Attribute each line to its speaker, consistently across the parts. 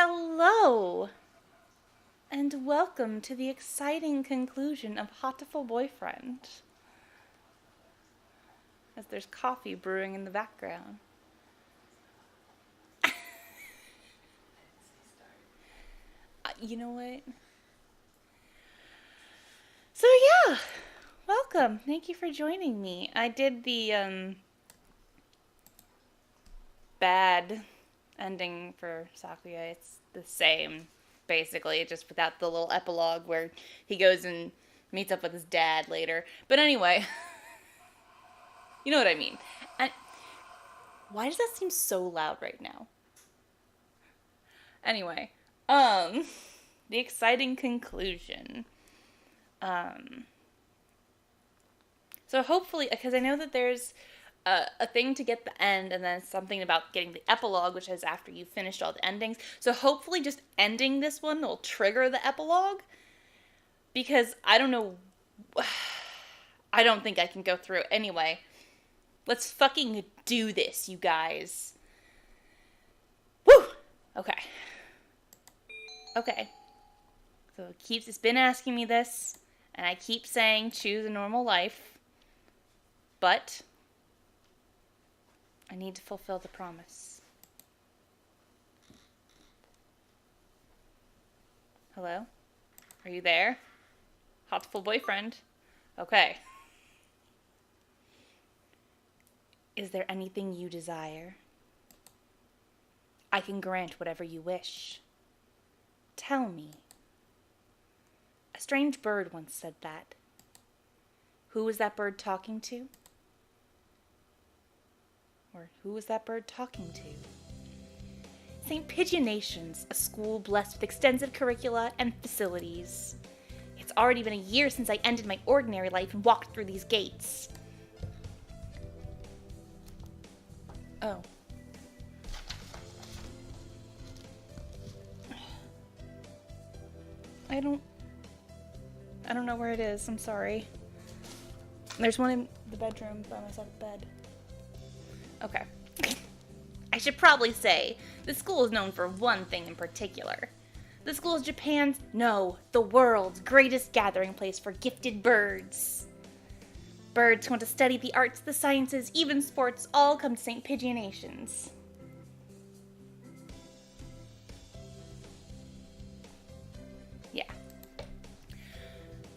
Speaker 1: Hello, and welcome to the exciting conclusion of Hatoful Boyfriend. As there's coffee brewing in the background. You know what? So yeah, welcome. Thank you for joining me. I did the bad ending for Sakuya. It's the same, basically, just without the little epilogue where he goes and meets up with his dad later. But anyway, you know what I mean. And why does that seem so loud right now? Anyway, the exciting conclusion. So hopefully, because I know that there's a thing to get the end, and then something about getting the epilogue, which is after you've finished all the endings. So hopefully just ending this one will trigger the epilogue, because I don't know, I don't think I can go through it. Anyway, let's fucking do this, you guys. Woo! Okay. So it's been asking me this, and I keep saying choose a normal life, but I need to fulfill the promise. Hello? Are you there? Hatoful Boyfriend? Okay. Is there anything you desire? I can grant whatever you wish. Tell me. A strange bird once said that. Who was that bird talking to? Or who was that bird talking to? St. Pigeonations, a school blessed with extensive curricula and facilities. It's already been a year since I ended my ordinary life and walked through these gates. Oh. I don't know where it is. I'm sorry. There's one in the bedroom by my side of the bed. Okay. I should probably say, the school is known for one thing in particular. The school is Japan's, no, the world's greatest gathering place for gifted birds. Birds who want to study the arts, the sciences, even sports, all come to St. Pigeonations. Yeah.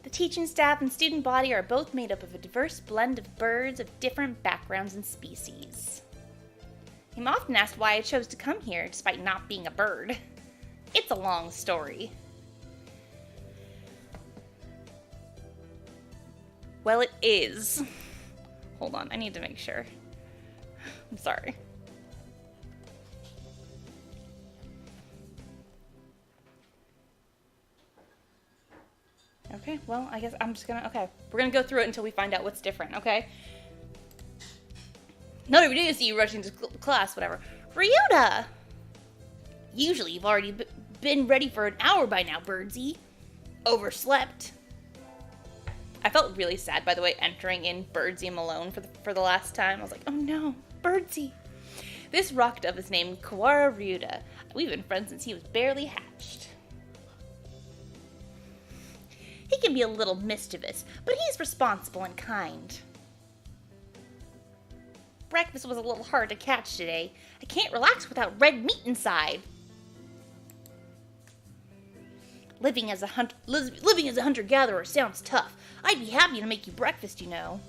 Speaker 1: The teaching staff and student body are both made up of a diverse blend of birds of different backgrounds and species. I'm often asked why I chose to come here despite not being a bird. It's a long story. Well, it is. Hold on, I need to make sure. I'm sorry. Okay, well, I guess I'm just gonna, okay. We're gonna go through it until we find out what's different, okay? Not every day to see you rushing to class, whatever. Ryuta! Usually you've already been ready for an hour by now, Birdsy. Overslept. I felt really sad, by the way, entering in Birdsy and Malone for the last time. I was like, oh no, Birdsy. This rock dove is named Kawara Ryuta. We've been friends since he was barely hatched. He can be a little mischievous, but he's responsible and kind. Breakfast was a little hard to catch today. I can't relax without red meat inside. Living as a hunter-gatherer sounds tough. I'd be happy to make you breakfast, you know.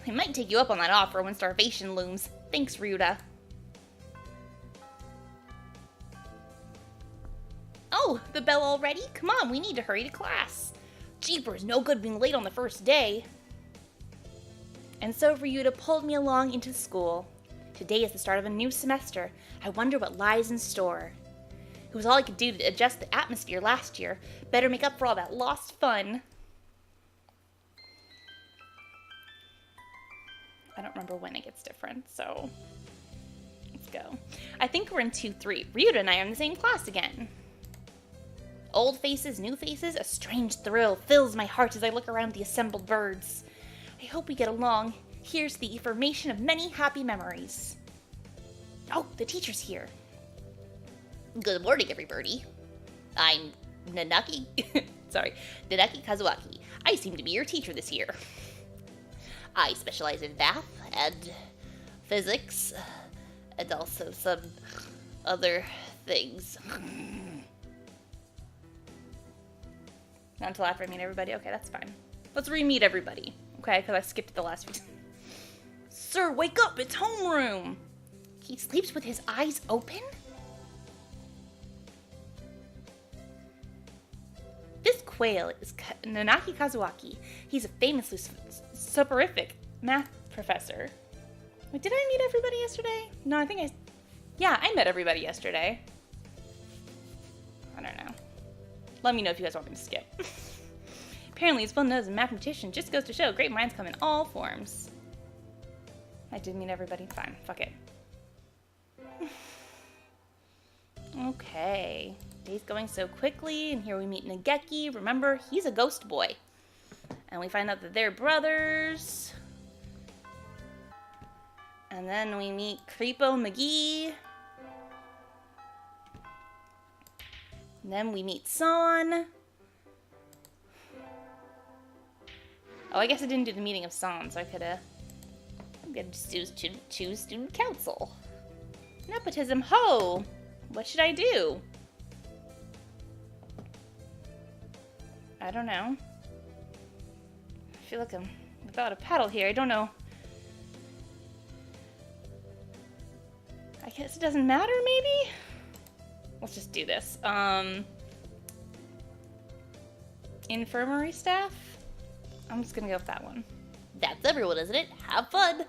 Speaker 1: I might take you up on that offer when starvation looms. Thanks, Ryuta. Oh, the bell already? Come on, we need to hurry to class. Jeepers, no good being late on the first day. And so Ryuta pulled me along into school. Today is the start of a new semester. I wonder what lies in store. It was all I could do to adjust the atmosphere last year. Better make up for all that lost fun. I don't remember when it gets different, so let's go. I think we're in 2-3. Ryuta and I are in the same class again. Old faces, new faces, a strange thrill fills my heart as I look around the assembled birds. I hope we get along. Here's the formation of many happy memories. Oh, the teacher's here. Good morning, everybody. I'm Nanaki Kazuaki. I seem to be your teacher this year. I specialize in math and physics, and also some other things. Not until after I meet everybody? Okay, that's fine. Let's re-meet everybody, okay? Because I skipped the last few. Sir, wake up! It's homeroom! He sleeps with his eyes open? This quail is Nanaki Kazuaki. He's a famously soporific math professor. Wait, did I meet everybody yesterday? No, I met everybody yesterday. I don't know. Let me know if you guys want me to skip. Apparently, he's well known as a mathematician. Just goes to show, great minds come in all forms. I did meet everybody. Fine, fuck it. Okay. Day's going so quickly, and here we meet Nageki. Remember, he's a ghost boy. And we find out that they're brothers. And then we meet Creepo McGee. And then we meet San. Oh, I guess I didn't do the meeting of San, so I could choose student council. Nepotism, ho! What should I do? I don't know. I feel like I'm without a paddle here. I don't know. I guess it doesn't matter, maybe? Let's just do this. Infirmary staff? I'm just gonna go with that one. That's everyone, isn't it? Have fun!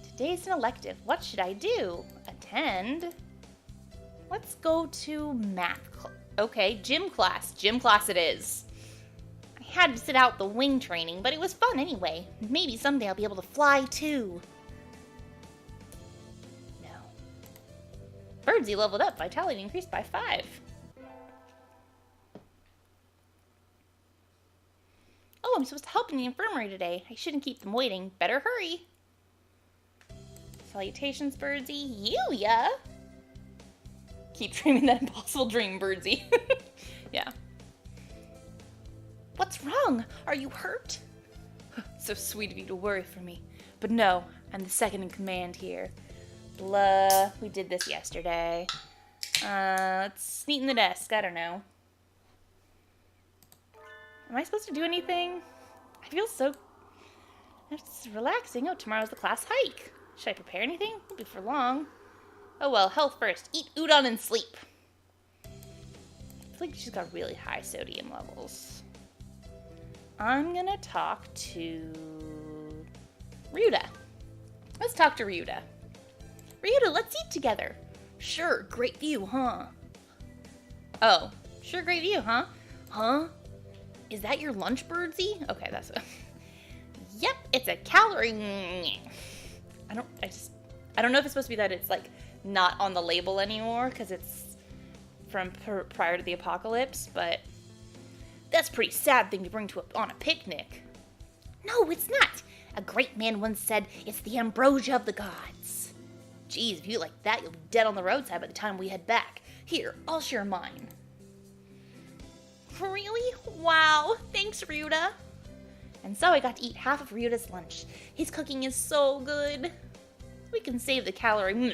Speaker 1: Today's an elective. What should I do? Attend? Let's go to math class. Okay, gym class. Gym class it is. I had to sit out the wing training, but it was fun anyway. Maybe someday I'll be able to fly too. No. Birdsy leveled up. Vitality increased by 5. Oh, I'm supposed to help in the infirmary today. I shouldn't keep them waiting. Better hurry. Salutations, Birdsy. Yuya! Keep dreaming that impossible dream, Birdsy. Yeah. What's wrong? Are you hurt? So sweet of you to worry for me. But no, I'm the second in command here. Blah. We did this yesterday. Let's neaten the desk. I don't know. Am I supposed to do anything? I feel so... It's relaxing. Oh, tomorrow's the class hike. Should I prepare anything? Won't be for long. Oh well, health first. Eat udon and sleep. I feel like she's got really high sodium levels. I'm gonna talk to Ryuta. Let's talk to Ryuta. Ryuta, let's eat together. Sure, great view, huh? Oh, sure, great view, huh? Huh? Is that your lunch, Birdsy? Okay, that's it. Yep, it's a calorie. I don't know if it's supposed to be that it's like not on the label anymore because it's from prior to the apocalypse, but that's a pretty sad thing to bring on a picnic. No, it's not. A great man once said it's the ambrosia of the gods. Geez, if you like that, you'll be dead on the roadside by the time we head back. Here, I'll share mine. Really? Wow, thanks, Ryuta. And so I got to eat half of Ryuta's lunch. His cooking is so good. We can save the calorie in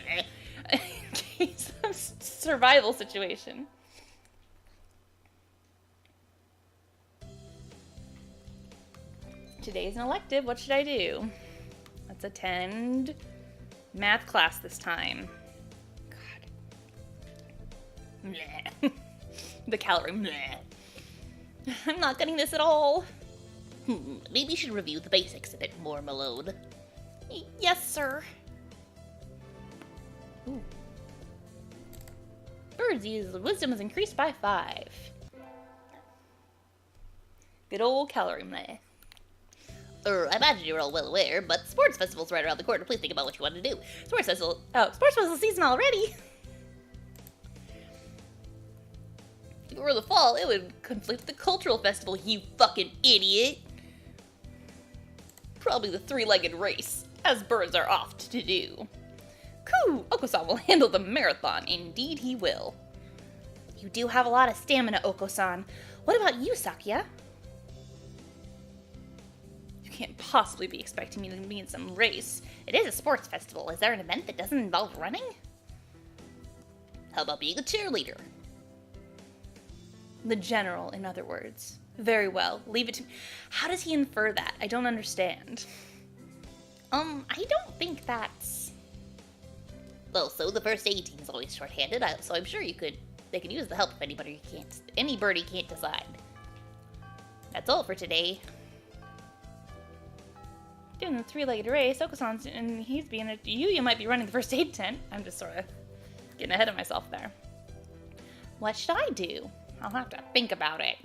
Speaker 1: case of survival situation. Today's an elective. What should I do? Let's attend math class this time. God. The calorie. I'm not getting this at all. Maybe you should review the basics a bit more, Malone. Yes, sir. Ooh. Birdsy's wisdom is increased by 5. Good old calorie math. I imagine you're all well aware, but sports festival's right around the corner. Please think about what you want to do. Sports festival season already. If it were the fall, it would conflict with the cultural festival, you fucking idiot. Probably the 3-legged race, as birds are oft to do. Coo! Oko-san will handle the marathon. Indeed he will. You do have a lot of stamina, Oko-san. What about you, Sakuya? You can't possibly be expecting me to be in some race. It is a sports festival. Is there an event that doesn't involve running? How about being a cheerleader? The general, in other words. Very well. Leave it to me. How does he infer that? I don't understand. I don't think that's... Well, so the first aid team is always short-handed, so I'm sure they could use the help if any birdie can't decide. That's all for today. Doing the three-legged race, Oko-san's, and he's being you might be running the first aid tent. I'm just sort of getting ahead of myself there. What should I do? I'll have to think about it.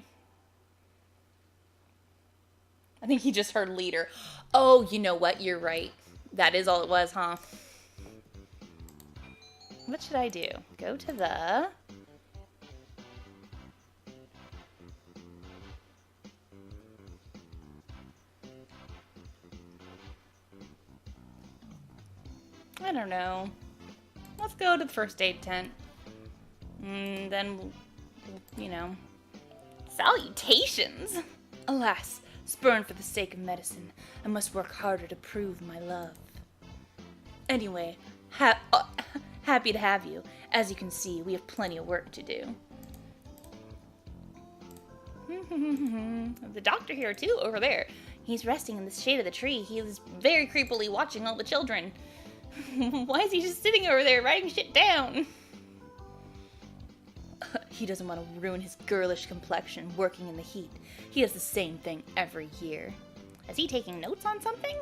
Speaker 1: I think he just heard leader. Oh, you know what? You're right. That is all it was, huh? What should I do? Go to the... I don't know. Let's go to the first aid tent. And then, you know... Salutations! Alas, spurned for the sake of medicine, I must work harder to prove my love. Anyway, happy to have you. As you can see, we have plenty of work to do. The doctor here, too, over there. He's resting in the shade of the tree. He is very creepily watching all the children. Why is he just sitting over there writing shit down? He doesn't want to ruin his girlish complexion working in the heat. He does the same thing every year. Is he taking notes on something?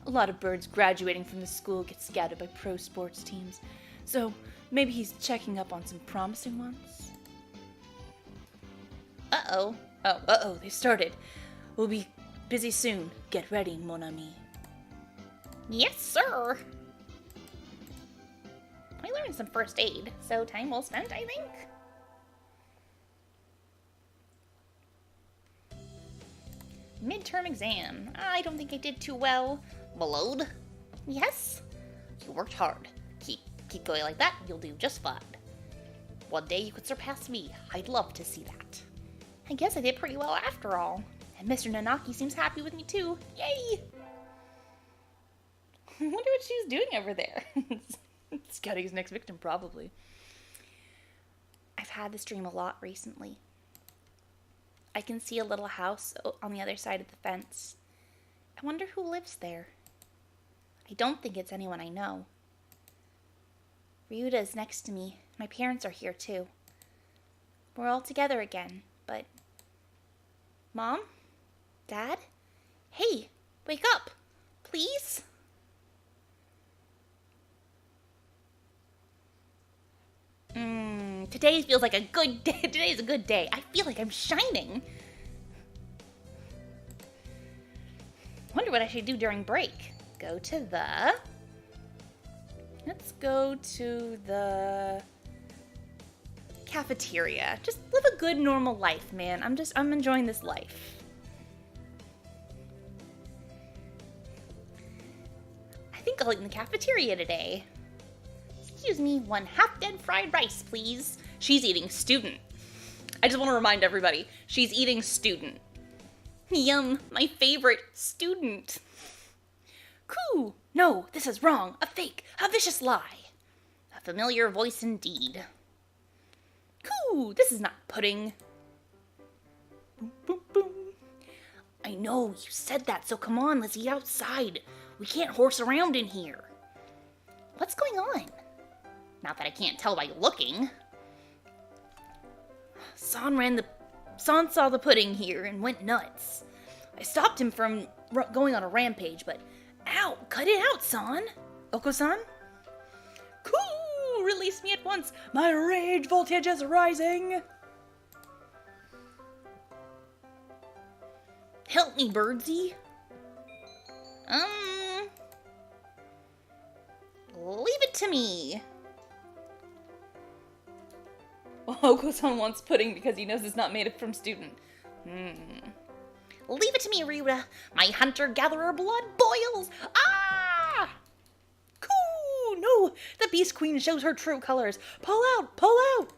Speaker 1: A lot of birds graduating from the school get scouted by pro sports teams, so maybe he's checking up on some promising ones? Uh-oh. Oh, uh-oh, they started. We'll be busy soon. Get ready, mon ami. Yes, sir! I learned some first aid, so time well spent, I think. Midterm exam. I don't think I did too well. Malode? Yes? You worked hard. Keep going like that, you'll do just fine. One day you could surpass me. I'd love to see that. I guess I did pretty well after all. And Mr. Nanaki seems happy with me too. Yay! I wonder what she's doing over there. Scouting his next victim, probably. I've had this dream a lot recently. I can see a little house on the other side of the fence. I wonder who lives there. I don't think it's anyone I know. Ryuta is next to me. My parents are here too. We're all together again, but... Mom? Dad? Hey, wake up! Please? Today feels like a good day. Today's a good day. I feel like I'm shining. Wonder what I should do during break. Go to the... Let's go to the... cafeteria. Just live a good, normal life, man. I'm enjoying this life. I think I'll eat in the cafeteria today. Excuse me, 1 half-dead fried rice, please. She's eating student. I just want to remind everybody, she's eating student. Yum, my favorite student. Coo! No, this is wrong. A fake. A vicious lie. A familiar voice indeed. Coo! This is not pudding. Boom, boom, boom. I know, you said that, so come on, let's eat outside. We can't horse around in here. What's going on? Not that I can't tell by looking. San saw the pudding here and went nuts. I stopped him from going on a rampage, but ow, cut it out, San. Oko-san? Cool, release me at once. My rage voltage is rising. Help me, Birdsy. Leave it to me. Oko-san wants pudding because he knows it's not made from student. Leave it to me, Ryuta. My hunter-gatherer blood boils. Ah! Coo! No, Beast Queen shows her true colors. Pull out! Pull out!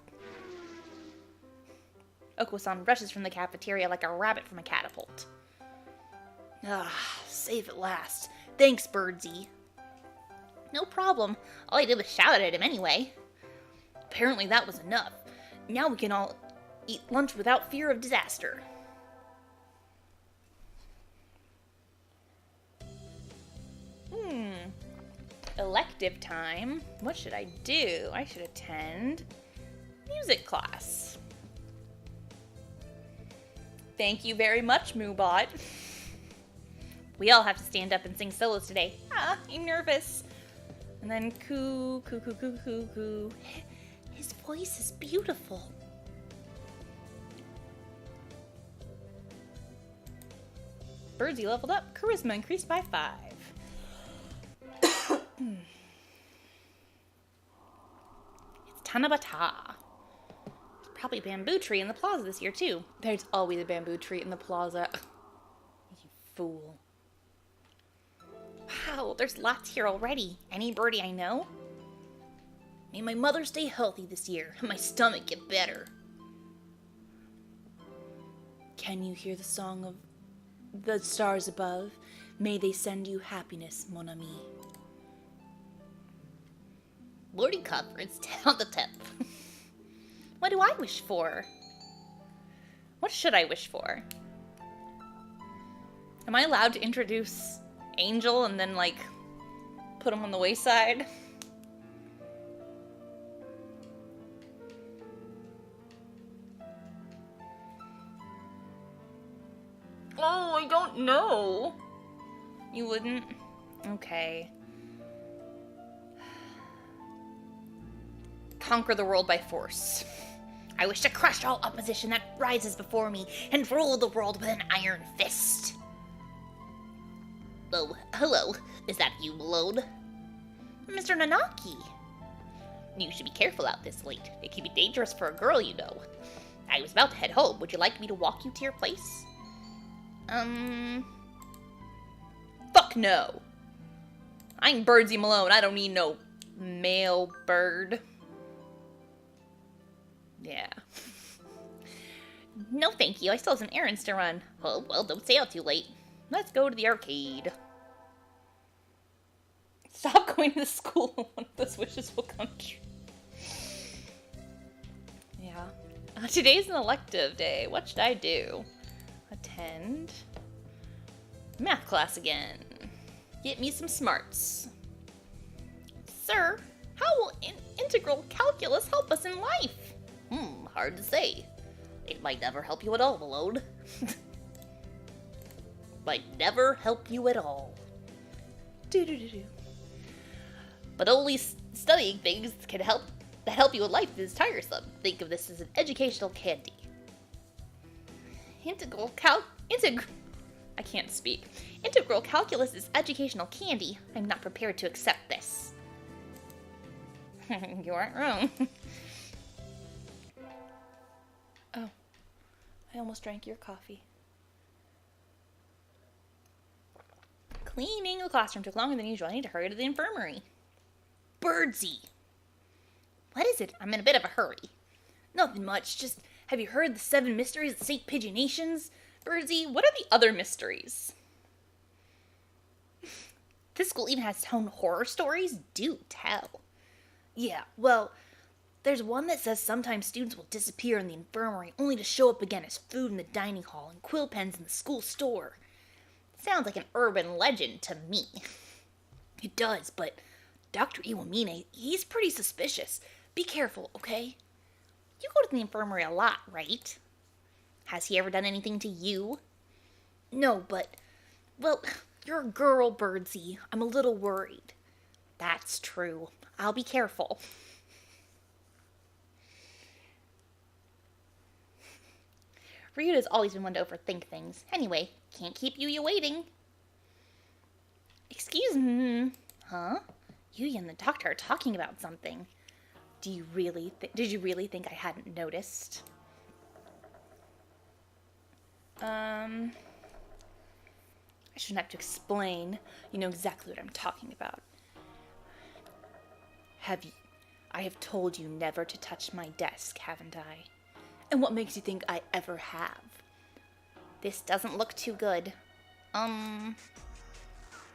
Speaker 1: Oko-san rushes from the cafeteria like a rabbit from a catapult. Safe at last. Thanks, Birdsy. No problem. All I did was shout at him anyway. Apparently that was enough. Now we can all eat lunch without fear of disaster. Elective time. What should I do? I should attend music class. Thank you very much, Moobot. We all have to stand up and sing solos today. I'm nervous. And then coo, coo, coo, coo, coo, coo. His voice is beautiful. Birdsy leveled up. Charisma increased by 5. It's Tanabata. There's probably a bamboo tree in the plaza this year, too. There's always a bamboo tree in the plaza. You fool. Wow, there's lots here already. Any birdie I know? May my mother stay healthy this year and my stomach get better. Can you hear the song of the stars above? May they send you happiness, mon ami. Lordy Conference, 10 on the 10th. What do I wish for? What should I wish for? Am I allowed to introduce Angel and then, like, put him on the wayside? Oh, I don't know. You wouldn't? Okay. Conquer the world by force. I wish to crush all opposition that rises before me and rule the world with an iron fist. Oh, hello. Is that you, Malone? Mr. Nanaki. You should be careful out this late. It can be dangerous for a girl, you know. I was about to head home. Would you like me to walk you to your place? Fuck no. I'm Birdsy Malone. I don't need no male bird. Yeah. No, thank you. I still have some errands to run. Oh, well, don't stay out too late. Let's go to the arcade. Stop going to school. One of those wishes will come true. Yeah. Today's an elective day. What should I do? Attend math class again. Get me some smarts. Sir, how will integral calculus help us in life? Hard to say. It might never help you at all, Malone. Might never help you at all. But only studying things that help you in life is tiresome. Think of this as an educational candy. I can't speak. Integral calculus is educational candy. I'm not prepared to accept this. You aren't wrong. Oh, I almost drank your coffee. Cleaning the classroom took longer than usual. I need to hurry to the infirmary. Birdsy! What is it? I'm in a bit of a hurry. Nothing much, just have you heard the 7 mysteries of St. Pigeonations? Birdsy, what are the other mysteries? This school even has its own horror stories? Do tell. Yeah, well, there's one that says sometimes students will disappear in the infirmary only to show up again as food in the dining hall and quill pens in the school store. Sounds like an urban legend to me. It does, but Dr. Iwamine, he's pretty suspicious. Be careful, okay? You go to the infirmary a lot, right? Has he ever done anything to you? No, but, well, you're a girl, Birdsy. I'm a little worried. That's true. I'll be careful. Ryuta's always been one to overthink things. Anyway, can't keep Yuya waiting. Excuse me. Huh? Yuya and the doctor are talking about something. Did you really think I hadn't noticed? I shouldn't have to explain. You know exactly what I'm talking about. Have you... I have told you never to touch my desk, haven't I? And what makes you think I ever have? This doesn't look too good.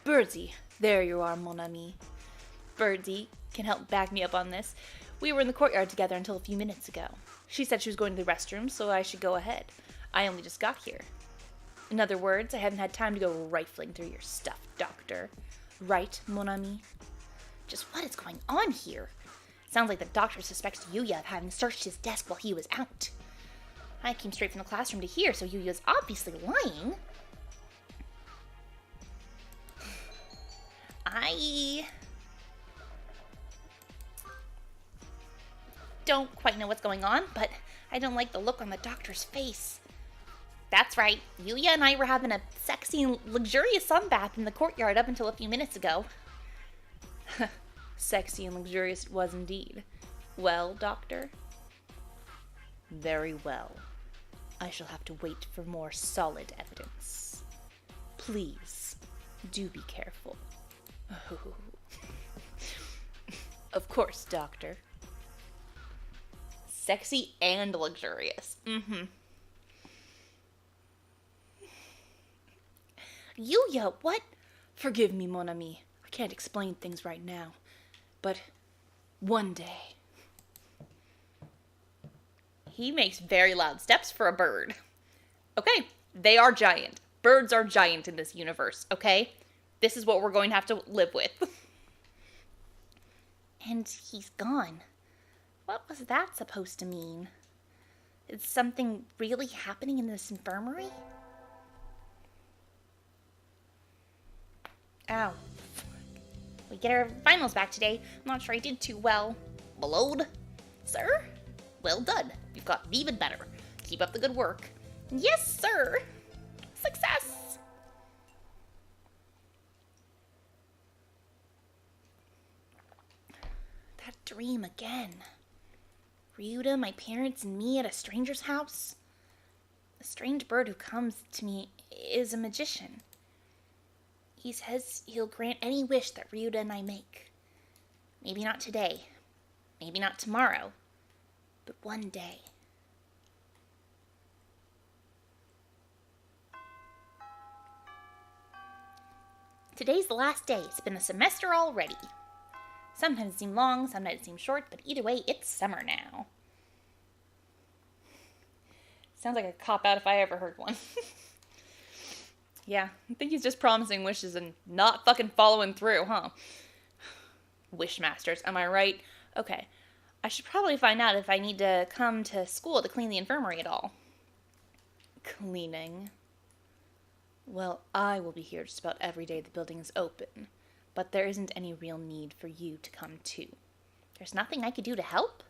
Speaker 1: Birdie, there you are, mon ami. Birdie can help back me up on this. We were in the courtyard together until a few minutes ago. She said she was going to the restroom, so I should go ahead. I only just got here. In other words, I haven't had time to go rifling through your stuff, Doctor. Right, mon ami? Just what is going on here? Sounds like the doctor suspects Yuya of having searched his desk while he was out. I came straight from the classroom to here, so Yuya's obviously lying. I don't quite know what's going on, but I don't like the look on the doctor's face. That's right, Yuya and I were having a sexy and luxurious sunbath in the courtyard up until a few minutes ago. Sexy and luxurious it was indeed. Well, Doctor? Very well. I shall have to wait for more solid evidence. Please, do be careful. Oh. Of course, Doctor. Sexy and luxurious. Yuya, what? Forgive me, mon ami. I can't explain things right now. But one day. He makes very loud steps for a bird. Okay, they are giant. Birds are giant in this universe, okay? This is what we're going to have to live with. And he's gone. What was that supposed to mean? Is something really happening in this infirmary? Ow. We get our finals back today. I'm not sure I did too well. Blowed? Sir? Well done. You've gotten even better. Keep up the good work. Yes, sir. Success. That dream again. Ryuta, my parents, and me at a stranger's house. The strange bird who comes to me is a magician. He says he'll grant any wish that Ryuta and I make. Maybe not today. Maybe not tomorrow. But one day. Today's the last day. It's been a semester already. Sometimes it seems long, sometimes it seems short, but either way, it's summer now. Sounds like a cop-out if I ever heard one. Yeah, I think he's just promising wishes and not fucking following through, huh? Wishmasters, am I right? Okay, I should probably find out if I need to come to school to clean the infirmary at all. Cleaning? Well, I will be here just about every day the building is open, but there isn't any real need for you to come too. There's nothing I could do to help?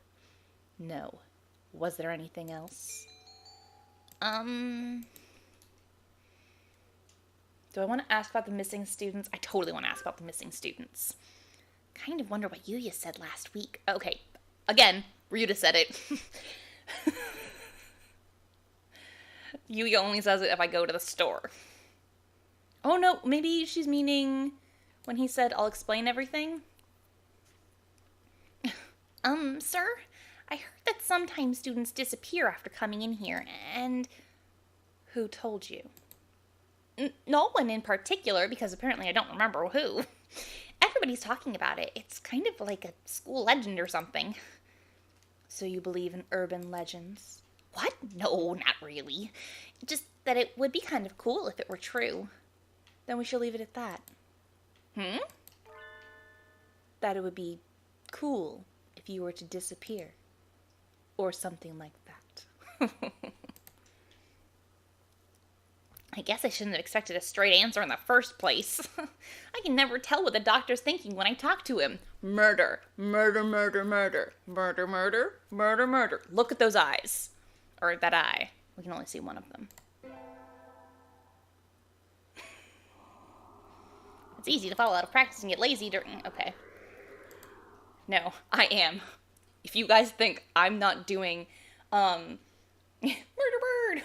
Speaker 1: No. Was there anything else? Do I want to ask about the missing students? I totally want to ask about the missing students. Kind of wonder what Yuya said last week. Okay, again, Ryuta said it. Yuya only says it if I go to the store. Oh no, maybe she's meaning when he said, I'll explain everything? Sir? I heard that sometimes students disappear after coming in here, and... Who told you? No one in particular, because apparently I don't remember who. Everybody's talking about it. It's kind of like a school legend or something. So you believe in urban legends? What? No, not really. Just that it would be kind of cool if it were true. Then we should leave it at that. That it would be cool if you were to disappear. Or something like that. I guess I shouldn't have expected a straight answer in the first place. I can never tell what the doctor's thinking when I talk to him. Murder. Murder, murder, murder. Murder, murder, murder, murder. Look at those eyes. Or that eye. We can only see one of them. It's easy to fall out of practice and get lazy during... Okay. No, I am. If you guys think I'm not doing, murder bird.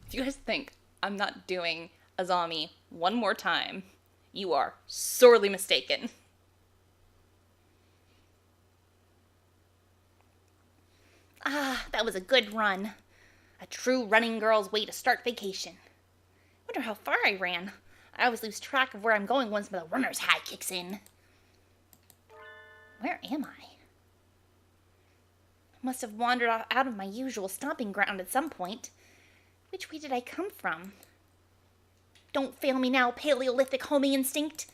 Speaker 1: If you guys think I'm not doing Azami one more time, you are sorely mistaken. that was a good run. A true running girl's way to start vacation. Wonder how far I ran. I always lose track of where I'm going once the runner's high kicks in. Where am I? I must have wandered out of my usual stomping ground at some point. Which way did I come from? Don't fail me now, Paleolithic homie instinct.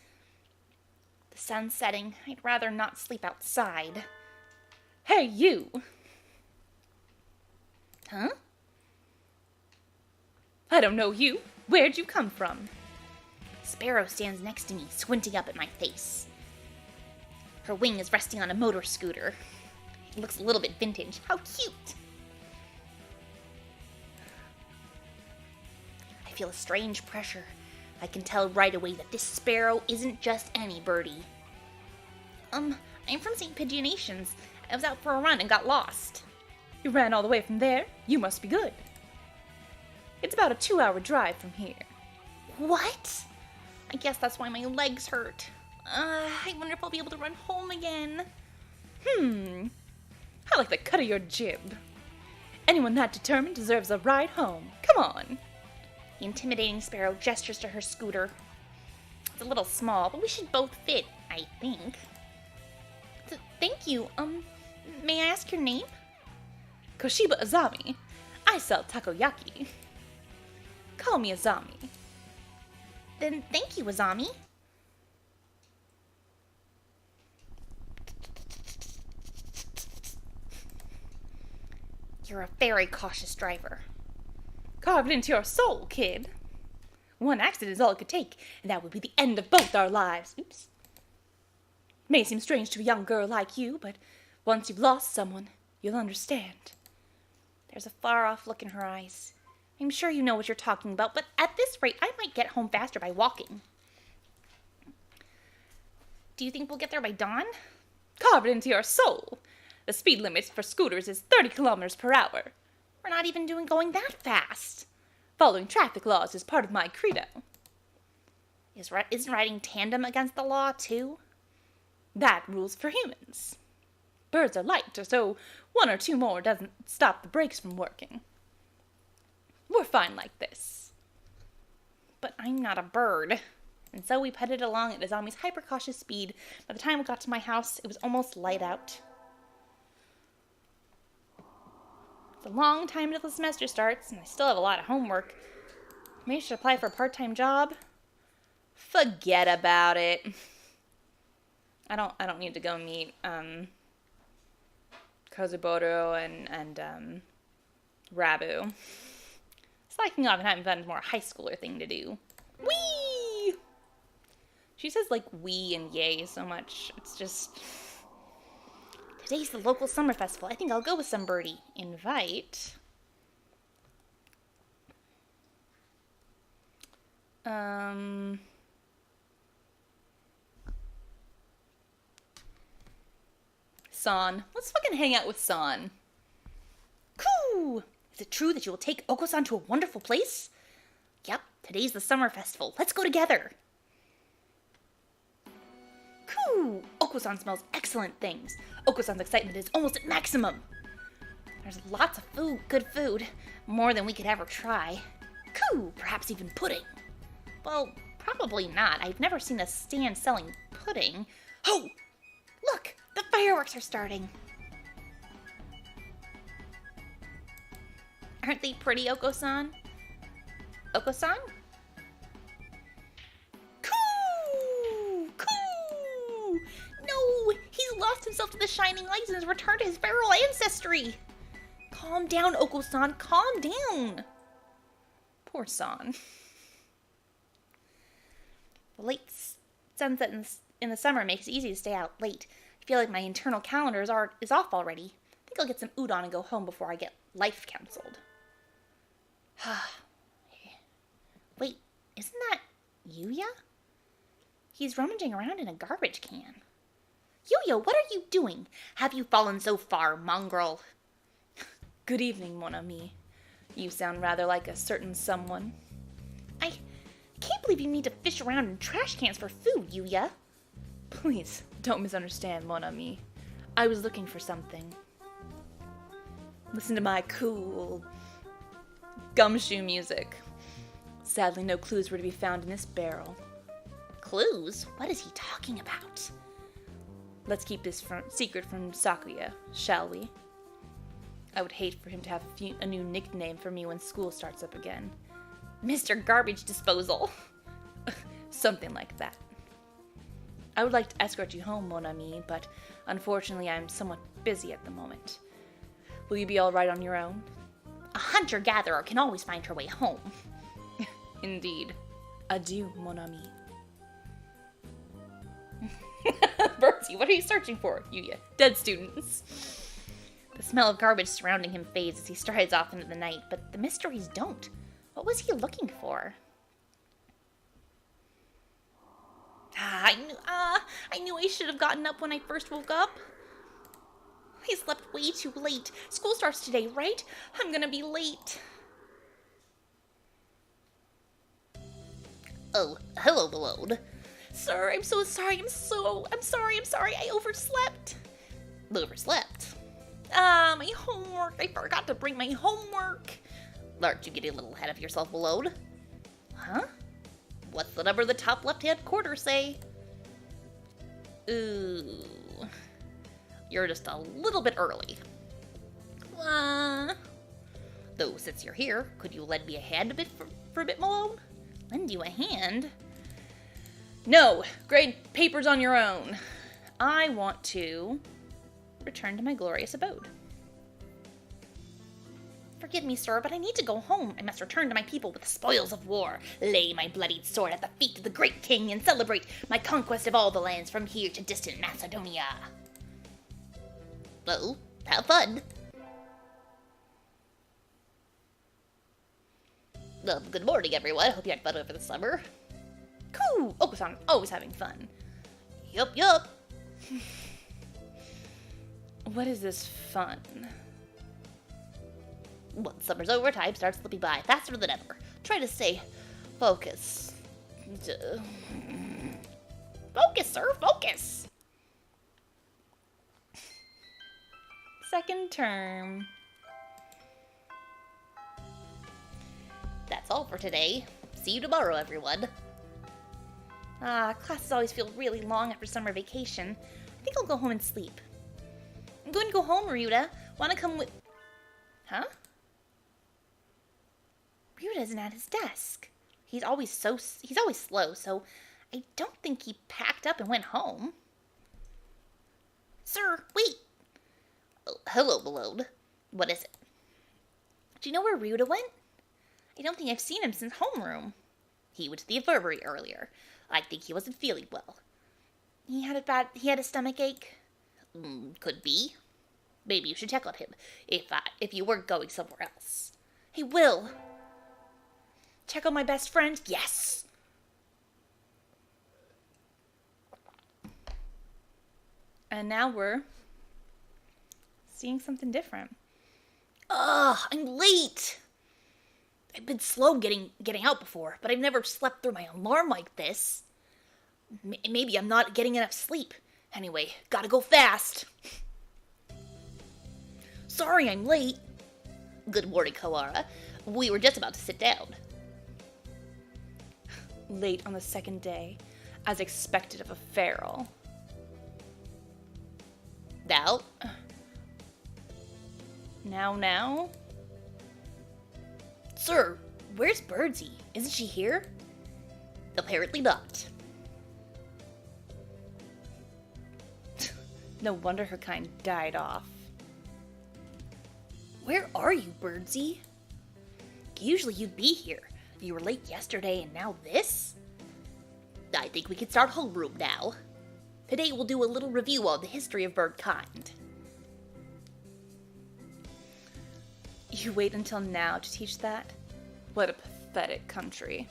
Speaker 1: The sun's setting. I'd rather not sleep outside. Hey, you! Huh? I don't know you. Where'd you come from? Sparrow stands next to me, squinting up at my face. Her wing is resting on a motor scooter. It looks a little bit vintage. How cute! I feel a strange pressure. I can tell right away that this sparrow isn't just any birdie. I'm from St. Pigeonations. I was out for a run and got lost. You ran all the way from there? You must be good. It's about a 2-hour drive from here. What? I guess that's why my legs hurt. I wonder if I'll be able to run home again. I like the cut of your jib. Anyone that determined deserves a ride home. Come on. The intimidating sparrow gestures to her scooter. It's a little small, but we should both fit, I think. Thank you. May I ask your name? Koshiba Azami. I sell takoyaki. Call me Azami. Then thank you, Azami. You're a very cautious driver. Carved into your soul, kid. One accident is all it could take, and that would be the end of both our lives. Oops. May seem strange to a young girl like you, but once you've lost someone, you'll understand. There's a far-off look in her eyes. I'm sure you know what you're talking about, but at this rate, I might get home faster by walking. Do you think we'll get there by dawn? Carve it into your soul. The speed limit for scooters is 30 kilometers per hour. We're not even going that fast. Following traffic laws is part of my credo. Isn't riding tandem against the law, too? That rules for humans. Birds are light, so 1 or 2 more doesn't stop the brakes from working. We're fine like this. But I'm not a bird. And so we putted along at Azami's hyper-cautious speed. By the time we got to my house, it was almost light out. It's a long time until the semester starts, and I still have a lot of homework. Maybe I should apply for a part-time job. Forget about it. I don't need to go meet Kozuboro and Rabu. Slacking off and having fun is more a high schooler thing to do. Whee! She says like wee and yay so much. It's just... Today's the local summer festival. I think I'll go with some birdie. Invite. San. Let's fucking hang out with San. Coo! Is it true that you will take Oko-san to a wonderful place? Yep, today's the summer festival. Let's go together. Coo! Oko-san smells excellent things. Oko-san's excitement is almost at maximum. There's lots of food, good food. More than we could ever try. Coo! Perhaps even pudding. Well, probably not. I've never seen a stand selling pudding. Oh! Look! The fireworks are starting. Aren't they pretty, Oko-san? Oko-san? Coo! Coo! No! He's lost himself to the shining lights and has returned to his feral ancestry! Calm down, Oko-san. Calm down! Poor San. The late sunset in the summer makes it easy to stay out late. I feel like my internal calendar is off already. I think I'll get some udon and go home before I get life counseled. Wait, isn't that Yuya? He's rummaging around in a garbage can. Yuya, what are you doing? Have you fallen so far, mongrel? Good evening, mon ami. You sound rather like a certain someone. I can't believe you need to fish around in trash cans for food, Yuya. Please, don't misunderstand, mon ami. I was looking for something. Listen to my cool gumshoe music. Sadly, no clues were to be found in this barrel.
Speaker 2: Clues? What is he talking about?
Speaker 1: Let's keep this secret from Sakuya, shall we? I would hate for him to have a new nickname for me when school starts up again.
Speaker 2: Mr. Garbage Disposal.
Speaker 1: Something like that. I would like to escort you home, mon ami, but unfortunately I'm somewhat busy at the moment. Will you be all right on your own?
Speaker 2: A hunter-gatherer can always find her way home.
Speaker 1: Indeed. Adieu, mon ami.
Speaker 2: Bertie, what are you searching for?
Speaker 1: You dead students.
Speaker 2: The smell of garbage surrounding him fades as he strides off into the night, but the mysteries don't. What was he looking for?
Speaker 1: I knew I should have gotten up when I first woke up.
Speaker 2: I slept way too late. School starts today, right? I'm gonna be late. Oh, hello, Malone.
Speaker 1: Sir, I'm so sorry. I'm sorry. I overslept.
Speaker 2: Overslept?
Speaker 1: My homework. I forgot to bring my homework.
Speaker 2: Aren't you getting a little ahead of yourself, Malone? Huh? What's the number in the top left-hand corner say? Ooh. You're just a little bit early. Though, since you're here, could you lend me a hand a bit for a bit, Malone? Lend you a hand?
Speaker 1: No! Grade papers on your own. I want to return to my glorious abode.
Speaker 2: Forgive me, sir, but I need to go home. I must return to my people with the spoils of war, lay my bloodied sword at the feet of the great king, and celebrate my conquest of all the lands from here to distant Macedonia. Well, have fun. Well, good morning, everyone. Hope you had fun over the summer.
Speaker 1: Cool! Okusan, always having fun.
Speaker 2: Yup.
Speaker 1: What is this fun?
Speaker 2: Once summer's over, time starts slipping by faster than ever. Try to stay focused. Focus, sir, focus!
Speaker 1: Second term.
Speaker 2: That's all for today. See you tomorrow, everyone.
Speaker 1: Classes always feel really long after summer vacation. I think I'll go home and sleep. I'm going to go home, Ryuta. Wanna come with... Huh? Ryuta isn't at his desk.
Speaker 2: He's always slow, so I don't think he packed up and went home. Sir, wait! Oh, hello, Malone. What is it?
Speaker 1: Do you know where Ryuta went? I don't think I've seen him since homeroom.
Speaker 2: He went to the infirmary earlier. I think he wasn't feeling well.
Speaker 1: He had a stomach ache?
Speaker 2: Could be. Maybe you should check on him, if you weren't going somewhere else.
Speaker 1: He will. Check on my best friend? Yes! And now we're seeing something different.
Speaker 2: Ugh, I'm late! I've been slow getting out before, but I've never slept through my alarm like this. Maybe I'm not getting enough sleep. Anyway, gotta go fast. Sorry I'm late. Good morning, Kawara. We were just about to sit down.
Speaker 1: Late on the second day, as expected of a feral.
Speaker 2: Now?
Speaker 1: Now?
Speaker 2: Sir, where's Birdsey? Isn't she here? Apparently not.
Speaker 1: No wonder her kind died off.
Speaker 2: Where are you, Birdsey? Usually you'd be here. You were late yesterday and now this? I think we can start homeroom now. Today we'll do a little review on the history of bird kind.
Speaker 1: You wait until now to teach that? What a pathetic country.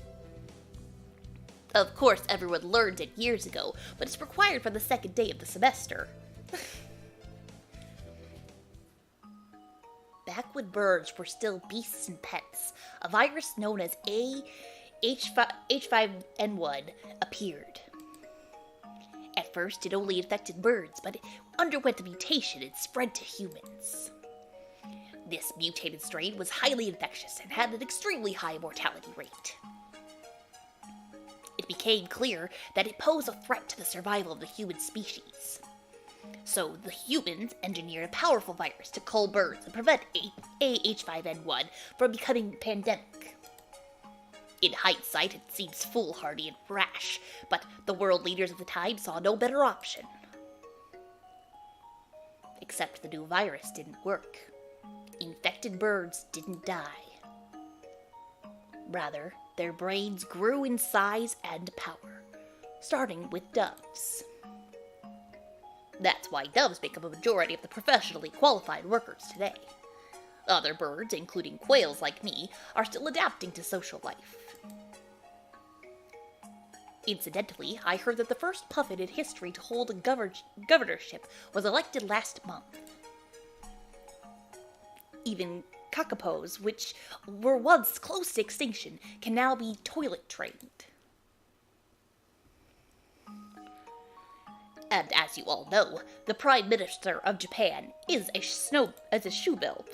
Speaker 2: Of course, everyone learned it years ago, but it's required for the second day of the semester. Back when birds were still beasts and pets, a virus known as H5N1 appeared. At first, it only infected birds, but it underwent a mutation and spread to humans. This mutated strain was highly infectious and had an extremely high mortality rate. It became clear that it posed a threat to the survival of the human species. So the humans engineered a powerful virus to cull birds and prevent AH5N1 from becoming pandemic. In hindsight, it seems foolhardy and rash, but the world leaders of the time saw no better option. Except the new virus didn't work. Infected birds didn't die. Rather, their brains grew in size and power, starting with doves. That's why doves make up a majority of the professionally qualified workers today. Other birds, including quails like me, are still adapting to social life. Incidentally, I heard that the first puffin in history to hold a governorship was elected last month. Even kakapos, which were once close to extinction, can now be toilet trained. And as you all know, the Prime Minister of Japan is a shoebill.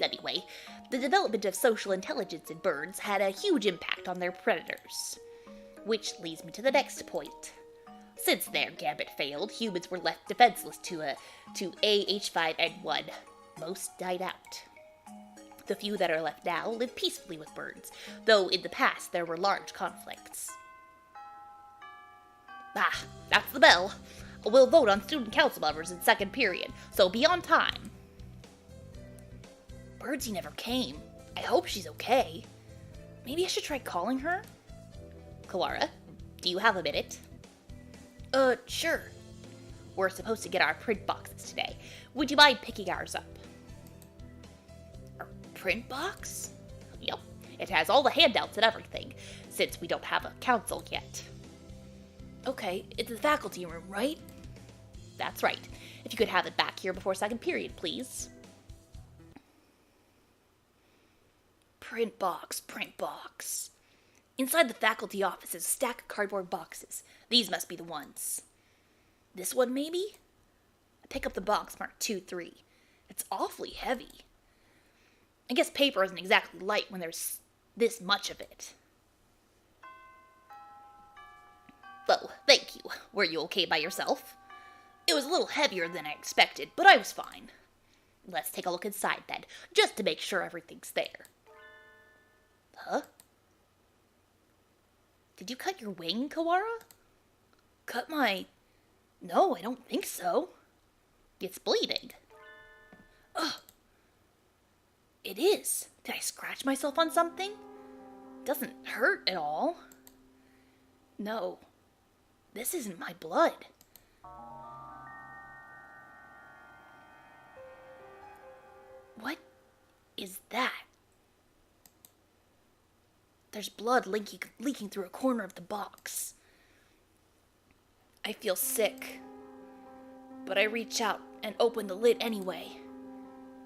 Speaker 2: Anyway, the development of social intelligence in birds had a huge impact on their predators. Which leads me to the next point. Since their gambit failed, humans were left defenseless to AH5N1. Most died out. The few that are left now live peacefully with birds, though in the past there were large conflicts. Ah, that's the bell. We'll vote on student council members in second period, so be on time.
Speaker 1: Birdsy never came. I hope she's okay. Maybe I should try calling her?
Speaker 2: Kawara, do you have a minute?
Speaker 1: Sure.
Speaker 2: We're supposed to get our print boxes today. Would you mind picking ours up?
Speaker 1: Our print box?
Speaker 2: Yep. It has all the handouts and everything, since we don't have a council yet.
Speaker 1: Okay, it's the faculty room, right?
Speaker 2: That's right. If you could have it back here before second period, please.
Speaker 1: Print box. Inside the faculty office is a stack of cardboard boxes. These must be the ones. This one, maybe? I pick up the box marked 2-3. It's awfully heavy. I guess paper isn't exactly light when there's this much of it.
Speaker 2: Well, thank you. Were you okay by yourself?
Speaker 1: It was a little heavier than I expected, but I was fine.
Speaker 2: Let's take a look inside then, just to make sure everything's there. Huh? Did you cut your wing, Kawara?
Speaker 1: Cut my... No, I don't think so.
Speaker 2: It's bleeding.
Speaker 1: Ugh. It is. Did I scratch myself on something? Doesn't hurt at all. No. This isn't my blood. What is that? There's blood leaking through a corner of the box. I feel sick, but I reach out and open the lid anyway.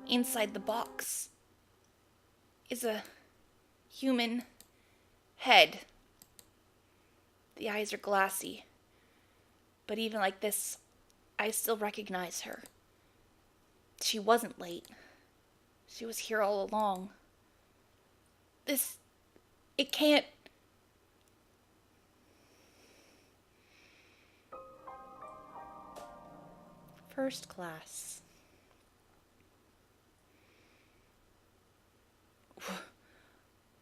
Speaker 1: Inside the box is a human head. The eyes are glassy, but even like this, I still recognize her. She wasn't late. She was here all along. It can't...
Speaker 2: First class.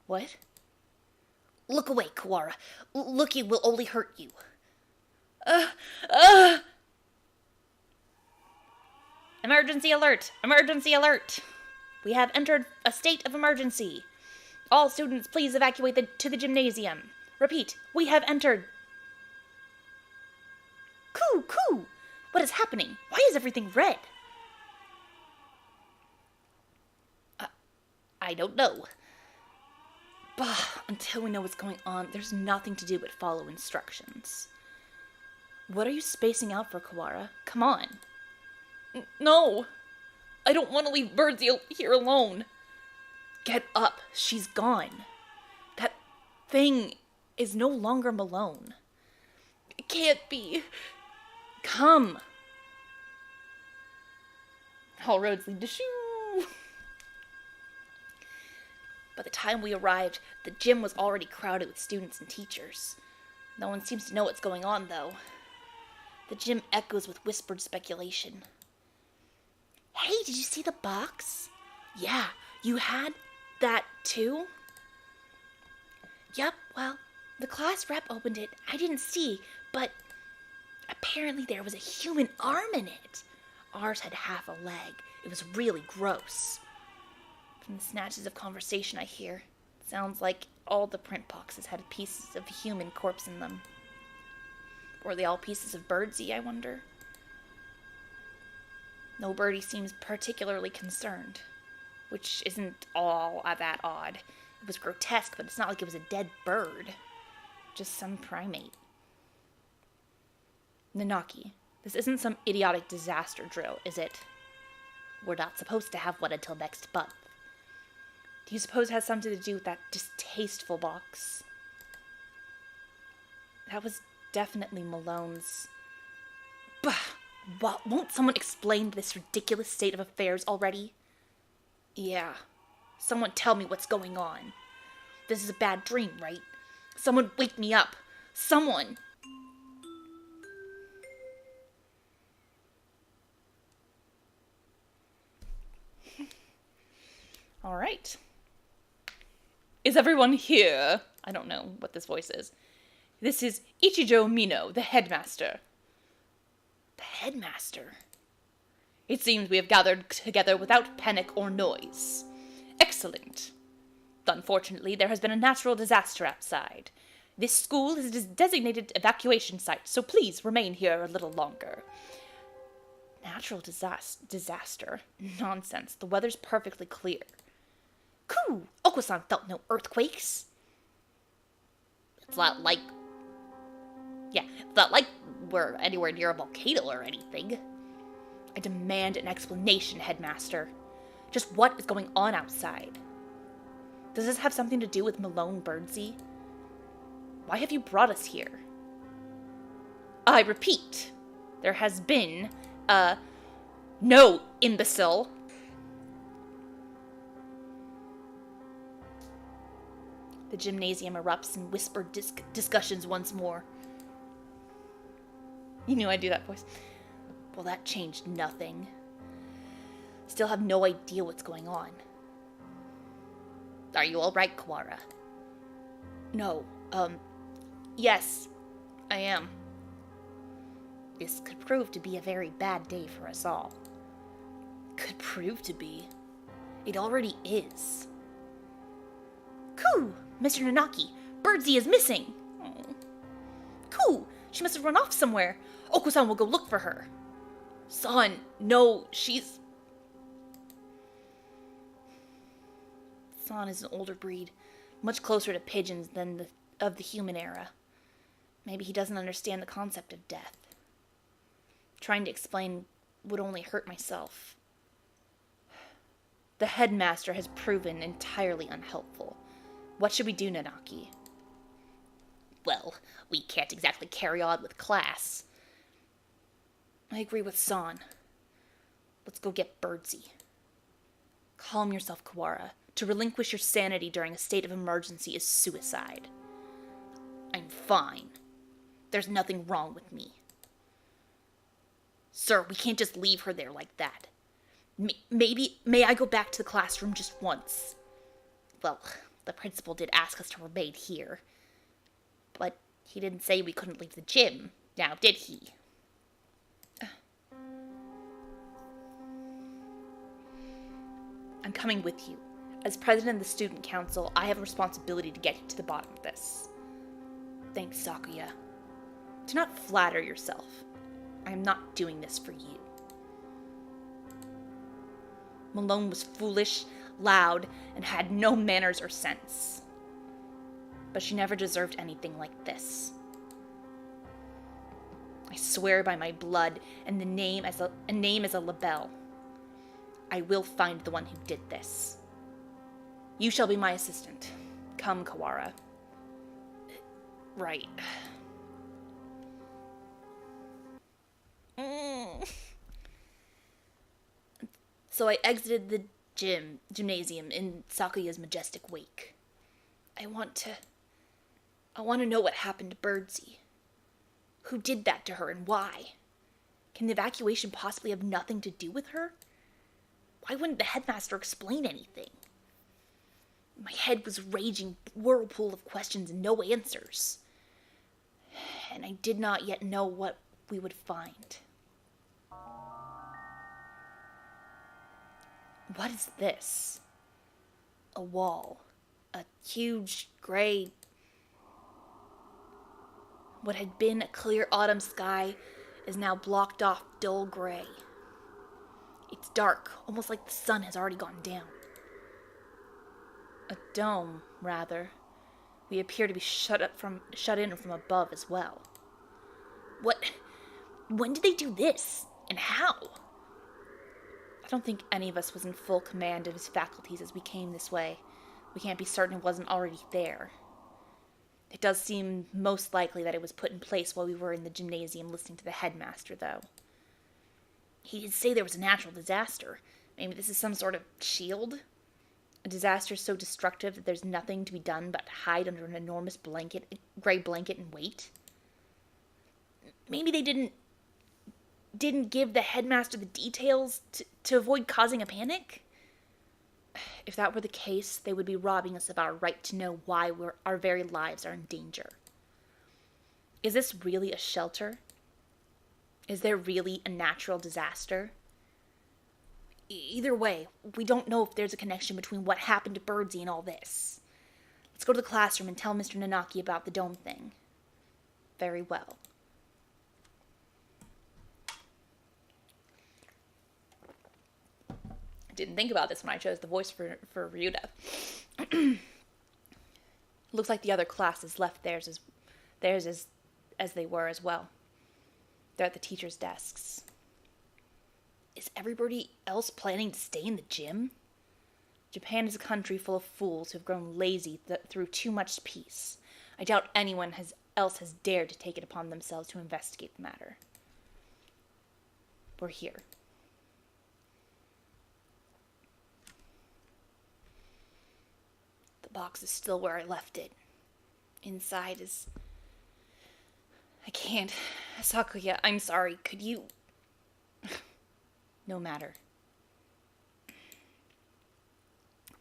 Speaker 1: What? Look away, Kawara. Looking will only hurt you.
Speaker 2: Emergency alert! Emergency alert! We have entered a state of emergency. All students, please evacuate to the gymnasium. Repeat, we have entered.
Speaker 1: Coo! What is happening? Why is everything red?
Speaker 2: I don't know.
Speaker 1: Bah, until we know what's going on, there's nothing to do but follow instructions. What are you spacing out for, Kawara? Come on. No! I don't want to leave Birdsy here alone. Get up. She's gone. That thing is no longer Malone. It can't be. Come. All roads lead to shoo.
Speaker 2: By the time we arrived, the gym was already crowded with students and teachers. No one seems to know what's going on, though. The gym echoes with whispered speculation. Hey, did you see the box? Yeah, you had that too? Yup, well, the class rep opened it. I didn't see, but apparently there was a human arm in it. Ours had half a leg. It was really gross. From the snatches of conversation I hear, it sounds like all the print boxes had pieces of human corpse in them. Were they all pieces of birdsy, I wonder? No birdie seems particularly concerned, which isn't all that odd. It was grotesque, but it's not like it was a dead bird. Just some primate. Nanaki, this isn't some idiotic disaster drill, is it? We're not supposed to have one until next month. Do you suppose it has something to do with that distasteful box? That was definitely Malone's. Bah! Won't someone explain this ridiculous state of affairs already? Yeah. Someone tell me what's going on. This is a bad dream, right? Someone wake me up. Someone!
Speaker 1: All right. Is everyone here? I don't know what this voice is. This is Ichijo Mino, the headmaster.
Speaker 2: The headmaster?
Speaker 1: It seems we have gathered together without panic or noise. Excellent. Unfortunately, there has been a natural disaster outside. This school is a designated evacuation site, so please remain here a little longer. Natural disaster? Nonsense. The weather's perfectly clear.
Speaker 2: Coo! Okusan felt no earthquakes.
Speaker 1: It's not like we're anywhere near a volcano or anything.
Speaker 2: I demand an explanation, headmaster. Just what is going on outside? Does this have something to do with Malone Birdsey? Why have you brought us here?
Speaker 1: I repeat, there has been no, imbecile.
Speaker 2: The gymnasium erupts in whispered discussions once more.
Speaker 1: You knew I'd do that voice.
Speaker 2: Well, that changed nothing. Still have no idea what's going on.
Speaker 1: Are you alright, Kawara?
Speaker 2: No, yes, I am.
Speaker 1: This could prove to be a very bad day for us all.
Speaker 2: Could prove to be. It already is. Coo! Mr. Nanaki, Birdsey is missing!
Speaker 1: Oh.
Speaker 2: Coo! She must have run off somewhere. Okusan will go look for her. Son, no, she's... San is an older breed, much closer to pigeons than of the human era. Maybe he doesn't understand the concept of death. Trying to explain would only hurt myself. The headmaster has proven entirely unhelpful. What should we do, Nanaki?
Speaker 1: Well, we can't exactly carry on with class.
Speaker 2: I agree with San. Let's go get Birdsey. Calm yourself, Kawara. To relinquish your sanity during a state of emergency is suicide. I'm fine. There's nothing wrong with me. Sir, we can't just leave her there like that. May I go back to the classroom just once?
Speaker 1: Well, the principal did ask us to remain here. But he didn't say we couldn't leave the gym, now did he?
Speaker 2: I'm coming with you. As president of the student council, I have a responsibility to get to the bottom of this. Thanks, Sakuya. Do not flatter yourself. I am not doing this for you. Malone was foolish, loud, and had no manners or sense. But she never deserved anything like this. I swear by my blood and the name as a label. I will find the one who did this. You shall be my assistant. Come, Kawara. Right. So I exited the gymnasium in Sakuya's majestic wake. I want to know what happened to Birdsey. Who did that to her and why? Can the evacuation possibly have nothing to do with her? Why wouldn't the headmaster explain anything? My head was raging whirlpool of questions and no answers. And I did not yet know what we would find. What is this? A wall. A huge, gray... What had been a clear autumn sky is now blocked off dull gray. It's dark, almost like the sun has already gone down. A dome, rather. We appear to be shut in from above as well. When did they do this? And how? I don't think any of us was in full command of his faculties as we came this way. We can't be certain it wasn't already there. It does seem most likely that it was put in place while we were in the gymnasium listening to the headmaster, though. He did say there was a natural disaster. Maybe this is some sort of shield? A disaster so destructive that there's nothing to be done but hide under an enormous gray blanket and wait? Maybe they didn't give the headmaster the details to avoid causing a panic? If that were the case, they would be robbing us of our right to know why our very lives are in danger. Is this really a shelter? Is there really a natural disaster? Either way, we don't know if there's a connection between what happened to Birdsey and all this. Let's go to the classroom and tell Mr. Nanaki about the dome thing. Very well. Didn't think about this when I chose the voice for Ryuta. Looks like the other classes left theirs as they were as well. They're at the teachers' desks. Is everybody else planning to stay in the gym? Japan is a country full of fools who have grown lazy through too much peace. I doubt anyone else has dared to take it upon themselves to investigate the matter. We're here. The box is still where I left it. Inside is... I can't. Sakuya, I'm sorry. Could you... No matter.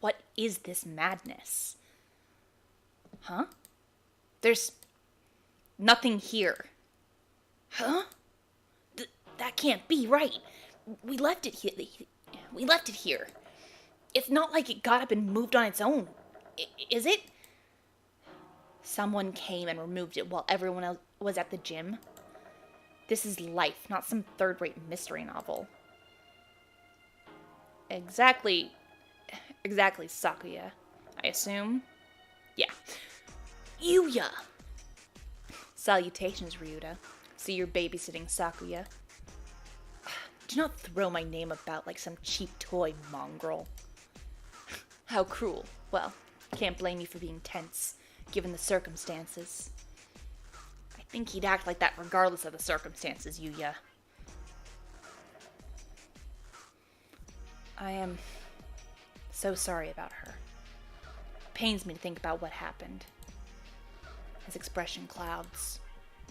Speaker 2: What is this madness? Huh? There's nothing here. Huh? That can't be right. We left it here. It's not like it got up and moved on its own. Is it? Someone came and removed it while everyone else was at the gym. This is life, not some third-rate mystery novel. Exactly, Sakuya, I assume. Yeah. Yuya! Salutations, Ryuta. See you're babysitting Sakuya. Do not throw my name about like some cheap toy, mongrel. How cruel. Well, can't blame you for being tense, given the circumstances. I think he'd act like that regardless of the circumstances, Yuya. I am so sorry about her. It pains me to think about what happened. His expression clouds.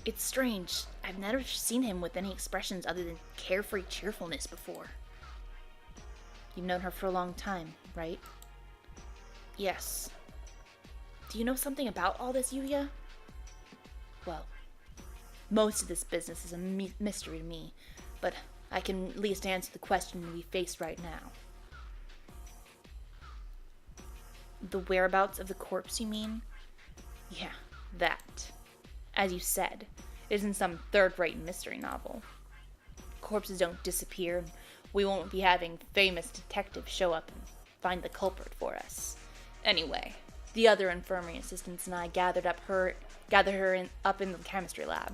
Speaker 2: It's strange. I've never seen him with any expressions other than carefree cheerfulness before. You've known her for a long time, right? Yes. Do you know something about all this, Yuya? Well, most of this business is a mystery to me, but I can at least answer the question we face right now. The whereabouts of the corpse, you mean? Yeah, that. As you said, it isn't some third-rate mystery novel. Corpses don't disappear, and we won't be having famous detectives show up and find the culprit for us. Anyway, the other infirmary assistants and I gathered her up in the chemistry lab.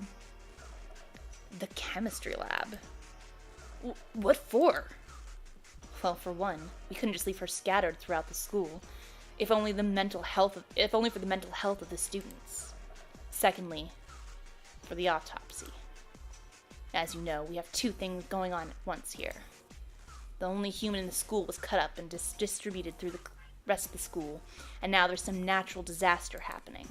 Speaker 2: The chemistry lab? What for? Well, for one, we couldn't just leave her scattered throughout the school, if only for the mental health of the students. Secondly, for the autopsy. As you know, we have two things going on at once here.
Speaker 1: The only human in the school was cut up and distributed through the rest of the school, and now there's some natural disaster happening.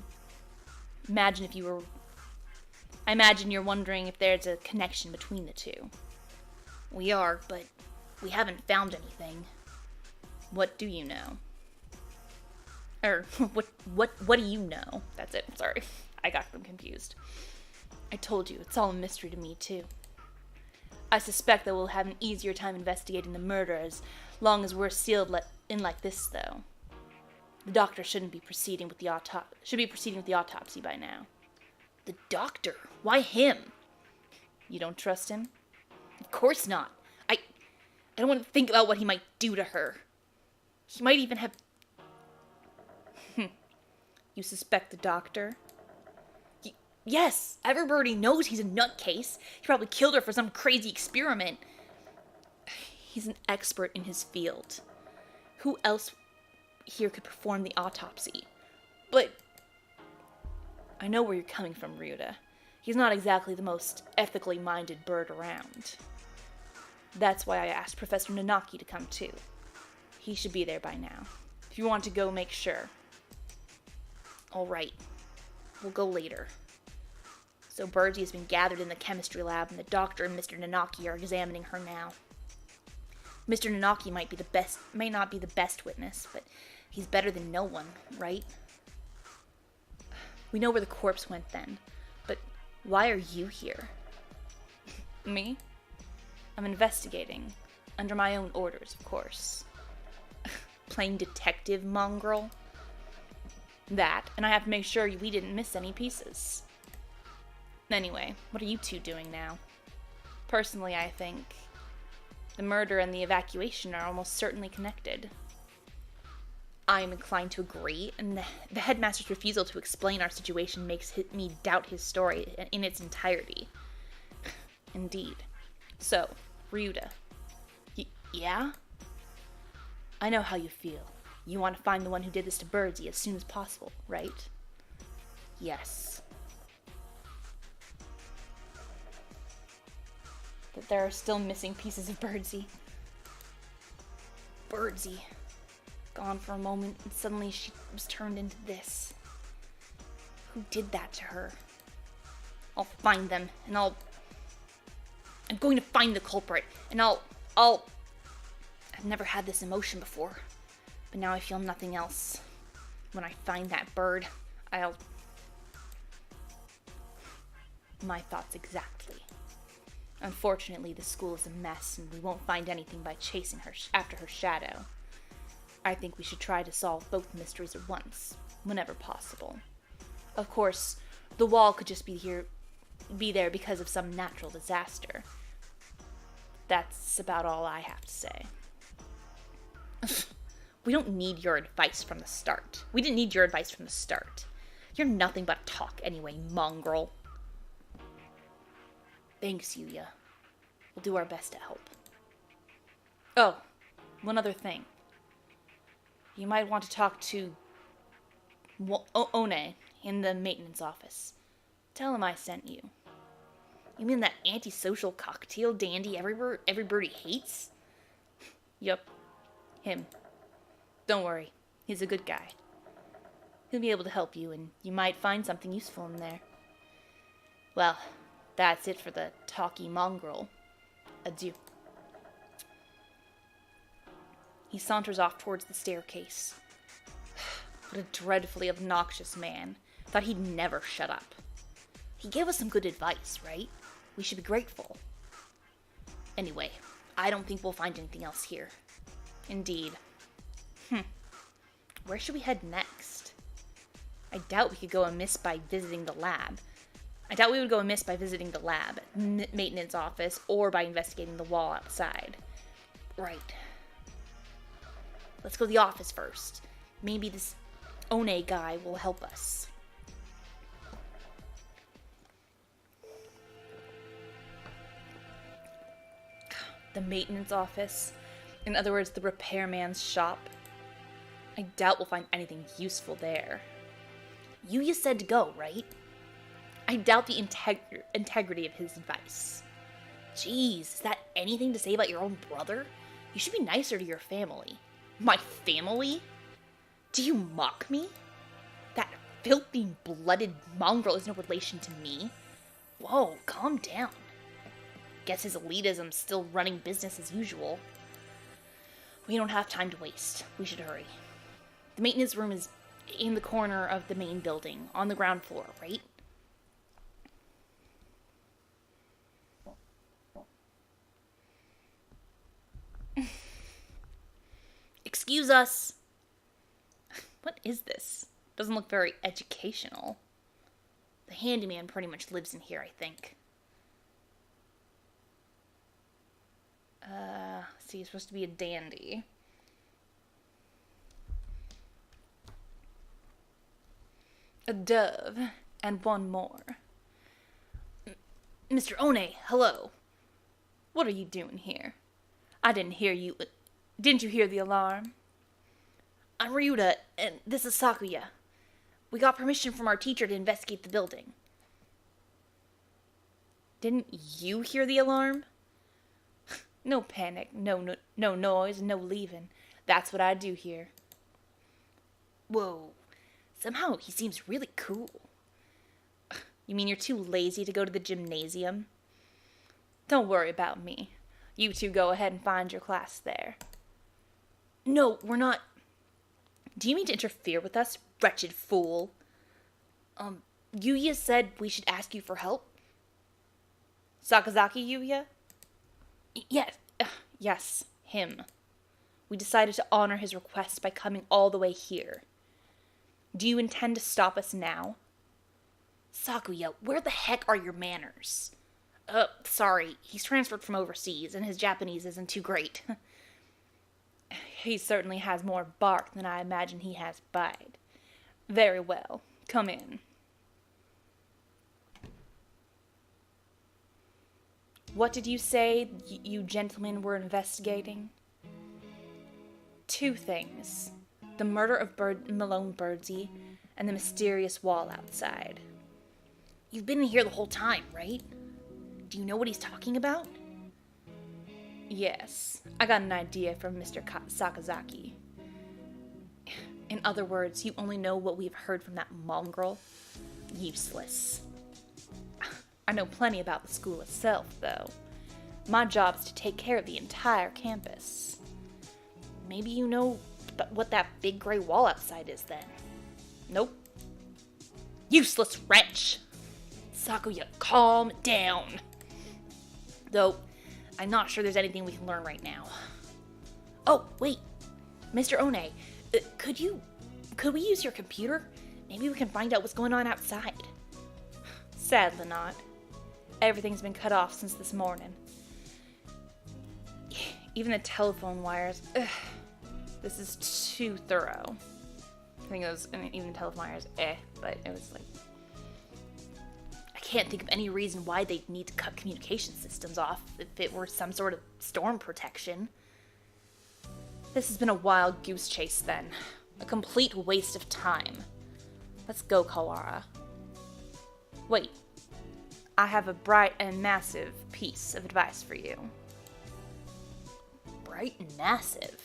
Speaker 1: I imagine you're wondering if there's a connection between the two.
Speaker 2: We are, but we haven't found anything.
Speaker 1: What do you know? Or, what do you know? That's it, sorry. I got them confused. I told you, it's all a mystery to me, too. I suspect that we'll have an easier time investigating the murder as long as we're sealed in like this, though. The doctor should be proceeding with the autopsy by now.
Speaker 2: The doctor? Why him?
Speaker 1: You don't trust him?
Speaker 2: Of course not. I don't want to think about what he might do to her. He might even have...
Speaker 1: You suspect the doctor?
Speaker 2: Yes, everybody knows he's a nutcase. He probably killed her for some crazy experiment.
Speaker 1: He's an expert in his field. Who else here could perform the autopsy?
Speaker 2: But...
Speaker 1: I know where you're coming from, Ryuta. He's not exactly the most ethically minded bird around. That's why I asked Professor Nanaki to come too. He should be there by now. If you want to go, make sure.
Speaker 2: All right. We'll go later.
Speaker 1: So Birdie has been gathered in the chemistry lab, and the doctor and Mr. Nanaki are examining her now. Mr. Nanaki may not be the best witness, but he's better than no one, right? We know where the corpse went then, but why are you here? Me? I'm investigating, under my own orders, of course. Playing detective, mongrel? That, and I have to make sure we didn't miss any pieces. Anyway, what are you two doing now? Personally, I think the murder and the evacuation are almost certainly connected. I am inclined to agree, and the headmaster's refusal to explain our situation makes me doubt his story in its entirety. Indeed. So, Ryuta. Yeah? I know how you feel. You want to find the one who did this to Birdsey as soon as possible, right? Yes. That there are still missing pieces of Birdsey. Birdsey. Gone for a moment, and suddenly she was turned into this. Who did that to her? I'll find them, and I'm going to find the culprit, and I've never had this emotion before, but now I feel nothing else. When I find that bird, My thoughts exactly. Unfortunately, the school is a mess, and we won't find anything by chasing her after her shadow. I think we should try to solve both mysteries at once, whenever possible. Of course, the wall could just be there because of some natural disaster. That's about all I have to say. We don't need your advice from the start. We didn't need your advice from the start. You're nothing but talk anyway, mongrel. Thanks, Yuya. We'll do our best to help. Oh, one other thing. You might want to talk to One in the maintenance office. Tell him I sent you. You mean that antisocial cocktail dandy everybody hates? Yup. Him. Don't worry. He's a good guy. He'll be able to help you, and you might find something useful in there. Well, that's it for the talky mongrel. Adieu. He saunters off towards the staircase. What a dreadfully obnoxious man. Thought he'd never shut up. He gave us some good advice, right? We should be grateful. Anyway, I don't think we'll find anything else here. Indeed. Where should we head next? I doubt we could go amiss by visiting the lab. I doubt we would go amiss by visiting the lab, maintenance office, or by investigating the wall outside. Right. Let's go to the office first. Maybe this One guy will help us. The maintenance office. In other words, the repairman's shop. I doubt we'll find anything useful there. You said to go, right? I doubt the integrity of his advice. Jeez, is that anything to say about your own brother?
Speaker 2: You should be nicer to your family. My family? Do you mock me? That filthy, blooded mongrel is no relation to me. Whoa, calm down. Guess his elitism's still running business as usual. We don't have time to waste. We should hurry. The maintenance room is in the corner of the main building, on the ground floor, right? Excuse us. What is this? Doesn't look very educational. The handyman pretty much lives in here, I think. See, he's supposed to be a dandy. A dove, and one more. Mr. One, hello. What are you doing here? I didn't hear you. Didn't you hear the alarm? I'm Ryuta, and this is Sakuya. We got permission from our teacher to investigate the building. Didn't you hear the alarm? No panic, no noise, no leaving. That's what I do here. Whoa. Somehow he seems really cool. You mean you're too lazy to go to the gymnasium? Don't worry about me. You two go ahead and find your class there. No, we're not. Do you mean to interfere with us, wretched fool? Yuya said we should ask you for help. Sakazaki Yuya? Yes, him. We decided to honor his request by coming all the way here. Do you intend to stop us now? Sakuya, where the heck are your manners? Sorry, he's transferred from overseas, and his Japanese isn't too great. He certainly has more bark than I imagine he has bite. Very well, come in. What did you say you gentlemen were investigating? Two things. The murder of Malone Birdsey and the mysterious wall outside. You've been in here the whole time, right? Do you know what he's talking about? Yes, I got an idea from Mr. Sakazaki. In other words, you only know what we've heard from that mongrel? Useless. I know plenty about the school itself, though. My job is to take care of the entire campus. Maybe you know what that big gray wall outside is, then. Nope. Useless wretch! Sakuya, calm down. Though, I'm not sure there's anything we can learn right now. Oh, wait. Mr. One, could we use your computer? Maybe we can find out what's going on outside. Sadly not. Everything's been cut off since this morning. Even the telephone wires. This is too thorough. I think it was, even the telephone wires, but it was like... I can't think of any reason why they'd need to cut communication systems off if it were some sort of storm protection. This has been a wild goose chase, then. A complete waste of time. Let's go, Kawara. Wait. I have a bright and massive piece of advice for you. Bright and massive?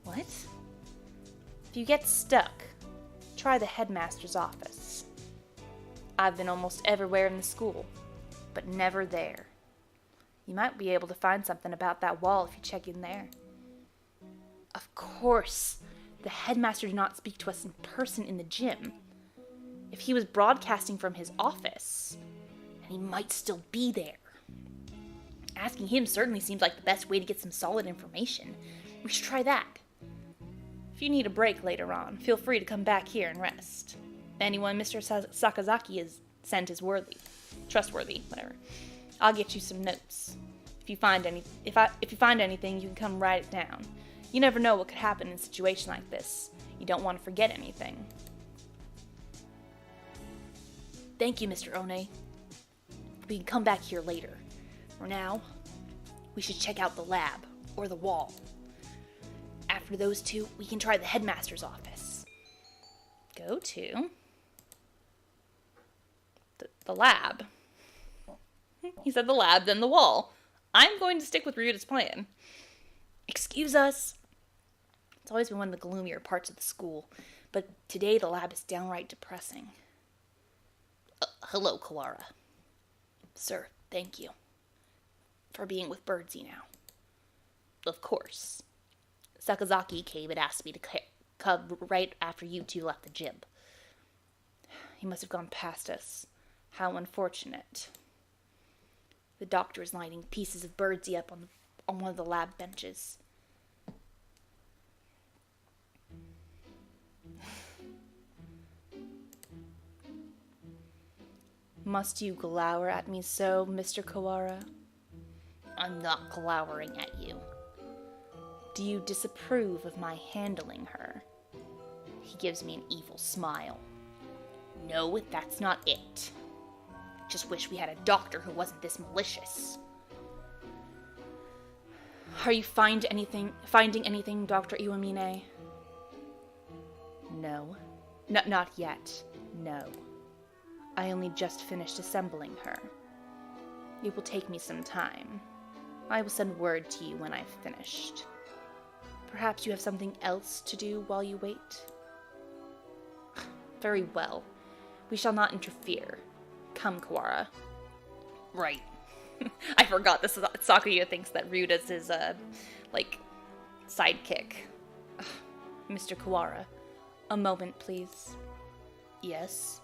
Speaker 2: What? If you get stuck, try the headmaster's office. I've been almost everywhere in the school, but never there. You might be able to find something about that wall if you check in there. Of course, the headmaster did not speak to us in person in the gym. If he was broadcasting from his office, and he might still be there. Asking him certainly seems like the best way to get some solid information. We should try that. If you need a break later on, feel free to come back here and rest. Anyone Mr. Sakazaki has sent is trustworthy, whatever. I'll get you some notes. If you find anything, you can come write it down. You never know what could happen in a situation like this. You don't want to forget anything. Thank you, Mr. One. We can come back here later. For now, we should check out the lab, or the wall. After those two, we can try the headmaster's office. Go to the lab. He said the lab, then the wall. I'm going to stick with Ryuta's plan. Excuse us. It's always been one of the gloomier parts of the school, but today the lab is downright depressing. Hello, Kawara. Sir, thank you for being with Birdsey now. Of course. Sakazaki came and asked me to come right after you two left the gym. He must have gone past us. How unfortunate. The doctor is lining pieces of Birdsey up on one of the lab benches. Must you glower at me so, Mr. Kawara? I'm not glowering at you. Do you disapprove of my handling her? He gives me an evil smile. No, that's not it. Just wish we had a doctor who wasn't this malicious. Are you finding anything, Dr. Iwamine? No. Not yet. No. I only just finished assembling her. It will take me some time. I will send word to you when I've finished. Perhaps you have something else to do while you wait? Very well. We shall not interfere. Come, Kawara. Right. I forgot this. Sakuya thinks that Ryuta's his, sidekick. Mr. Kawara, a moment, please. Yes?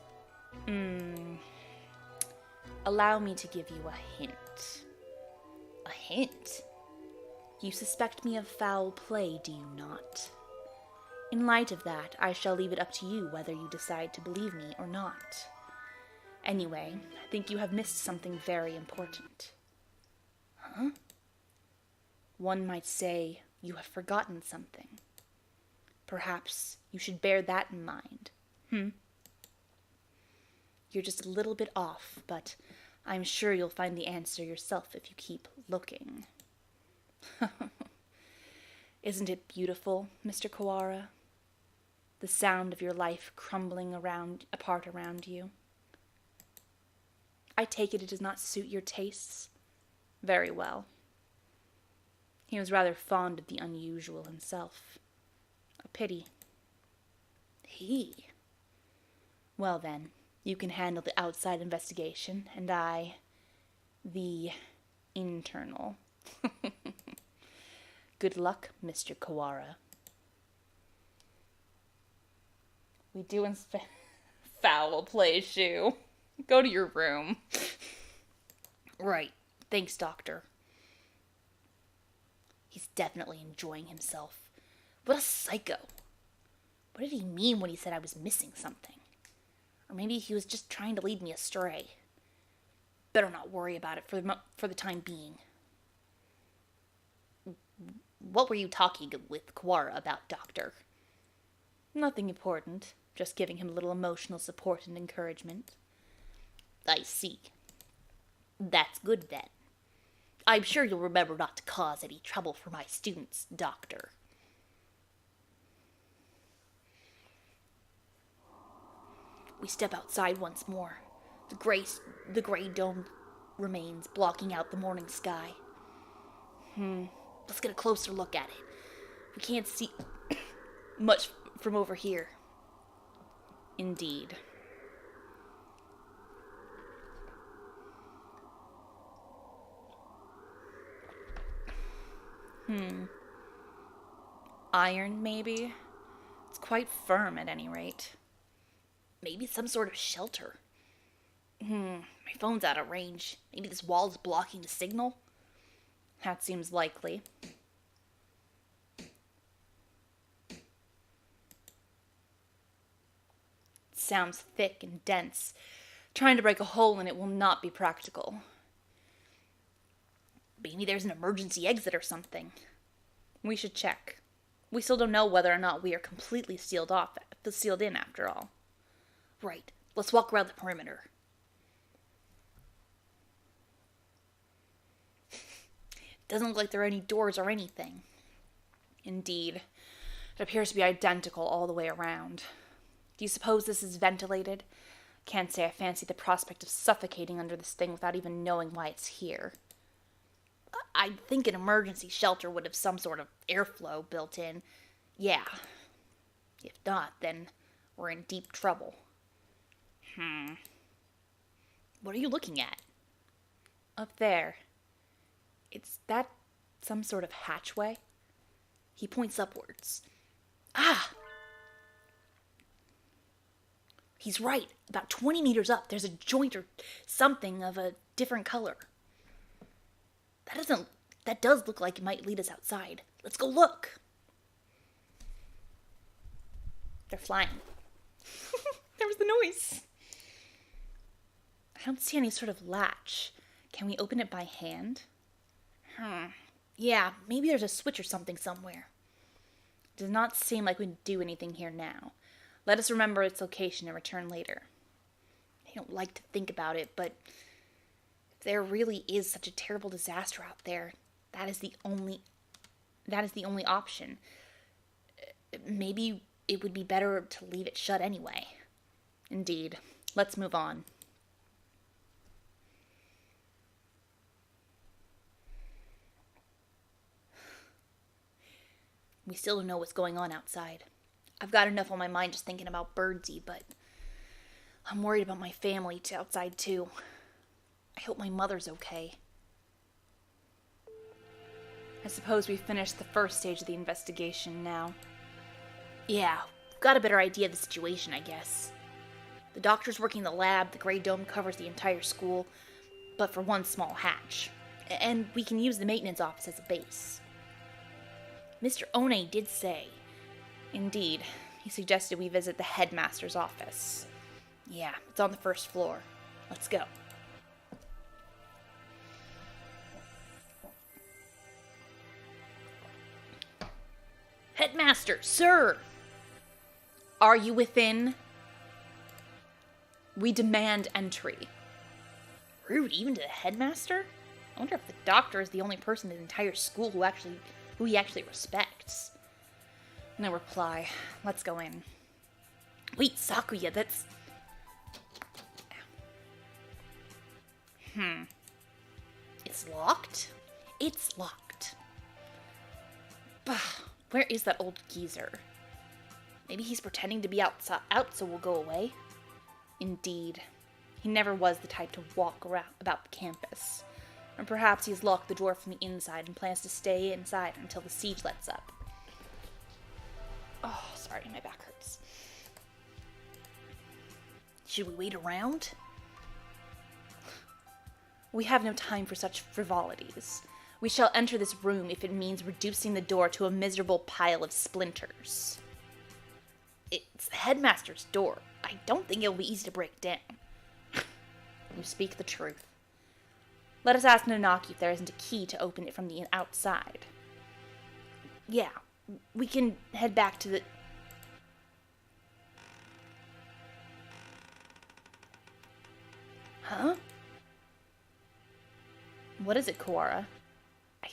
Speaker 2: Allow me to give you a hint. A hint? You suspect me of foul play, do you not? In light of that, I shall leave it up to you whether you decide to believe me or not. Anyway, I think you have missed something very important. Huh? One might say you have forgotten something. Perhaps you should bear that in mind. You're just a little bit off, but I'm sure you'll find the answer yourself if you keep looking. Isn't it beautiful, Mr. Kawara? The sound of your life crumbling apart around you. I take it does not suit your tastes? Very well. He was rather fond of the unusual himself. A pity. He? Well then, you can handle the outside investigation, and I, the internal. Good luck, Mr. Kawara. We doing foul play, Shu. Go to your room. Right. Thanks, Doctor. He's definitely enjoying himself. What a psycho. What did he mean when he said I was missing something? Or maybe he was just trying to lead me astray. Better not worry about it for the time being. What were you talking with Kawara about, Doctor? Nothing important. Just giving him a little emotional support and encouragement. I see. That's good, then. I'm sure you'll remember not to cause any trouble for my students, Doctor. We step outside once more. The gray dome remains, blocking out the morning sky. Let's get a closer look at it. We can't see much from over here. Indeed. Iron, maybe? It's quite firm, at any rate. Maybe some sort of shelter. My phone's out of range. Maybe this wall is blocking the signal? That seems likely. It sounds thick and dense. Trying to break a hole in it will not be practical. Maybe there's an emergency exit or something. We should check. We still don't know whether or not we are completely sealed in after all. Right. Let's walk around the perimeter. Doesn't look like there are any doors or anything. Indeed. It appears to be identical all the way around. Do you suppose this is ventilated? Can't say I fancy the prospect of suffocating under this thing without even knowing why it's here. I'd think an emergency shelter would have some sort of airflow built in. Yeah. If not, then we're in deep trouble. What are you looking at?
Speaker 1: Up there. Is that some sort of hatchway?
Speaker 2: He points upwards. Ah! He's right. About 20 meters up, there's a joint or something of a different color. That does look like it might lead us outside. Let's go look.
Speaker 1: They're flying. There was the noise. I don't see any sort of latch. Can we open it by hand?
Speaker 2: Yeah, maybe there's a switch or something somewhere.
Speaker 1: Does not seem like we'd do anything here now. Let us remember its location and return later.
Speaker 2: I don't like to think about it, but if there really is such a terrible disaster out there, that is the only option. Maybe it would be better to leave it shut anyway.
Speaker 1: Indeed. Let's move on.
Speaker 2: We still don't know what's going on outside. I've got enough on my mind just thinking about Birdsey, but I'm worried about my family outside too. I hope my mother's okay.
Speaker 1: I suppose we've finished the first stage of the investigation now.
Speaker 2: Yeah, we've got a better idea of the situation, I guess. The doctor's working in the lab, the gray dome covers the entire school, but for one small hatch. And we can use the maintenance office as a base. Mr. One did say.
Speaker 1: Indeed. He suggested we visit the headmaster's office.
Speaker 2: Yeah, it's on the first floor. Let's go. Headmaster, sir!
Speaker 1: Are you within? We demand entry.
Speaker 2: Rude even to the headmaster? I wonder if the doctor is the only person in the entire school who he actually respects.
Speaker 1: No reply. Let's go in.
Speaker 2: Wait, Sakuya, that's... It's locked? It's locked.
Speaker 1: Bah, where is that old geezer?
Speaker 2: Maybe he's pretending to be out so we'll go away?
Speaker 1: Indeed. He never was the type to walk around about the campus. Or perhaps he's locked the door from the inside and plans to stay inside until the siege lets up. Oh, sorry, my back hurts.
Speaker 2: Should we wait around?
Speaker 1: We have no time for such frivolities. We shall enter this room if it means reducing the door to a miserable pile of splinters.
Speaker 2: It's the headmaster's door. I don't think it will be easy to break down.
Speaker 1: You speak the truth. Let us ask Nonaki if there isn't a key to open it from the outside.
Speaker 2: Yeah, we can head back to the... Huh?
Speaker 1: What is it, Kuwara?
Speaker 2: I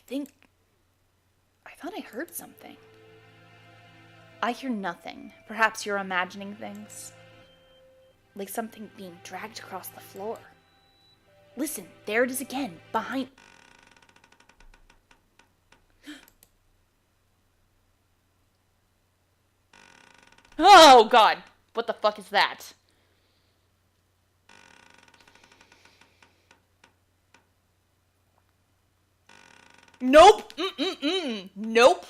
Speaker 2: thought I heard something.
Speaker 1: I hear nothing. Perhaps you're imagining things.
Speaker 2: Like something being dragged across the floor. Listen, there it is again, behind...
Speaker 1: Oh, God! What the fuck is that? Nope! Nope!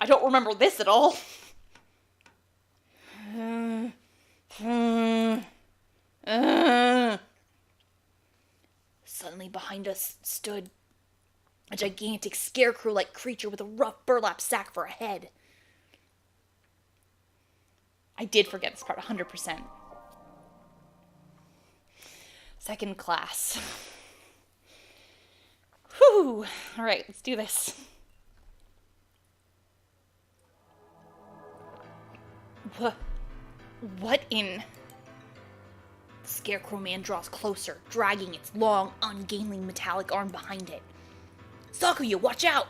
Speaker 1: I don't remember this at all.
Speaker 2: Suddenly behind us stood a gigantic scarecrow-like creature with a rough burlap sack for a head.
Speaker 1: I did forget this part 100%. Second class. Whew! Alright, let's do this. What in...
Speaker 2: The Scarecrow Man draws closer, dragging its long, ungainly metallic arm behind it. Sakuya, watch out!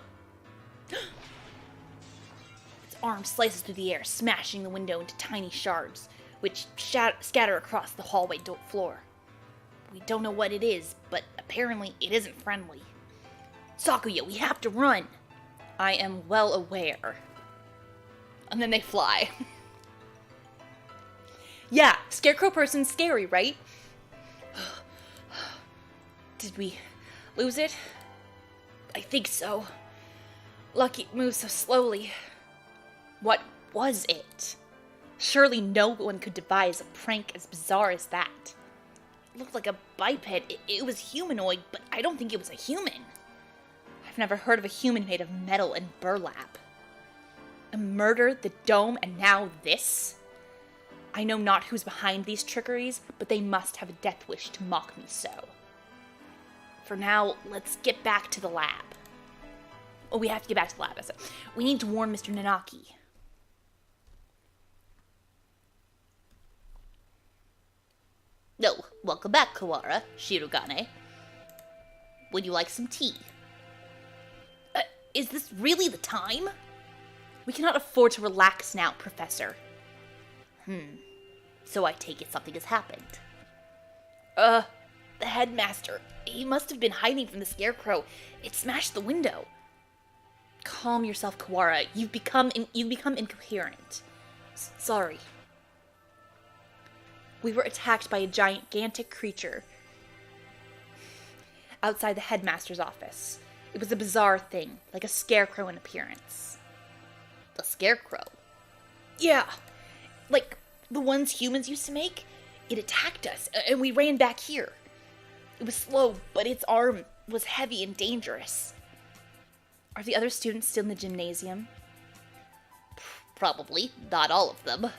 Speaker 2: Its arm slices through the air, smashing the window into tiny shards, which scatter across the hallway floor. We don't know what it is, but apparently it isn't friendly. Sakuya, we have to run!
Speaker 1: I am well aware. And then they fly. Yeah, scarecrow person's scary, right? Did we lose it?
Speaker 2: I think so. Lucky it moves so slowly.
Speaker 1: What was it? Surely no one could devise a prank as bizarre as that.
Speaker 2: It looked like a biped. It was humanoid, but I don't think it was a human.
Speaker 1: I've never heard of a human made of metal and burlap. A murder, the dome, and now this? I know not who's behind these trickeries, but they must have a death wish to mock me so.
Speaker 2: For now, let's get back to the lab.
Speaker 1: Oh, we have to get back to the lab. So
Speaker 2: we need to warn Mr. Nanaki.
Speaker 3: No, welcome back, Kawara, Shirogane. Would you like some tea?
Speaker 2: Is this really the time?
Speaker 1: We cannot afford to relax now, Professor.
Speaker 3: So I take it something has happened.
Speaker 2: The headmaster. He must have been hiding from the scarecrow. It smashed the window.
Speaker 1: Calm yourself, Kawara. You've become incoherent.
Speaker 2: Sorry.
Speaker 1: We were attacked by a gigantic creature outside the headmaster's office. It was a bizarre thing, like a scarecrow in appearance.
Speaker 3: The scarecrow?
Speaker 2: Yeah. Like the ones humans used to make. It attacked us, and we ran back here. It was slow, but its arm was heavy and dangerous.
Speaker 1: Are the other students still in the gymnasium?
Speaker 3: Probably. Not all of them.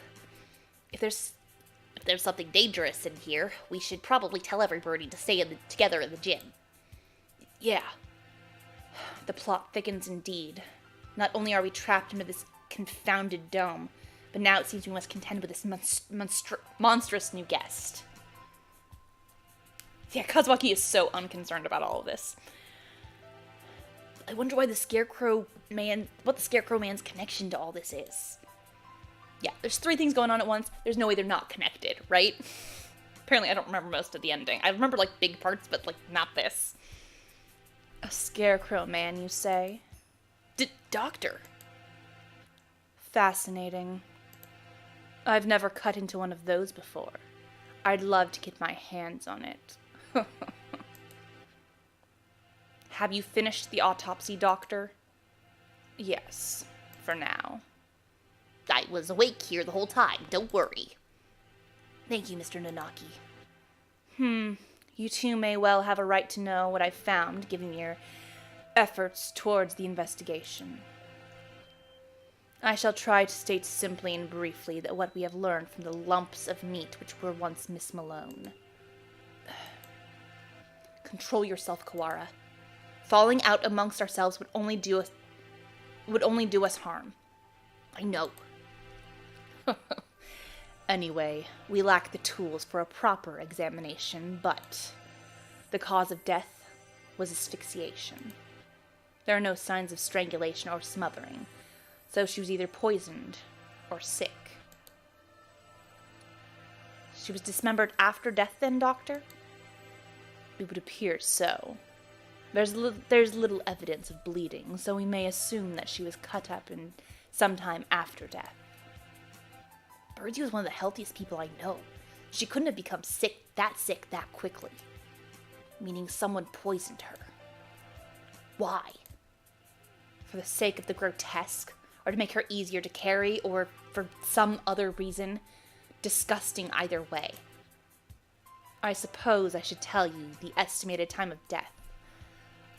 Speaker 3: If there's something dangerous in here, we should probably tell everybody to stay together in the gym.
Speaker 2: Yeah.
Speaker 1: The plot thickens indeed. Not only are we trapped into this confounded dome, but now it seems we must contend with this monstrous new guest. Yeah, Kazuaki is so unconcerned about all of this.
Speaker 2: I wonder what the Scarecrow Man's connection to all this is.
Speaker 1: Yeah, there's 3 things going on at once. There's no way they're not connected, right? Apparently I don't remember most of the ending. I remember, like, big parts, but, like, not this. A Scarecrow Man, you say?
Speaker 2: Doctor.
Speaker 1: Fascinating. I've never cut into one of those before. I'd love to get my hands on it. Have you finished the autopsy, Doctor? Yes, for now.
Speaker 3: I was awake here the whole time, don't worry.
Speaker 2: Thank you, Mr. Nanaki.
Speaker 1: You two may well have a right to know what I've found, given your efforts towards the investigation. I shall try to state simply and briefly that what we have learned from the lumps of meat which were once Miss Malone. Control yourself, Kawara. Falling out amongst ourselves would only do us harm.
Speaker 2: I know.
Speaker 1: Anyway, we lack the tools for a proper examination, but the cause of death was asphyxiation. There are no signs of strangulation or smothering, so she was either poisoned or sick. She was dismembered after death then, Doctor? It would appear so. There's little evidence of bleeding, so we may assume that she was cut up in sometime after death.
Speaker 2: Birdie was one of the healthiest people I know. She couldn't have become sick that quickly. Meaning someone poisoned her. Why?
Speaker 1: For the sake of the grotesque, or to make her easier to carry, or for some other reason. Disgusting either way. I suppose I should tell you the estimated time of death.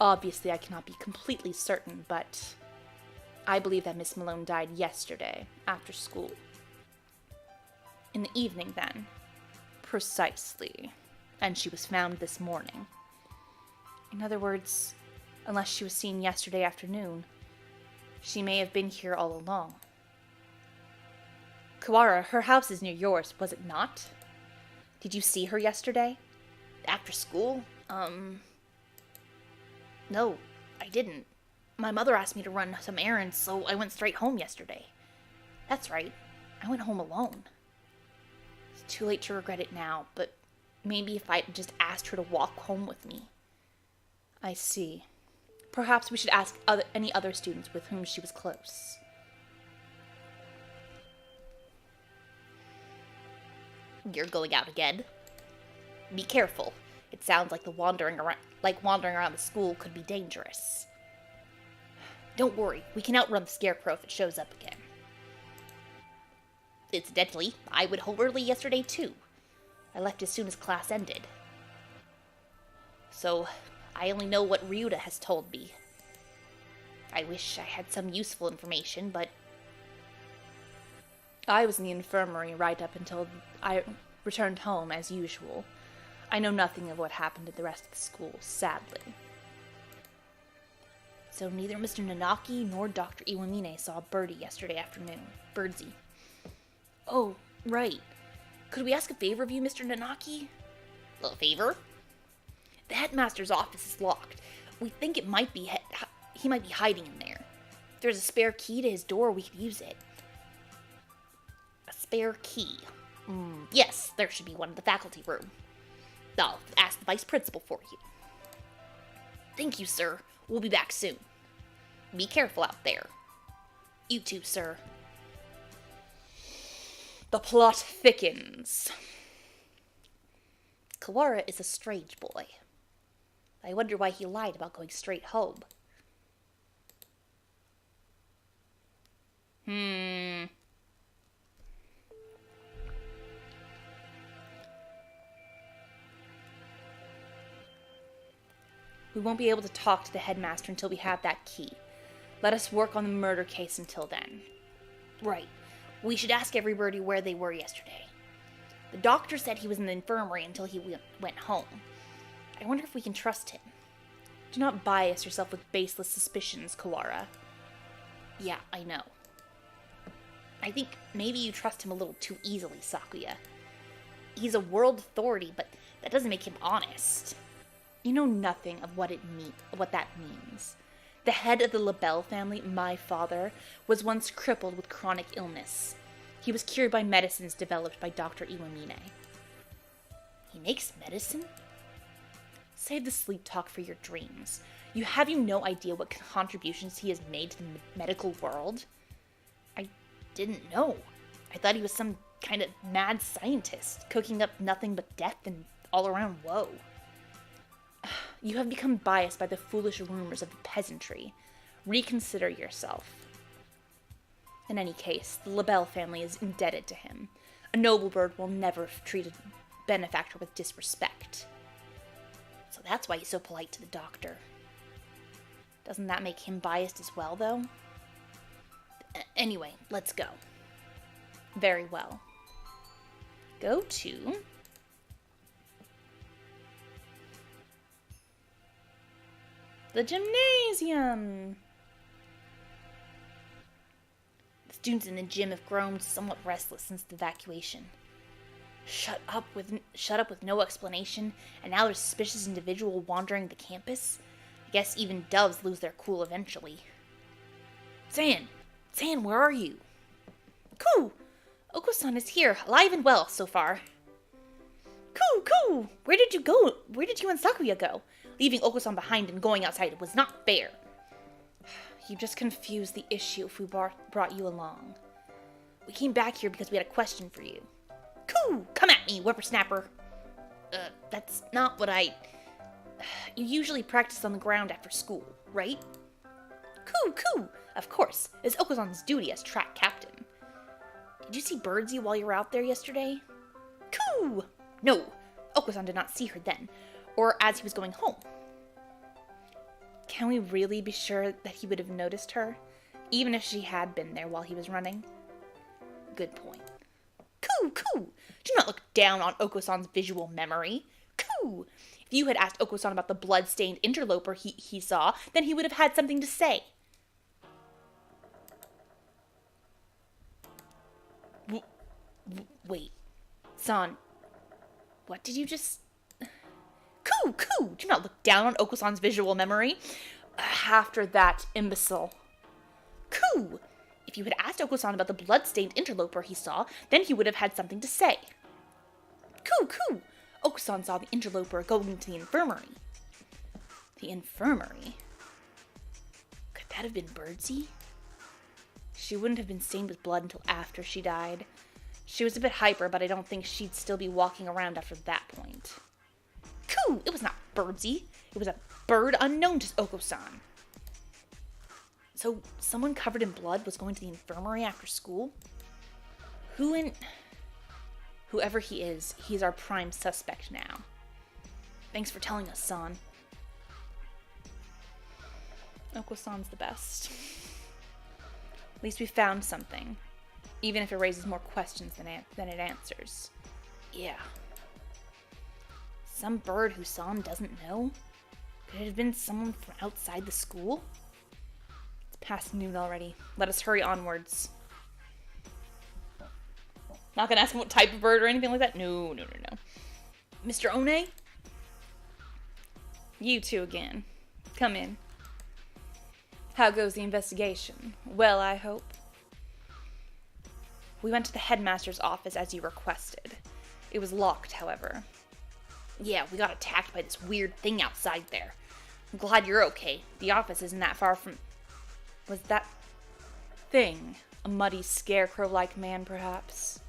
Speaker 1: Obviously, I cannot be completely certain, but I believe that Miss Malone died yesterday, after school. In the evening, then. Precisely. And she was found this morning. In other words, unless she was seen yesterday afternoon, she may have been here all along. Kawara, her house is near yours, was it not? Did you see her yesterday?
Speaker 2: After school? No, I didn't. My mother asked me to run some errands, so I went straight home yesterday. That's right, I went home alone.
Speaker 1: It's too late to regret it now, but maybe if I just asked her to walk home with me.
Speaker 2: I see. Perhaps we should ask any other students with whom she was close.
Speaker 3: You're going out again? Be careful. It sounds like wandering around the school could be dangerous. Don't worry, we can outrun the scarecrow if it shows up again. Incidentally, I went home early yesterday too. I left as soon as class ended. So, I only know what Ryuta has told me. I wish I had some useful information, but
Speaker 2: I was in the infirmary right up until I returned home as usual. I know nothing of what happened at the rest of the school, sadly.
Speaker 3: So neither Mr. Nanaki nor Dr. Iwamine saw Birdie yesterday afternoon. Birdsey.
Speaker 2: Oh, right. Could we ask a favor of you, Mr. Nanaki?
Speaker 3: A favor?
Speaker 2: The headmaster's office is locked. We think he might be hiding in there. If there's a spare key to his door, we could use it.
Speaker 3: A spare key? Yes, there should be one in the faculty room. I'll ask the vice principal for you.
Speaker 2: Thank you, sir. We'll be back soon.
Speaker 3: Be careful out there.
Speaker 2: You too, sir.
Speaker 1: The plot thickens.
Speaker 3: Kawara is a strange boy. I wonder why he lied about going straight home.
Speaker 1: We won't be able to talk to the headmaster until we have that key. Let us work on the murder case until then.
Speaker 2: Right. We should ask everybody where they were yesterday. The doctor said he was in the infirmary until he went home. I wonder if we can trust him.
Speaker 1: Do not bias yourself with baseless suspicions, Kawara.
Speaker 2: Yeah, I know. I think maybe you trust him a little too easily, Sakuya. He's a world authority, but that doesn't make him honest.
Speaker 1: You know nothing of what that means. The head of the LaBelle family, my father, was once crippled with chronic illness. He was cured by medicines developed by Dr. Iwamine.
Speaker 2: He makes medicine?
Speaker 1: Save the sleep talk for your dreams. Have you no idea what contributions he has made to the medical world?
Speaker 2: I didn't know. I thought he was some kind of mad scientist, cooking up nothing but death and all-around woe.
Speaker 1: You have become biased by the foolish rumors of the peasantry. Reconsider yourself. In any case, the LaBelle family is indebted to him. A noble bird will never treat a benefactor with disrespect.
Speaker 2: So that's why he's so polite to the doctor.
Speaker 1: Doesn't that make him biased as well, though?
Speaker 2: Anyway, let's go.
Speaker 1: Very well. Go to... the gymnasium!
Speaker 2: The students in the gym have grown somewhat restless since the evacuation. Shut up with no explanation, and now there's a suspicious individual wandering the campus? I guess even doves lose their cool eventually. San, where are you?
Speaker 1: Koo! Oko-san is here, alive and well so far. Koo! Where did you go? Where did you and Sakuya go? Leaving Oko-san behind and going outside was not fair. You just confused the issue if we brought you along.
Speaker 2: We came back here because we had a question for you.
Speaker 1: Koo! Come at me, whippersnapper.
Speaker 2: That's not what I... You usually practice on the ground after school, right?
Speaker 1: Koo! Of course, it's Oko-san's duty as track captain.
Speaker 2: Did you see Birdsey while you were out there yesterday?
Speaker 1: Koo! No, Oko-san did not see her then, or as he was going home. Can we really be sure that he would have noticed her, even if she had been there while he was running?
Speaker 2: Good point.
Speaker 1: Koo! Do not look down on Oko-san's visual memory. Koo! If you had asked Oko-san about the blood-stained interloper he saw, then he would have had something to say.
Speaker 2: Wait, San, what did you just...
Speaker 1: Koo! Do not look down on Oko-san's visual memory. After that, imbecile. Koo! If you had asked Oko-san about the blood-stained interloper he saw, then he would have had something to say. Koo! Okusan saw the interloper going to the infirmary. The infirmary? Could that have been Birdsey? She wouldn't have been stained with blood until after she died. She was a bit hyper, but I don't think she'd still be walking around after that point. Coo! It was not Birdsey. It was a bird unknown to Okusan. So, someone covered in blood was going to the infirmary after school? Whoever he is, he's our prime suspect now. Thanks for telling us, San. Okusan's the best. At least we found something. Even if it raises more questions than it answers. Yeah. Some bird who San doesn't know? Could it have been someone from outside the school? It's past noon already. Let us hurry onwards. Not gonna ask him what type of bird or anything like that? No. Mr. One? You two again. Come in. How goes the investigation? Well, I hope. We went to the headmaster's office as you requested. It was locked, however. Yeah, we got attacked by this weird thing outside there. I'm glad you're okay. The office isn't that far from... Was that thing a muddy scarecrow-like man, perhaps?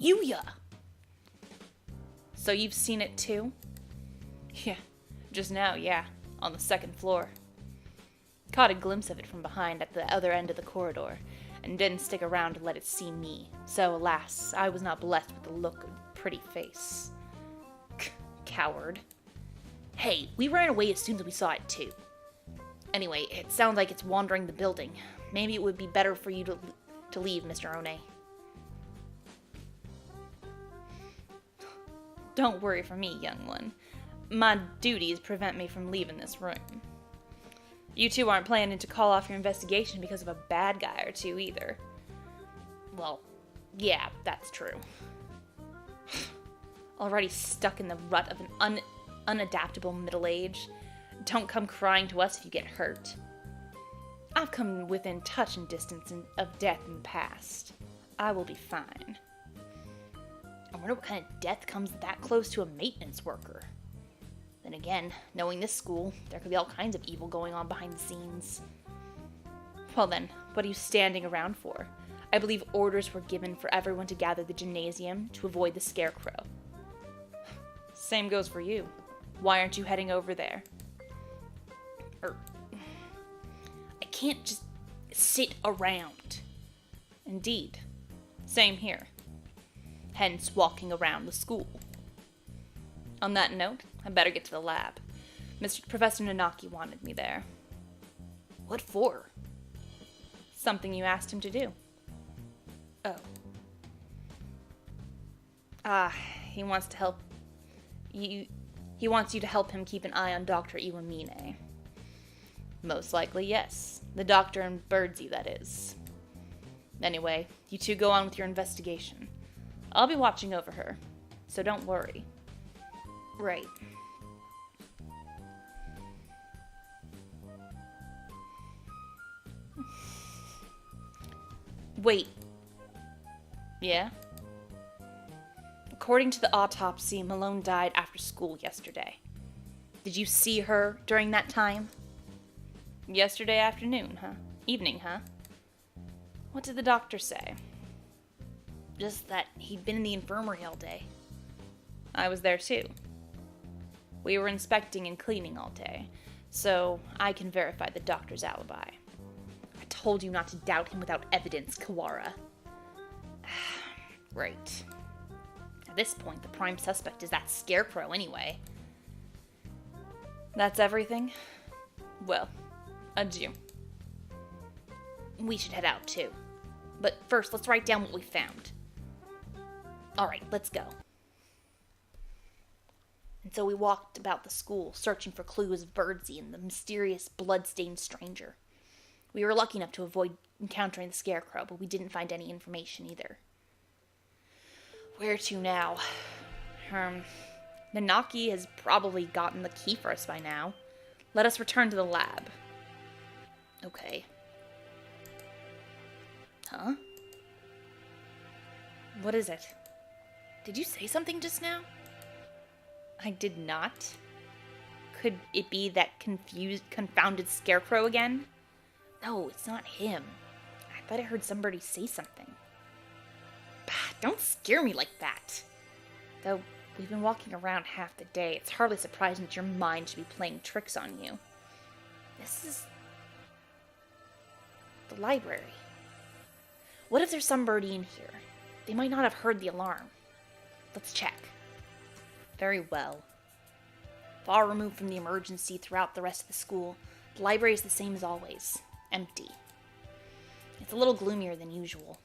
Speaker 1: Yuya! So you've seen it too? Yeah, just now, yeah. On the second floor. Caught a glimpse of it from behind at the other end of the corridor, and didn't stick around to let it see me. So, alas, I was not blessed with the look of a pretty face. Coward. Hey, we ran away as soon as we saw it too. Anyway, it sounds like it's wandering the building. Maybe it would be better for you to leave, Mr. One. Don't worry for me, young one. My duties prevent me from leaving this room. You two aren't planning to call off your investigation because of a bad guy or two either. Well, yeah, that's true. Already stuck in the rut of an unadaptable middle age. Don't come crying to us if you get hurt. I've come within touching distance of death in the past. I will be fine. I wonder what kind of death comes that close to a maintenance worker. Then again, knowing this school, there could be all kinds of evil going on behind the scenes. Well then, what are you standing around for? I believe orders were given for everyone to gather the gymnasium to avoid the scarecrow. Same goes for you. Why aren't you heading over there? I can't just sit around. Indeed. Same here. Hence walking around the school. On that note, I better get to the lab. Professor Nanaki wanted me there. What for? Something you asked him to do. Oh. He wants to help you. He wants you to help him keep an eye on Dr. Iwamine. Most likely, yes. The doctor and Birdsey, that is. Anyway, you two go on with your investigation. I'll be watching over her, so don't worry. Right. Wait. Yeah? According to the autopsy, Malone died after school yesterday. Did you see her during that time? Yesterday afternoon, huh? Evening, huh? What did the doctor say? Just that he'd been in the infirmary all day. I was there too. We were inspecting and cleaning all day, so I can verify the doctor's alibi. I told you not to doubt him without evidence, Kawara. Right. At this point, the prime suspect is that scarecrow anyway. That's everything? Well, adieu. We should head out too. But first, let's write down what we found. Alright, let's go. And so we walked about the school, searching for clues of Birdsey and the mysterious blood-stained stranger. We were lucky enough to avoid encountering the scarecrow, but we didn't find any information either. Where to now? Nanaki has probably gotten the key for us by now. Let us return to the lab. Okay. Huh? What is it?
Speaker 2: Did you say something just now?
Speaker 1: I did not. Could it be that confounded scarecrow again?
Speaker 2: No, it's not him.
Speaker 1: I thought I heard somebody say something.
Speaker 2: Bah, don't scare me like that.
Speaker 1: Though we've been walking around half the day, it's hardly surprising that your mind should be playing tricks on you.
Speaker 2: This is
Speaker 1: the library. What if there's somebody in here? They might not have heard the alarm. Let's check. Very well. Far removed from the emergency throughout the rest of the school, the library is the same as always. Empty. It's a little gloomier than usual.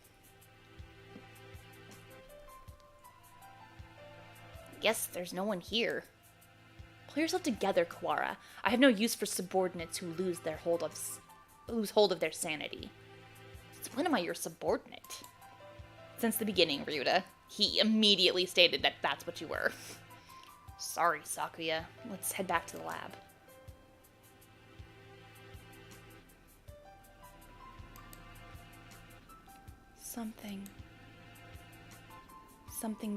Speaker 1: Guess there's no one here. Pull yourself together, Kawara. I have no use for subordinates who lose hold of their sanity. Since when am I your subordinate? Since the beginning, Ryuta. He immediately stated that that's what you were. Sorry, Sakuya. Let's head back to the lab. Something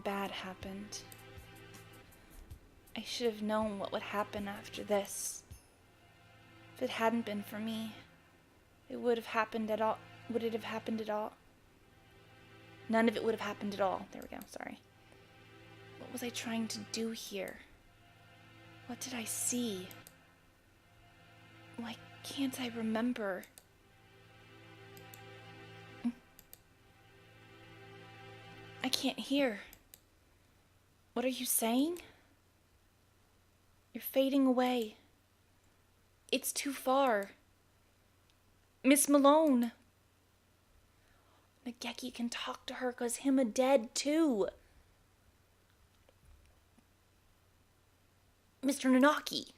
Speaker 1: bad happened. I should have known what would happen after this. If it hadn't been for me, it would have happened at all. Would it have happened at all? None of it would have happened at all. There we go, sorry. What was I trying to do here? What did I see? Why can't I remember? I can't hear. What are you saying? You're fading away. It's too far. Miss Malone. Nageki can talk to her 'cause him a dead too. Mr. Nanaki.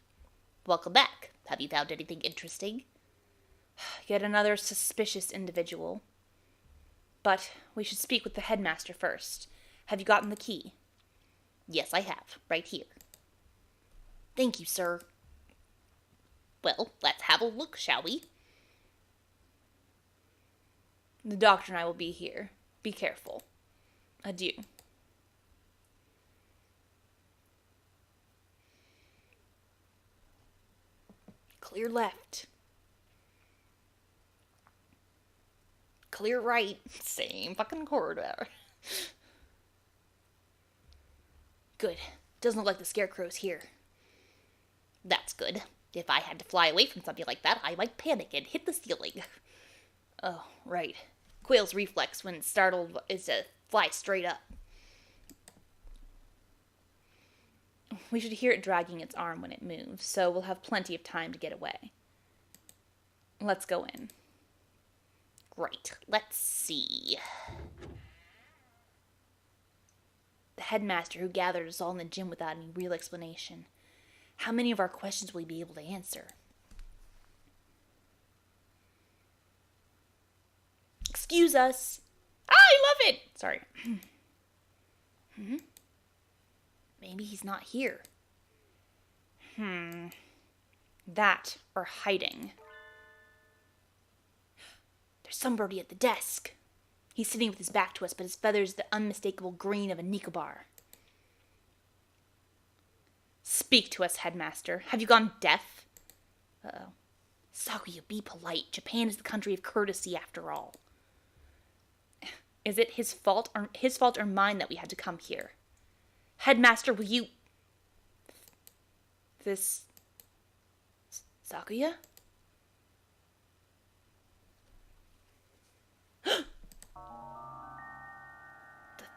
Speaker 1: Welcome back. Have you found anything interesting? Yet another suspicious individual. But we should speak with the headmaster first. Have you gotten the key? Yes, I have. Right here. Thank you, sir. Well, let's have a look, shall we? The doctor and I will be here. Be careful. Adieu. Clear left. Clear right. Same fucking corridor. Good. Doesn't look like the scarecrow's here. That's good. If I had to fly away from something like that, I might panic and hit the ceiling. Oh, right. Quail's reflex when startled is to fly straight up. We should hear it dragging its arm when it moves, so we'll have plenty of time to get away. Let's go in. Great. Let's see. The headmaster who gathered us all in the gym without any real explanation. How many of our questions will he be able to answer? Excuse us. I love it. Sorry. Maybe he's not here. That or hiding. There's somebody at the desk. He's sitting with his back to us, but his feathers the unmistakable green of a Nicobar. Speak to us, headmaster. Have you gone deaf? Uh-oh. Sakuya, be polite. Japan is the country of courtesy, after all. Is it his fault or mine that we had to come here? Headmaster, will you... This... Sakuya? The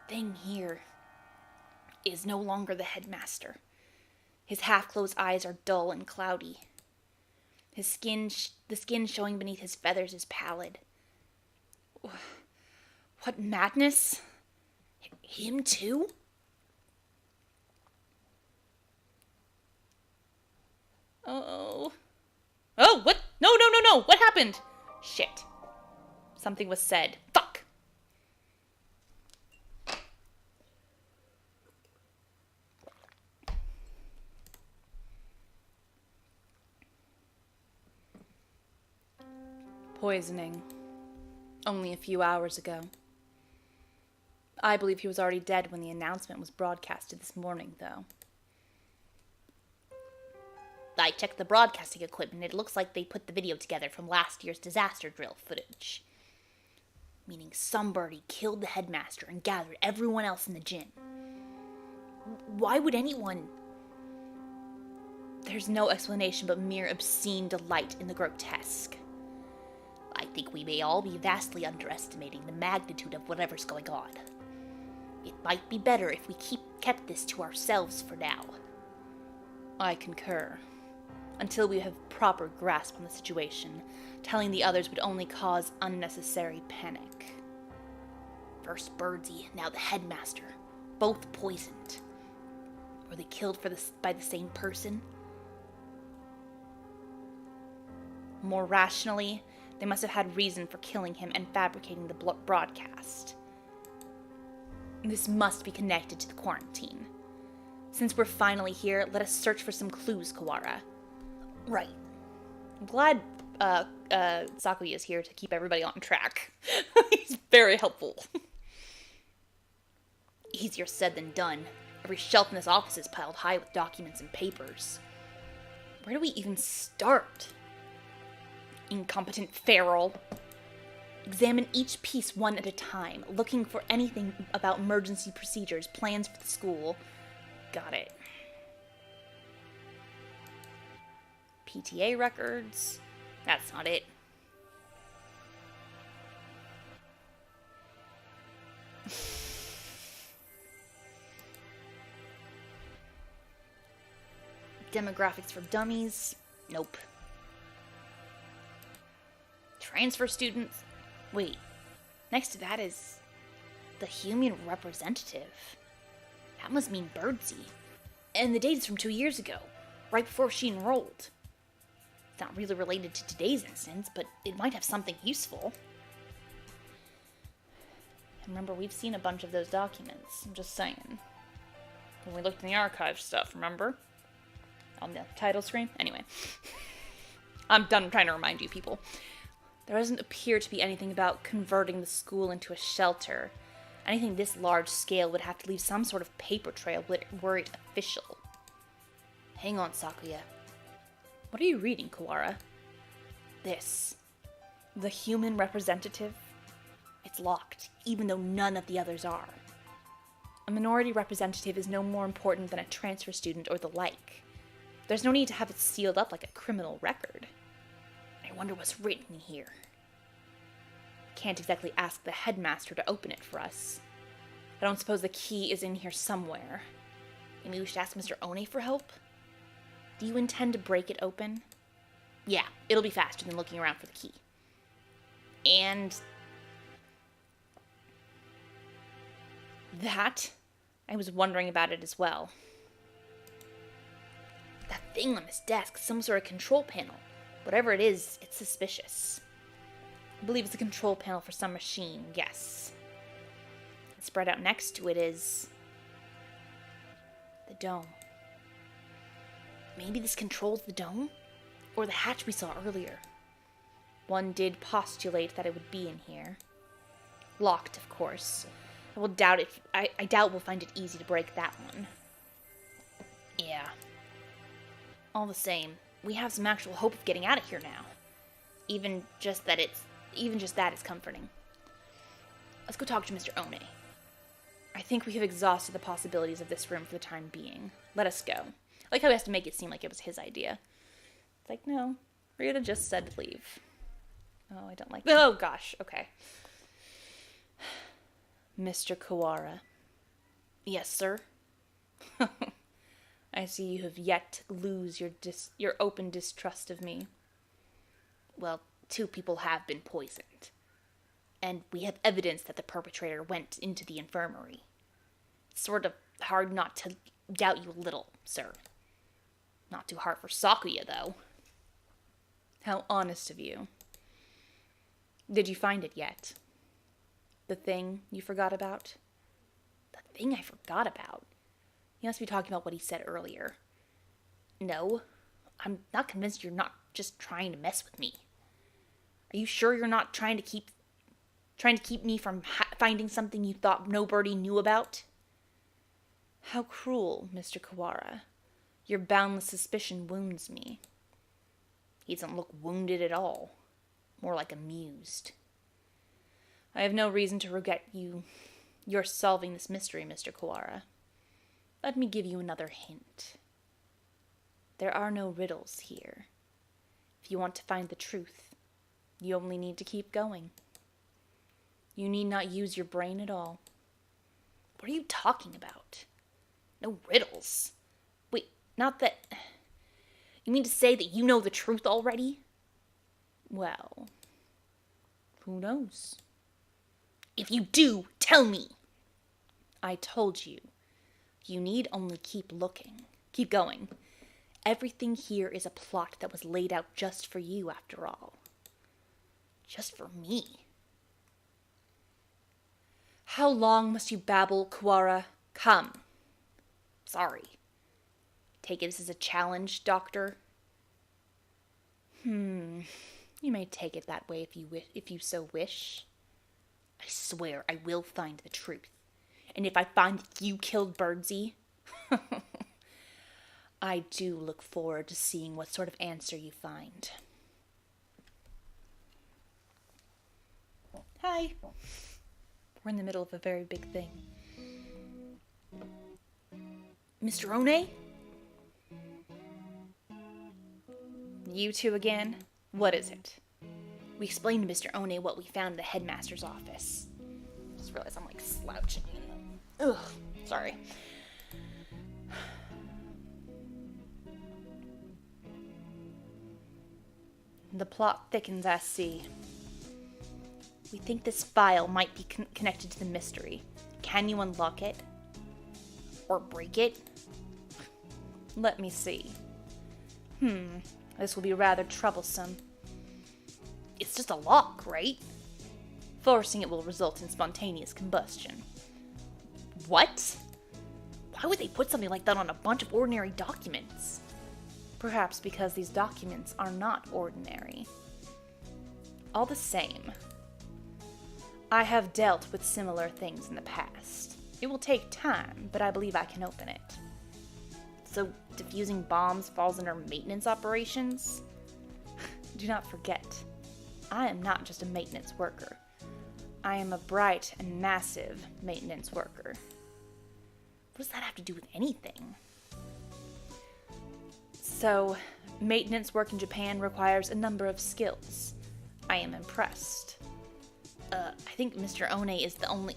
Speaker 1: thing here is no longer the headmaster. His half-closed eyes are dull and cloudy. The skin showing beneath his feathers is pallid. What madness? Him too? Oh. Oh, what? No. What happened? Shit. Something was said. Fuck. Poisoning. Only a few hours ago. I believe he was already dead when the announcement was broadcasted this morning, though.
Speaker 3: I checked the broadcasting equipment. It looks like they put the video together from last year's disaster drill footage. Meaning somebody killed the headmaster and gathered everyone else in the gym. Why would anyone...
Speaker 1: There's no explanation but mere obscene delight in the grotesque.
Speaker 3: I think we may all be vastly underestimating the magnitude of whatever's going on. It might be better if we kept this to ourselves for now.
Speaker 1: I concur. Until we have proper grasp on the situation, telling the others would only cause unnecessary panic.
Speaker 3: First Birdsey, now the headmaster. Both poisoned. Were they killed by the same person?
Speaker 1: More rationally, they must have had reason for killing him and fabricating the broadcast. This must be connected to the quarantine. Since we're finally here, let us search for some clues, Kawara.
Speaker 3: Right.
Speaker 1: I'm glad Sakuya is here to keep everybody on track. He's very helpful.
Speaker 3: Easier said than done. Every shelf in this office is piled high with documents and papers.
Speaker 1: Where do we even start? Incompetent feral. Examine each piece one at a time, looking for anything about emergency procedures, plans for the school. Got it. PTA records. That's not it. Demographics for dummies. Nope. Transfer students. Wait. Next to that is the human representative. That must mean Birdsey. And the date is from 2 years ago, right before she enrolled. It's not really related to today's instance, but it might have something useful. Remember, we've seen a bunch of those documents. I'm just saying. When we looked in the archive stuff, remember? On the title screen? Anyway. I'm done trying to remind you people. There doesn't appear to be anything about converting the school into a shelter. Anything this large scale would have to leave some sort of paper trail were it official. Hang on, Sakuya. What are you reading, Kawara? This. The human representative? It's locked, even though none of the others are. A minority representative is no more important than a transfer student or the like. There's no need to have it sealed up like a criminal record. I wonder what's written here. Can't exactly ask the headmaster to open it for us. I don't suppose the key is in here somewhere. Maybe we should ask Mr. One for help? Do you intend to break it open? Yeah, it'll be faster than looking around for the key. And... that? I was wondering about it as well. That thing on his desk, some sort of control panel. Whatever it is, it's suspicious. I believe it's a control panel for some machine, yes. And spread out next to it is... the dome. Maybe this controls the dome? Or the hatch we saw earlier. One did postulate that it would be in here. Locked, of course. I will doubt it. I doubt we'll find it easy to break that one. Yeah. All the same, we have some actual hope of getting out of here now. Even just that is comforting. Let's go talk to Mr. One. I think we have exhausted the possibilities of this room for the time being. Let us go. I like how he has to make it seem like it was his idea. It's like, no, Rita just said to leave. Oh, I don't like that. Oh, gosh, okay. Mr. Kawara. Yes, sir? I see you have yet to lose your open distrust of me. Well, 2 people have been poisoned. And we have evidence that the perpetrator went into the infirmary. It's sort of hard not to doubt you a little, sir. Not too hard for Sakuya, though. How honest of you. Did you find it yet? The thing you forgot about? The thing I forgot about? He must be talking about what he said earlier. No, I'm not convinced you're not just trying to mess with me. Are you sure you're not trying to keep me from
Speaker 2: finding something you thought nobody knew about?
Speaker 1: How cruel, Mr. Kawara. Your boundless suspicion wounds me.
Speaker 2: He doesn't look wounded at all. More like amused.
Speaker 1: I have no reason to regret your solving this mystery, Mr. Kawara. Let me give you another hint. There are no riddles here. If you want to find the truth, you only need to keep going. You need not use your brain at all.
Speaker 2: What are you talking about? No riddles. Wait, not that... You mean to say that you know the truth already?
Speaker 1: Well, who knows?
Speaker 2: If you do, tell me.
Speaker 1: I told you. You need only keep looking. Keep going. Everything here is a plot that was laid out just for you, after all.
Speaker 2: Just for me?
Speaker 1: How long must you babble, Kawara? Come.
Speaker 2: Sorry. Take it this as a challenge, Doctor?
Speaker 1: You may take it that way if you so wish.
Speaker 2: I swear I will find the truth. And if I find that you killed Birdsey...
Speaker 1: I do look forward to seeing what sort of answer you find. Hi. We're in the middle of a very big thing.
Speaker 2: Mr. One?
Speaker 1: You two again? What is it?
Speaker 2: We explained to Mr. One what we found in the headmaster's office.
Speaker 1: Just realized I'm like slouching. Ugh, sorry. The plot thickens, I see. We think this file might be connected to the mystery. Can you unlock it?
Speaker 2: Or break it?
Speaker 1: Let me see. This will be rather troublesome.
Speaker 2: It's just a lock, right?
Speaker 1: Forcing it will result in spontaneous combustion.
Speaker 2: What? Why would they put something like that on a bunch of ordinary documents?
Speaker 1: Perhaps because these documents are not ordinary. All the same, I have dealt with similar things in the past. It will take time, but I believe I can open it.
Speaker 2: So, defusing bombs falls under maintenance operations?
Speaker 1: Do not forget, I am not just a maintenance worker. I am a bright and massive maintenance worker.
Speaker 2: What does that have to do with anything?
Speaker 1: So, maintenance work in Japan requires a number of skills. I am impressed.
Speaker 2: I think Mr. One is the only...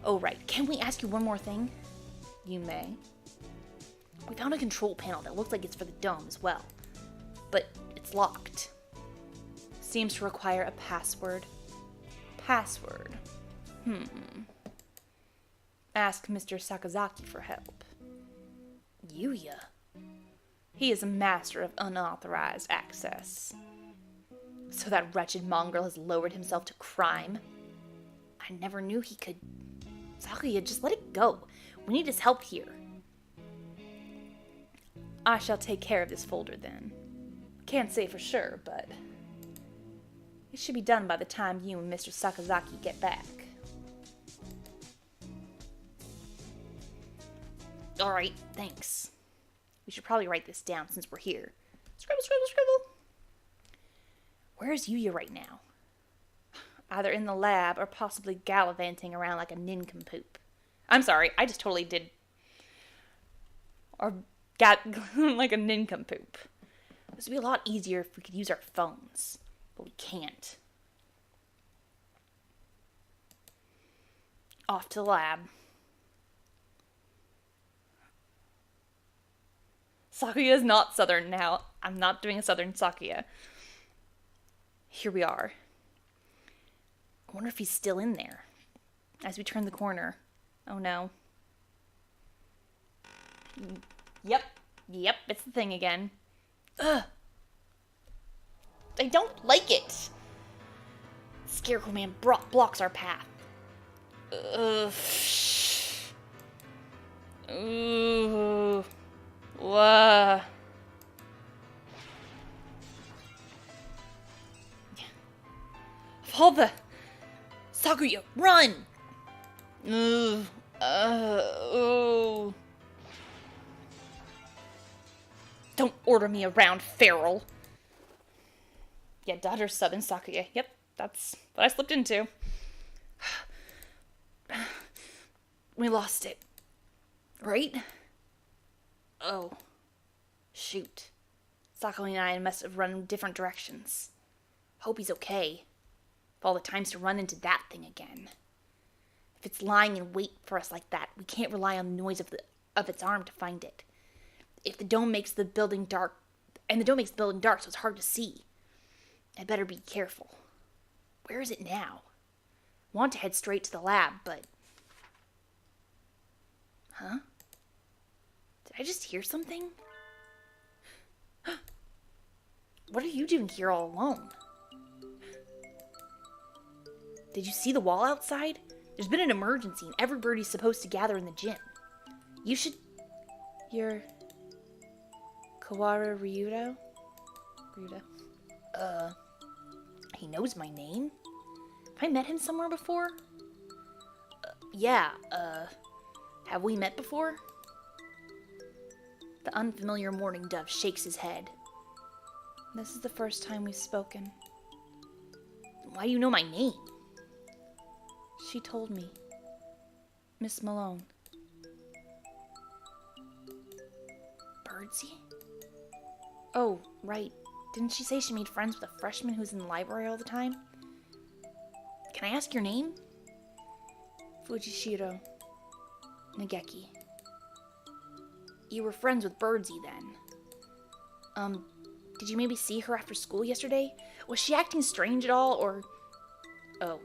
Speaker 2: Oh, right. Can we ask you one more thing?
Speaker 1: You may.
Speaker 2: We found a control panel that looks like it's for the dome as well. But it's locked.
Speaker 1: Seems to require a password. Password. Ask Mr. Sakazaki for help.
Speaker 2: Yuya.
Speaker 1: He is a master of unauthorized access.
Speaker 2: So that wretched mongrel has lowered himself to crime? I never knew he could... Sakuya, just let it go. We need his help here.
Speaker 1: I shall take care of this folder then. Can't say for sure, but... it should be done by the time you and Mr. Sakazaki get back.
Speaker 2: Alright, thanks. We should probably write this down since we're here. Scribble, scribble, scribble. Where is Yuya right now?
Speaker 1: Either in the lab or possibly gallivanting around like a nincompoop. I'm sorry, I just totally did. Or got like a nincompoop.
Speaker 2: This would be a lot easier if we could use our phones. But we can't.
Speaker 1: Off to the lab. Sakuya is not Southern now. I'm not doing a Southern Sakuya. Here we are.
Speaker 2: I wonder if he's still in there.
Speaker 1: As we turn the corner. Oh no.
Speaker 2: Yep,
Speaker 1: It's the thing again.
Speaker 2: Ugh. I don't like it. Scarecrow Man blocks our path.
Speaker 1: Ugh. Ooh. Whoa. Of all the...
Speaker 2: Sakuya, run!
Speaker 1: Ugh. Oh.
Speaker 3: Don't order me around, feral.
Speaker 1: Yeah, daughter sub and Sakuya. Yep, that's what I slipped into.
Speaker 2: We lost it. Right? Oh. Shoot. Sakuya and I must have run in different directions. Hope he's okay. Of all the times to run into that thing again. If it's lying in wait for us like that, we can't rely on the noise of its arm to find it. If the dome makes the building dark, and the dome makes the building dark so it's hard to see, I'd better be careful. Where is it now? I want to head straight to the lab, but... Huh? Did I just hear something? What are you doing here all alone? Did you see the wall outside? There's been an emergency and everybody's supposed to gather in the gym. You should... You're... Kawara Ryudo? He knows my name? Have I met him somewhere before? Have we met before? The unfamiliar mourning dove shakes his head. This is the first time we've spoken. Why do you know my name? She told me. Miss Malone. Birdsey? Oh, right. Didn't she say she made friends with a freshman who's in the library all the time? Can I ask your name? Fujishiro Nageki. You were friends with Birdsey then. Did you maybe see her after school yesterday? Was she acting strange at all, or... Oh,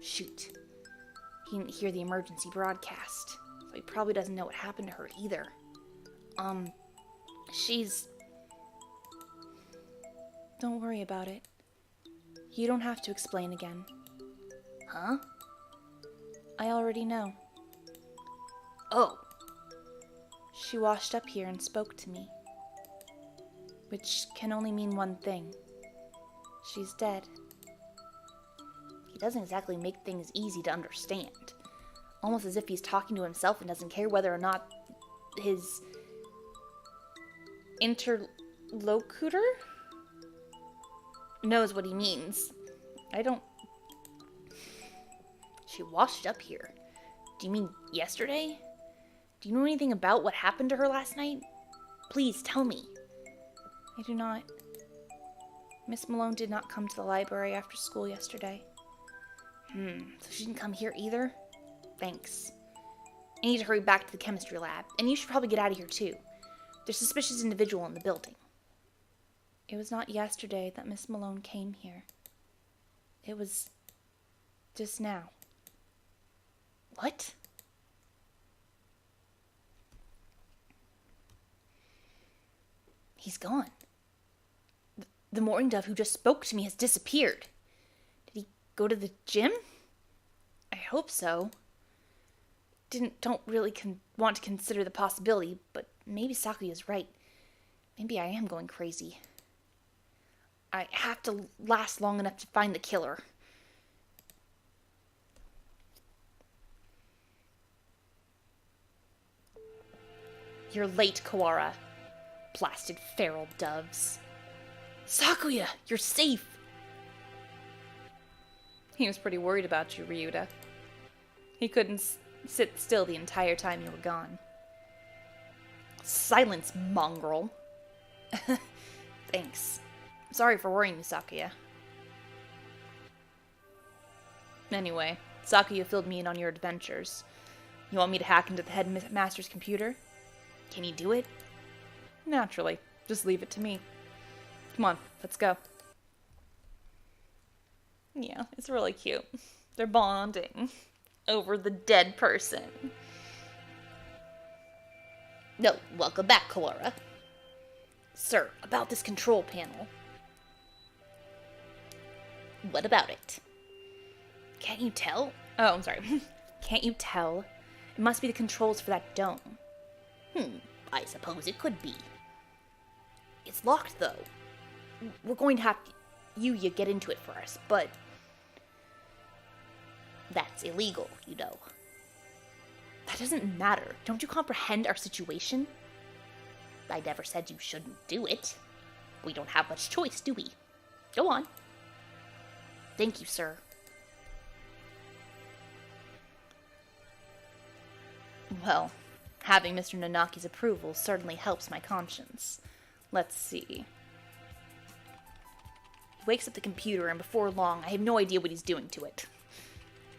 Speaker 2: shoot. He didn't hear the emergency broadcast, so he probably doesn't know what happened to her either. She's... Don't worry about it. You don't have to explain again. Huh? I already know. Oh. She washed up here and spoke to me. Which can only mean one thing. She's dead. He doesn't exactly make things easy to understand. Almost as if he's talking to himself and doesn't care whether or not his interlocutor knows what he means. I don't... She washed up here. Do you mean yesterday? Do you know anything about what happened to her last night? Please, tell me. I do not. Miss Malone did not come to the library after school yesterday. So she didn't come here either? Thanks. I need to hurry back to the chemistry lab, and you should probably get out of here too. There's a suspicious individual in the building. It was not yesterday that Miss Malone came here. It was just now. What? He's gone. The mourning dove who just spoke to me has disappeared. Did he go to the gym? I hope so. Don't really want to consider the possibility, but maybe Sakuya's right. Maybe I am going crazy. I have to last long enough to find the killer. You're late, Kawara. Blasted feral doves. Sakuya, you're safe!
Speaker 1: He was pretty worried about you, Ryuda. He couldn't sit still the entire time you were gone.
Speaker 2: Silence, mongrel. Thanks. Sorry for worrying you, Sakuya.
Speaker 1: Anyway, Sakuya filled me in on your adventures. You want me to hack into the headmaster's computer?
Speaker 2: Can you do it?
Speaker 1: Naturally. Just leave it to me. Come on, let's go. Yeah, it's really cute. They're bonding over the dead person.
Speaker 3: No, welcome back, Kawara.
Speaker 2: Sir, about this control panel.
Speaker 3: What about it?
Speaker 2: Can't you tell?
Speaker 1: Oh, I'm sorry.
Speaker 2: Can't you tell? It must be the controls for that dome.
Speaker 3: I suppose it could be.
Speaker 2: It's locked, though. We're going to have you get into it for us, but...
Speaker 3: That's illegal, you know.
Speaker 1: That doesn't matter. Don't you comprehend our situation?
Speaker 3: I never said you shouldn't do it. We don't have much choice, do we? Go on.
Speaker 1: Thank you, sir. Well, having Mr. Nanaki's approval certainly helps my conscience. Let's see. He wakes up the computer, and before long, I have no idea what he's doing to it.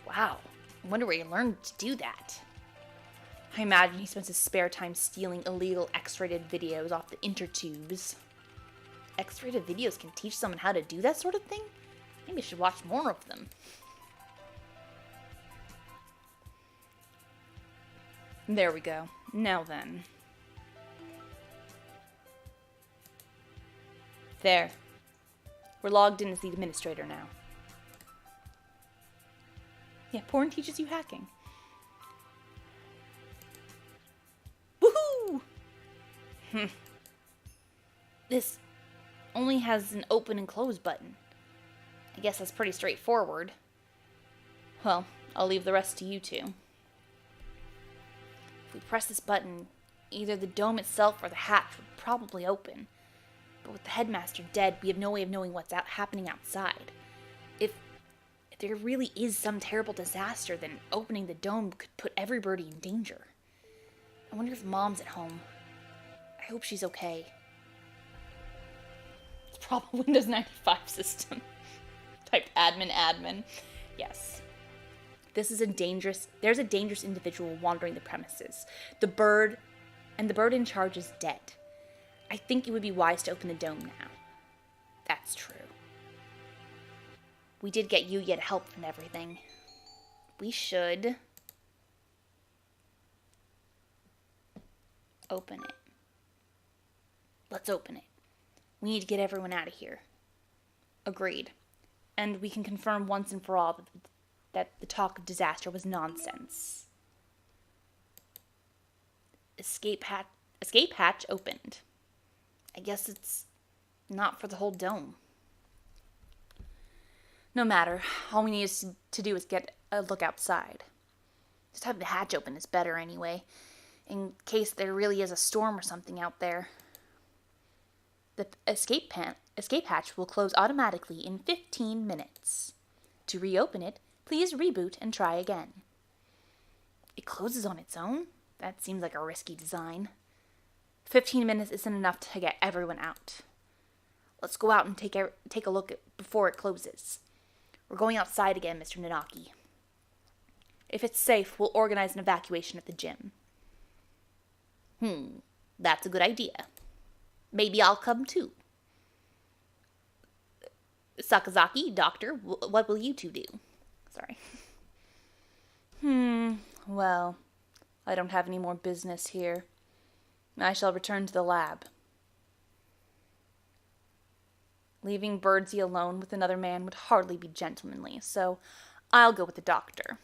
Speaker 3: Wow, I wonder where he learned to do that.
Speaker 1: I imagine he spends his spare time stealing illegal X-rated videos off the intertubes.
Speaker 3: X-rated videos can teach someone how to do that sort of thing? Maybe I should watch more of them.
Speaker 1: There we go. Now then. There. We're logged in as the administrator now. Yeah, porn teaches you hacking. Woohoo! This only has an open and close button. I guess that's pretty straightforward. Well, I'll leave the rest to you two. If we press this button, either the dome itself or the hatch would probably open. But with the headmaster dead, we have no way of knowing what's happening outside. If there really is some terrible disaster, then opening the dome could put everybody in danger. I wonder if Mom's at home. I hope she's okay. It's probably Windows 95 system. Type admin. Yes. There's a dangerous individual wandering the premises. The bird in charge is dead. I think it would be wise to open the dome now. That's true. We did get Yuya help and everything. We should open it. Let's open it. We need to get everyone out of here. Agreed. And we can confirm once and for all that the talk of disaster was nonsense. Escape hatch opened. I guess it's not for the whole dome. No matter. All we need to do is get a look outside. Just having the hatch open is better anyway, in case there really is a storm or something out there. The escape hatch will close automatically in 15 minutes. To reopen it, please reboot and try again. It closes on its own? That seems like a risky design. 15 minutes isn't enough to get everyone out. Let's go out and take a look before it closes. We're going outside again, Mr. Nanaki. If it's safe, we'll organize an evacuation at the gym.
Speaker 3: That's a good idea. Maybe I'll come too. Sakazaki, Doctor, what will you two do? Sorry.
Speaker 1: Well, I don't have any more business here. I shall return to the lab. Leaving Birdsey alone with another man would hardly be gentlemanly, so I'll go with the doctor.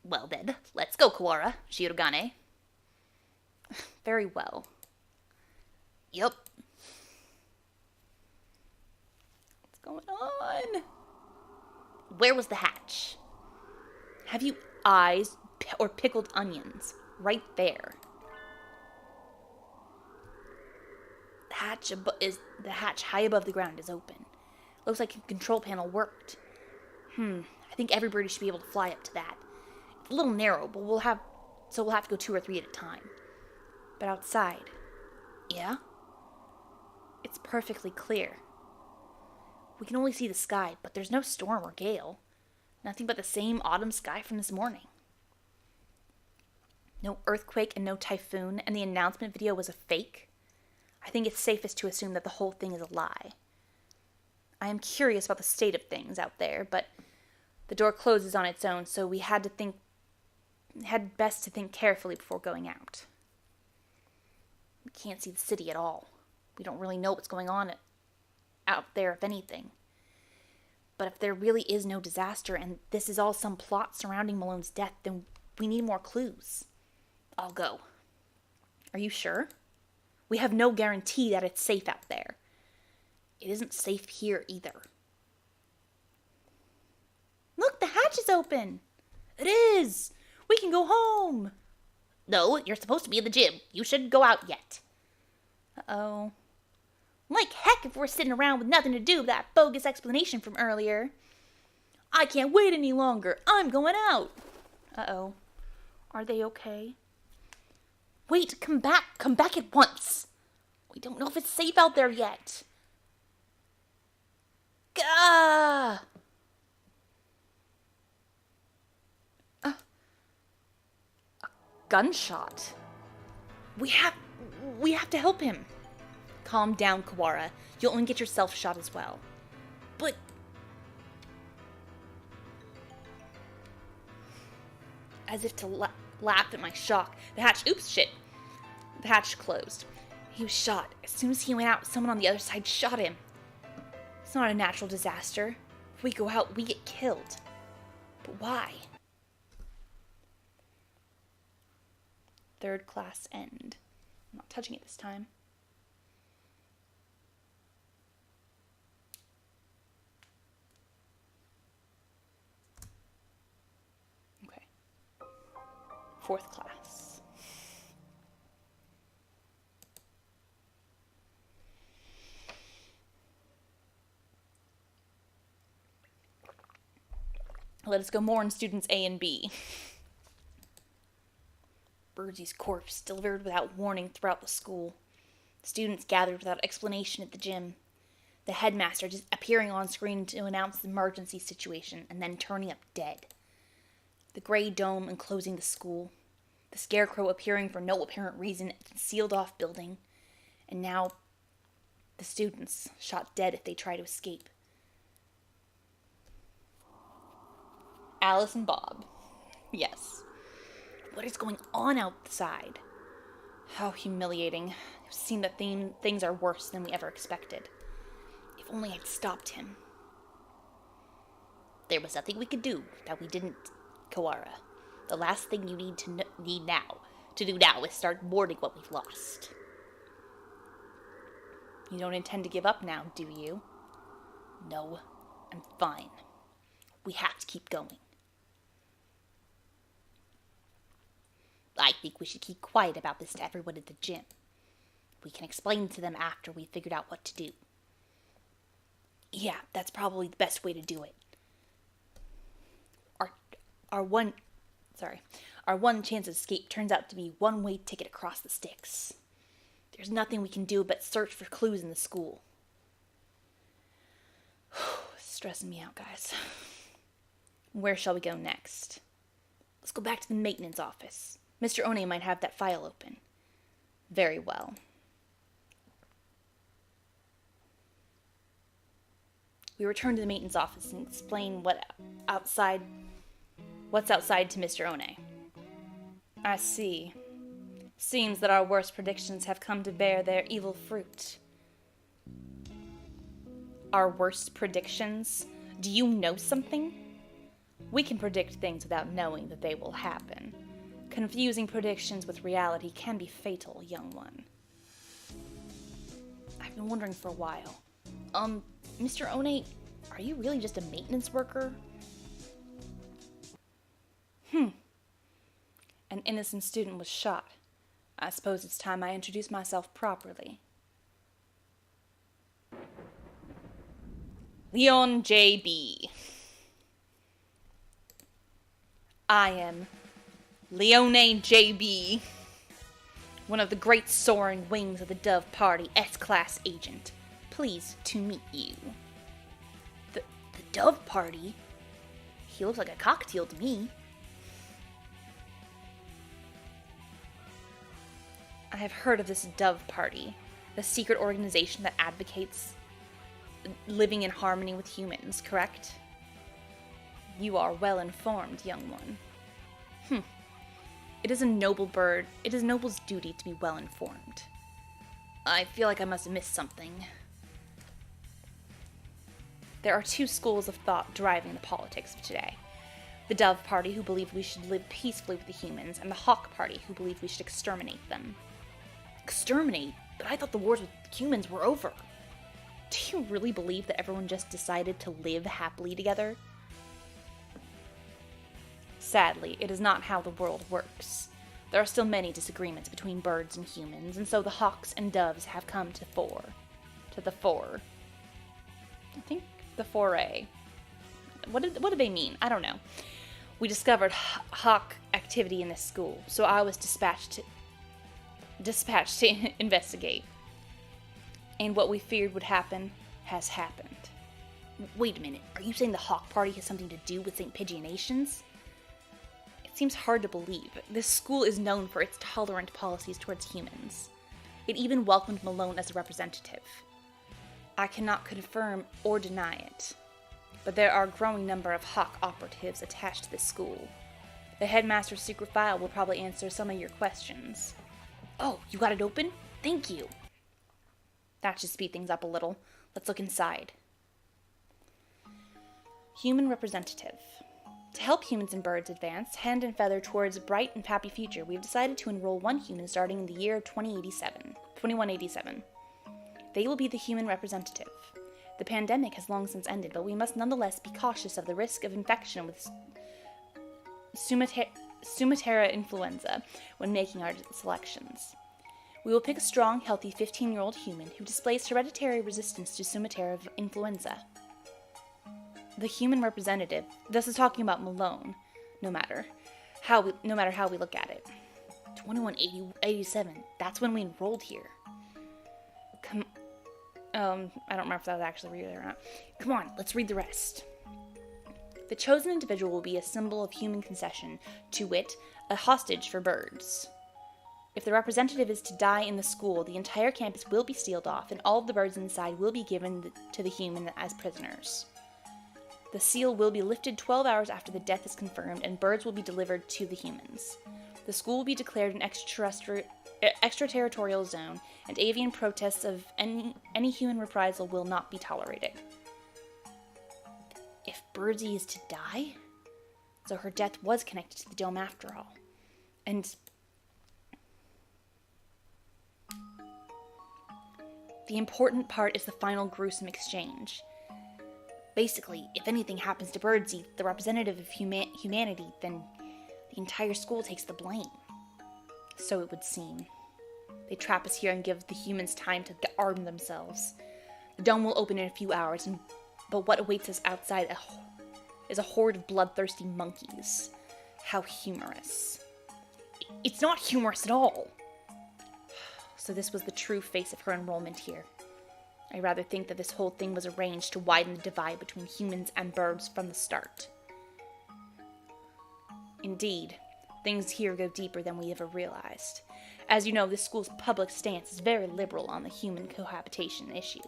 Speaker 3: Well then, let's go, Kawara. Shirogane.
Speaker 1: Very well.
Speaker 3: Yup.
Speaker 1: What's going on?
Speaker 3: Where was the hatch?
Speaker 1: Have you eyes or pickled onions? Right there. The hatch high above the ground is open. Looks like the control panel worked. I think everybody should be able to fly up to that. It's a little narrow, but we'll have to go 2 or 3 at a time. But outside,
Speaker 3: Yeah?
Speaker 1: it's perfectly clear. We can only see the sky, but there's no storm or gale. Nothing but the same autumn sky from this morning. No earthquake and no typhoon, and the announcement video was a fake. I think it's safest to assume that the whole thing is a lie. I am curious about the state of things out there, but the door closes on its own, so we had best to think carefully before going out. We can't see the city at all. We don't really know what's going on out there, if anything. But if there really is no disaster, and this is all some plot surrounding Malone's death, then we need more clues. I'll go. Are you sure? We have no guarantee that it's safe out there. It isn't safe here either. Look, the hatch is open. It is. We can go home.
Speaker 3: No, you're supposed to be in the gym. You shouldn't go out yet.
Speaker 1: Uh-oh. Like heck if we're sitting around with nothing to do with that bogus explanation from earlier. I can't wait any longer. I'm going out. Uh-oh. Are they okay? Wait, come back. Come back at once. We don't know if it's safe out there yet. Gah! A gunshot. We have to help him. Calm down, Kawara. You'll only get yourself shot as well. But... As if to laugh at my shock, the hatch... Oops, shit. The hatch closed. He was shot. As soon as he went out, someone on the other side shot him. It's not a natural disaster. If we go out, we get killed. But why? Third class end. I'm not touching it this time. Okay. Fourth class. Let us go mourn students A and B. Birdie's corpse delivered without warning throughout the school. Students gathered without explanation at the gym. The headmaster just appearing on screen to announce the emergency situation and then turning up dead. The gray dome enclosing the school. The scarecrow appearing for no apparent reason at the sealed-off building. And now, the students shot dead if they try to escape. Alice and Bob. Yes. What is going on outside? How humiliating. It seemed that things are worse than we ever expected. If only I'd stopped him.
Speaker 3: There was nothing we could do that we didn't, Kawara. The last thing you need to do now is start mourning what we've lost.
Speaker 1: You don't intend to give up now, do you?
Speaker 3: No, I'm fine. We have to keep going. I think we should keep quiet about this to everyone at the gym. We can explain to them after we've figured out what to do.
Speaker 1: Yeah, that's probably the best way to do it. Our one chance of escape turns out to be one-way ticket across the sticks. There's nothing we can do but search for clues in the school. It's stressing me out, guys. Where shall we go next? Let's go back to the maintenance office. Mr. One might have that file open. Very well. We return to the maintenance office and explain what's outside to Mr. One. I see. Seems that our worst predictions have come to bear their evil fruit. Our worst predictions? Do you know something? We can predict things without knowing that they will happen. Confusing predictions with reality can be fatal, young one. I've been wondering for a while. Mr. One, are you really just a maintenance worker? An innocent student was shot. I suppose it's time I introduce myself properly. Leon J.B. I am Leone J.B., one of the great soaring wings of the Dove Party S-Class agent. Pleased to meet you. The Dove Party? He looks like a cocktail to me. I have heard of this Dove Party, the secret organization that advocates living in harmony with humans, correct? You are well informed, young one. It is a noble's duty to be well informed. I feel like I must have missed something. There are two schools of thought driving the politics of today. The Dove Party, who believe we should live peacefully with the humans, and the Hawk Party, who believe we should exterminate them. Exterminate? But I thought the wars with humans were over. Do you really believe that everyone just decided to live happily together? Sadly, it is not how the world works. There are still many disagreements between birds and humans, and so the hawks and doves have come to the fore. I think the foray. What did they mean? I don't know. We discovered hawk activity in this school, so I was dispatched to investigate. And what we feared would happen has happened.
Speaker 2: Wait a minute, are you saying the Hawk Party has something to do with St. Pidgeonations?
Speaker 1: It seems hard to believe. This school is known for its tolerant policies towards humans. It even welcomed Malone as a representative. I cannot confirm or deny it, but there are a growing number of Hawk operatives attached to this school. The headmaster's secret file will probably answer some of your questions.
Speaker 2: Oh, you got it open? Thank you.
Speaker 1: That should speed things up a little. Let's look inside. Human representative. To help humans and birds advance hand and feather towards a bright and happy future, we have decided to enroll one human starting in the year 2187. They will be the human representative. The pandemic has long since ended, but we must nonetheless be cautious of the risk of infection with Sumatera influenza when making our selections. We will pick a strong, healthy 15-year-old human who displays hereditary resistance to Sumatera influenza. The human representative, this is talking about Malone, no matter how we look at it.
Speaker 2: 2187, that's when we enrolled here.
Speaker 1: I don't remember if that was actually real or not.
Speaker 2: Come on, let's read the rest.
Speaker 1: The chosen individual will be a symbol of human concession, to wit, a hostage for birds. If the representative is to die in the school, the entire campus will be sealed off, and all of the birds inside will be given to the human as prisoners. The seal will be lifted 12 hours after the death is confirmed, and birds will be delivered to the humans. The school will be declared an extraterritorial zone, and avian protests of any human reprisal will not be tolerated.
Speaker 2: If Birdsie is to die?
Speaker 1: So her death was connected to the dome after all. And the important part is the final gruesome exchange. Basically, if anything happens to Birdsie, the representative of humanity, then the entire school takes the blame. So it would seem. They trap us here and give the humans time to arm themselves. The dome will open in a few hours, but what awaits us outside is a horde of bloodthirsty monkeys. How humorous.
Speaker 2: It's not humorous at all.
Speaker 1: So this was the true face of her enrollment here. I rather think that this whole thing was arranged to widen the divide between humans and birds from the start. Indeed, things here go deeper than we ever realized. As you know, this school's public stance is very liberal on the human cohabitation issue.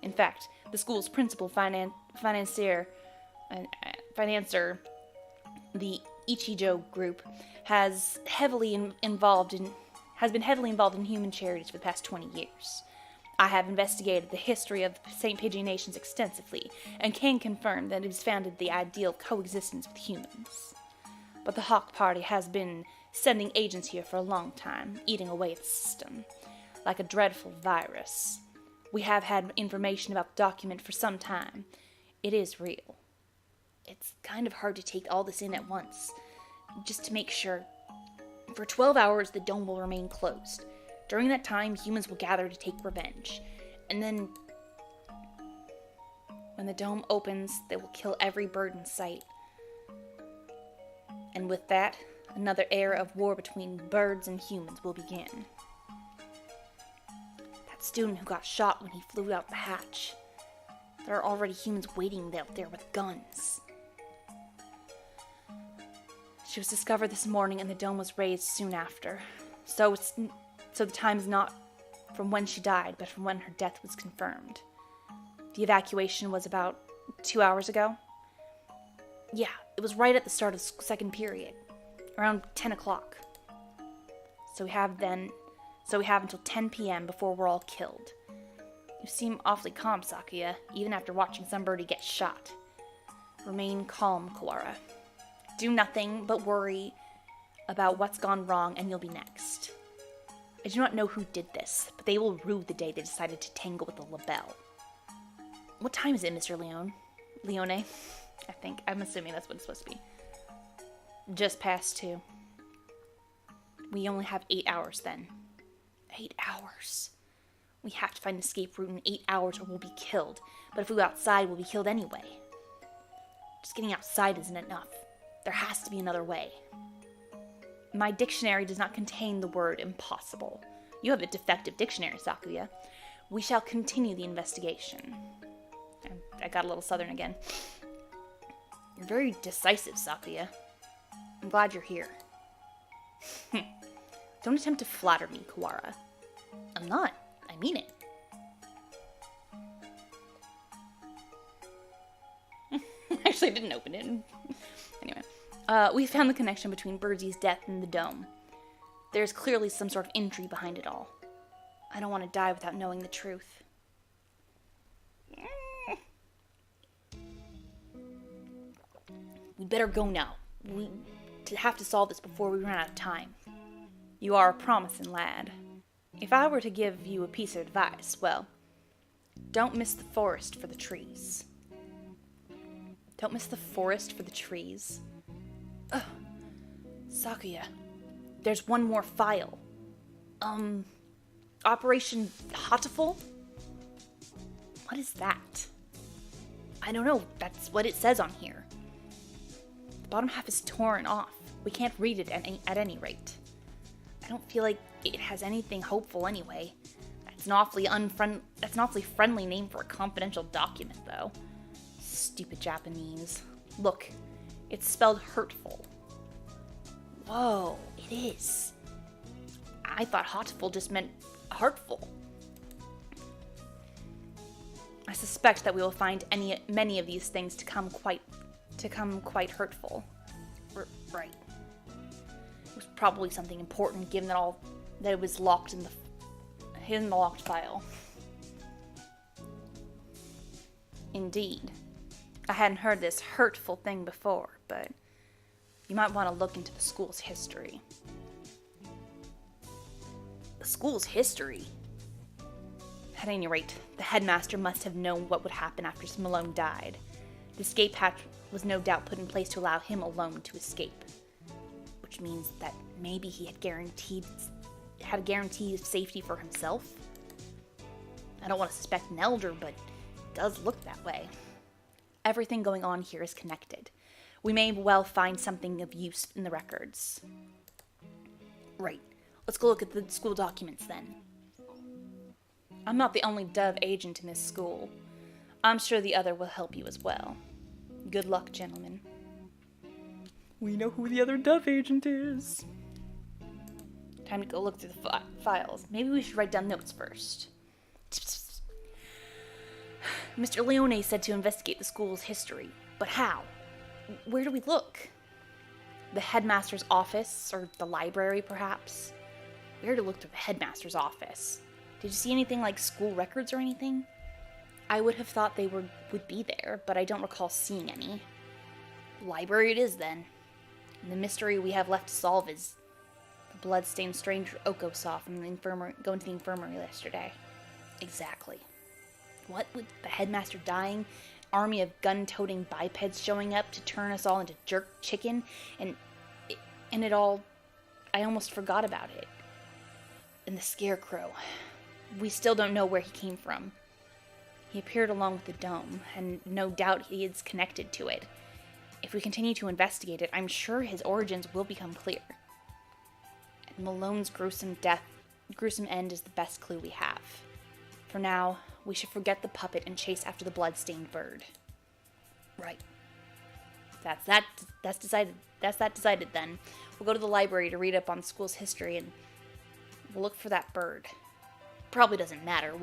Speaker 1: In fact, the school's principal financier, the Ichijo Group, has been heavily involved in human charities for the past 20 years. I have investigated the history of St. Pidgeonations extensively, and can confirm that it has founded the ideal coexistence with humans. But the Hawk Party has been sending agents here for a long time, eating away at the system, like a dreadful virus. We have had information about the document for some time. It is real. It's kind of hard to take all this in at once, just to make sure. For 12 hours, the dome will remain closed. During that time, humans will gather to take revenge. And then, when the dome opens, they will kill every bird in sight. And with that, another era of war between birds and humans will begin. That student who got shot when he flew out the hatch. There are already humans waiting out there with guns. She was discovered this morning and the dome was raised soon after. So the time is not from when she died, but from when her death was confirmed. The evacuation was about 2 hours ago. Yeah, it was right at the start of second period, around 10 o'clock. So we have until 10 p.m. before we're all killed. You seem awfully calm, Sakuya, even after watching somebody get shot. Remain calm, Kawara. Do nothing but worry about what's gone wrong and you'll be next. I do not know who did this, but they will rue the day they decided to tangle with the label. What time is it, Mr. Leone? I think. I'm assuming that's what it's supposed to be. Just past 2. We only have 8 hours then.
Speaker 2: 8 hours. We have to find an escape route in 8 hours or we'll be killed. But if we go outside, we'll be killed anyway. Just getting outside isn't enough. There has to be another way.
Speaker 1: My dictionary does not contain the word impossible. You have a defective dictionary, Sakuya. We shall continue the investigation. I got a little southern again.
Speaker 2: You're very decisive, Sakuya. I'm glad you're here.
Speaker 1: Don't attempt to flatter me, Kawara.
Speaker 2: I'm not. I mean it.
Speaker 1: Actually, I didn't open it. Anyway. We found the connection between Birdie's death and the dome. There's clearly some sort of intrigue behind it all. I don't want to die without knowing the truth.
Speaker 2: We'd better go now. We have to solve this before we run out of time.
Speaker 1: You are a promising lad. If I were to give you a piece of advice, well, don't miss the forest for the trees. Don't miss the forest for the trees?
Speaker 2: Ugh. Sakuya,
Speaker 1: There's one more file. Operation Hatoful?
Speaker 2: what is that?
Speaker 1: I don't know. That's what it says on here. The bottom half is torn off. We can't read it at any rate. I don't feel like it has anything hopeful anyway. That's an awfully friendly name for a confidential document, though. Stupid Japanese. Look, it's spelled hurtful.
Speaker 2: Whoa, it is.
Speaker 1: I thought hurtful just meant hurtful. I suspect that we will find many of these things to come quite hurtful.
Speaker 2: Right.
Speaker 1: It was probably something important, given that it was locked in the locked file. Indeed, I hadn't heard this hurtful thing before, but you might want to look into the school's history.
Speaker 2: The school's history?
Speaker 1: At any rate, the headmaster must have known what would happen after Malone died. The escape hatch was no doubt put in place to allow him alone to escape. Which means that maybe he had a guarantee of safety for himself? I don't want to suspect an elder, but it does look that way. Everything going on here is connected. We may well find something of use in the records.
Speaker 2: Right. Let's go look at the school documents then.
Speaker 1: I'm not the only Dove agent in this school. I'm sure the other will help you as well. Good luck, gentlemen. We know who the other Dove agent is. Time to go look through the files. Maybe we should write down notes first.
Speaker 2: Mr. Leone said to investigate the school's history. But how? Where do we look?
Speaker 1: The headmaster's office, or the library, perhaps?
Speaker 2: We already looked through the headmaster's office. Did you see anything like school records or anything?
Speaker 1: I would have thought they would be there, but I don't recall seeing any.
Speaker 2: Library it is, then.
Speaker 1: And the mystery we have left to solve is the blood-stained stranger Oko saw from going to the infirmary yesterday.
Speaker 2: Exactly.
Speaker 1: What with the headmaster dying, army of gun-toting bipeds showing up to turn us all into jerk chicken, and it all, I almost forgot about it.
Speaker 2: And the scarecrow.
Speaker 1: We still don't know where he came from. He appeared along with the dome, and no doubt he is connected to it. If we continue to investigate it, I'm sure his origins will become clear. And Malone's gruesome end is the best clue we have. For now, we should forget the puppet and chase after the blood-stained bird.
Speaker 2: Right.
Speaker 1: That's decided then. We'll go to the library to read up on the school's history, and we'll look for that bird.
Speaker 2: Probably doesn't matter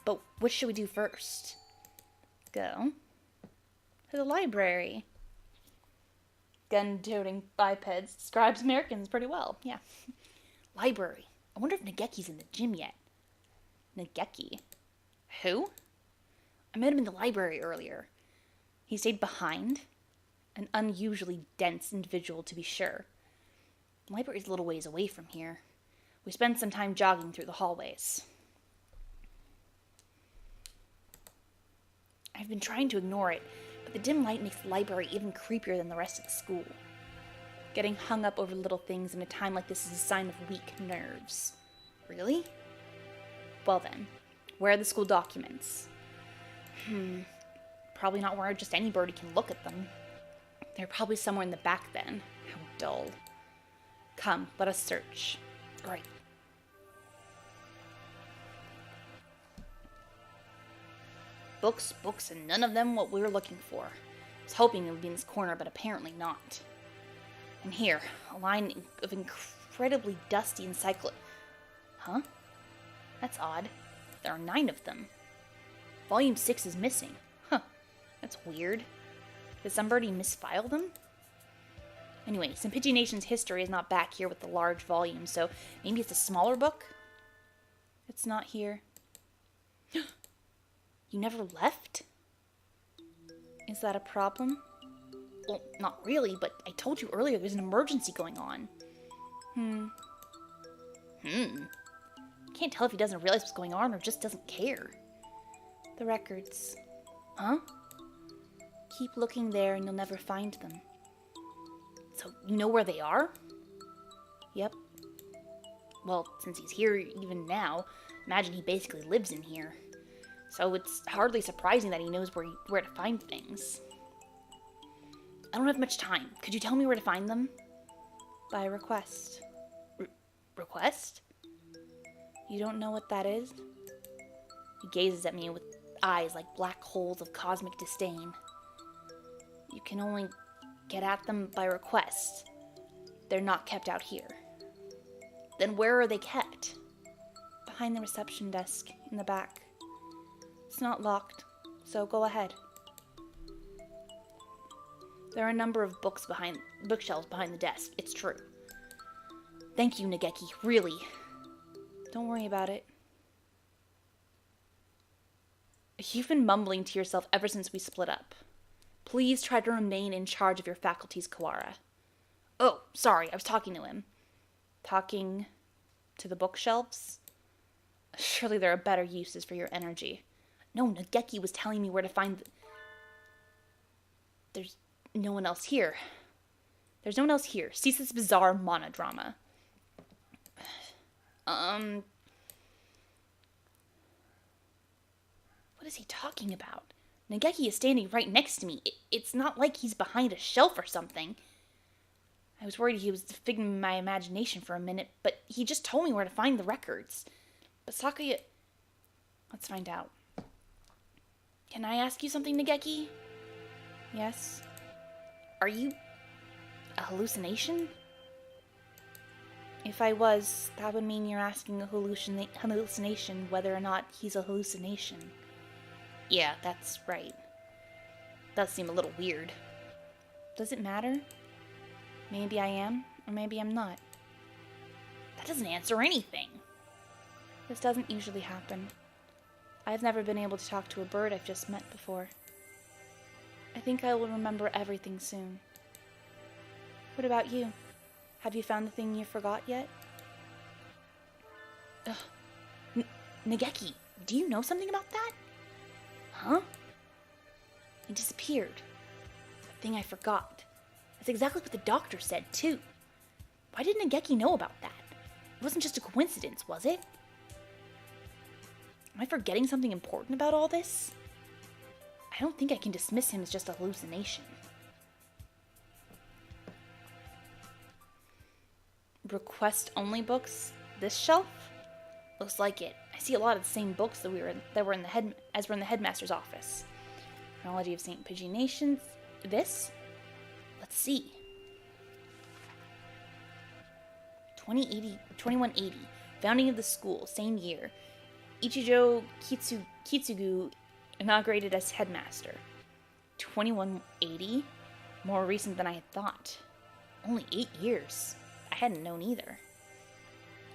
Speaker 1: but what should we do first? Go to the library. Gun-toting bipeds describes Americans pretty well, yeah.
Speaker 2: Library. I wonder if Nageki's in the gym yet.
Speaker 1: Nageki? Who?
Speaker 2: I met him in the library earlier.
Speaker 1: He stayed behind? An unusually dense individual, to be sure.
Speaker 2: The library's a little ways away from here.
Speaker 1: We spent some time jogging through the hallways.
Speaker 2: I've been trying to ignore it, but the dim light makes the library even creepier than the rest of the school.
Speaker 1: Getting hung up over little things in a time like this is a sign of weak nerves. Really? Well then, where are the school documents? Probably not where just anybody can look at them. They're probably somewhere in the back then. How dull. Come, let us search. Right. Books, books, and none of them what we were looking for. I was hoping it would be in this corner, but apparently not. And here, a line of incredibly dusty Huh? That's odd. There are 9 of them. Volume 6 is missing. Huh. That's weird. Did somebody misfile them? Anyway, Simpigianation's history is not back here with the large volume, so maybe it's a smaller book? It's not here. You never left? Is that a problem? Well, not really, but I told you earlier there's an emergency going on. Can't tell if he doesn't realize what's going on or just doesn't care. The records. Huh? Keep looking there and you'll never find them. So, you know where they are? Yep. Well, since he's here even now, imagine he basically lives in here. So it's hardly surprising that he knows where to find things. I don't have much time. Could you tell me where to find them? By request. Request? You don't know what that is? He gazes at me with eyes like black holes of cosmic disdain. You can only get at them by request. They're not kept out here. Then where are they kept? Behind the reception desk, in the back. It's not locked, so go ahead. There are a number of bookshelves behind the desk, it's true. Thank you, Nageki, really. Don't worry about it. You've been mumbling to yourself ever since we split up. Please try to remain in charge of your faculties, Kawara. Oh, sorry, I was talking to him. Talking to the bookshelves? Surely there are better uses for your energy. No, Nageki was telling me where to find There's no one else here. There's no one else here. Cease this bizarre monodrama. What is he talking about? Nageki is standing right next to me. It's not like he's behind a shelf or something. I was worried he was a figment of my imagination for a minute, but he just told me where to find the records. But Sakuya... Let's find out. Can I ask you something, Nageki? Yes? Are you a hallucination? If I was, that would mean you're asking a hallucination whether or not he's a hallucination. Yeah, that's right. Does seem a little weird. Does it matter? Maybe I am, or maybe I'm not. That doesn't answer anything. This doesn't usually happen. I've never been able to talk to a bird I've just met before. I think I will remember everything soon. What about you? Have you found the thing you forgot yet? Nageki, do you know something about that? Huh? It disappeared. The thing I forgot. That's exactly what the doctor said, too. Why did Nageki know about that? It wasn't just a coincidence, was it? Am I forgetting something important about all this? I don't think I can dismiss him as just a hallucination. Request-only books? This shelf? Looks like it. I see a lot of the same books that were in the headmaster's office. Chronology of St. Pigianations. This? Let's see. 2180. Founding of the school. Same year. Ichijo Kitsugu inaugurated as headmaster. 2180? More recent than I had thought. Only 8 years. I hadn't known either.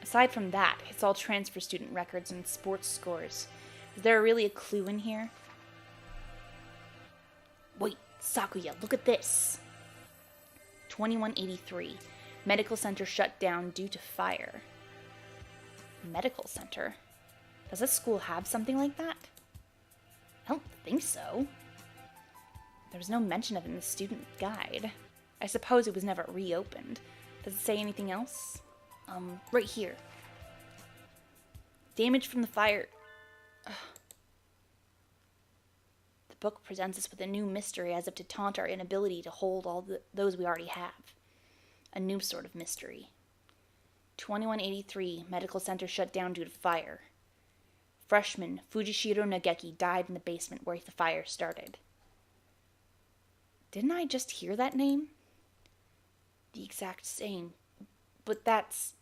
Speaker 1: Aside from that, it's all transfer student records and sports scores. Is there really a clue in here? Wait, Sakuya, look at this. 2183. Medical center shut down due to fire. Medical center? Does this school have something like that? I don't think so. There was no mention of it in the student guide. I suppose it was never reopened. Does it say anything else? Right here. Damage from the fire. Ugh. The book presents us with a new mystery as if to taunt our inability to hold those we already have. A new sort of mystery. 2183, medical center shut down due to fire. Freshman Fujishiro Nageki died in the basement where the fire started. Didn't I just hear that name? The exact same. But that's...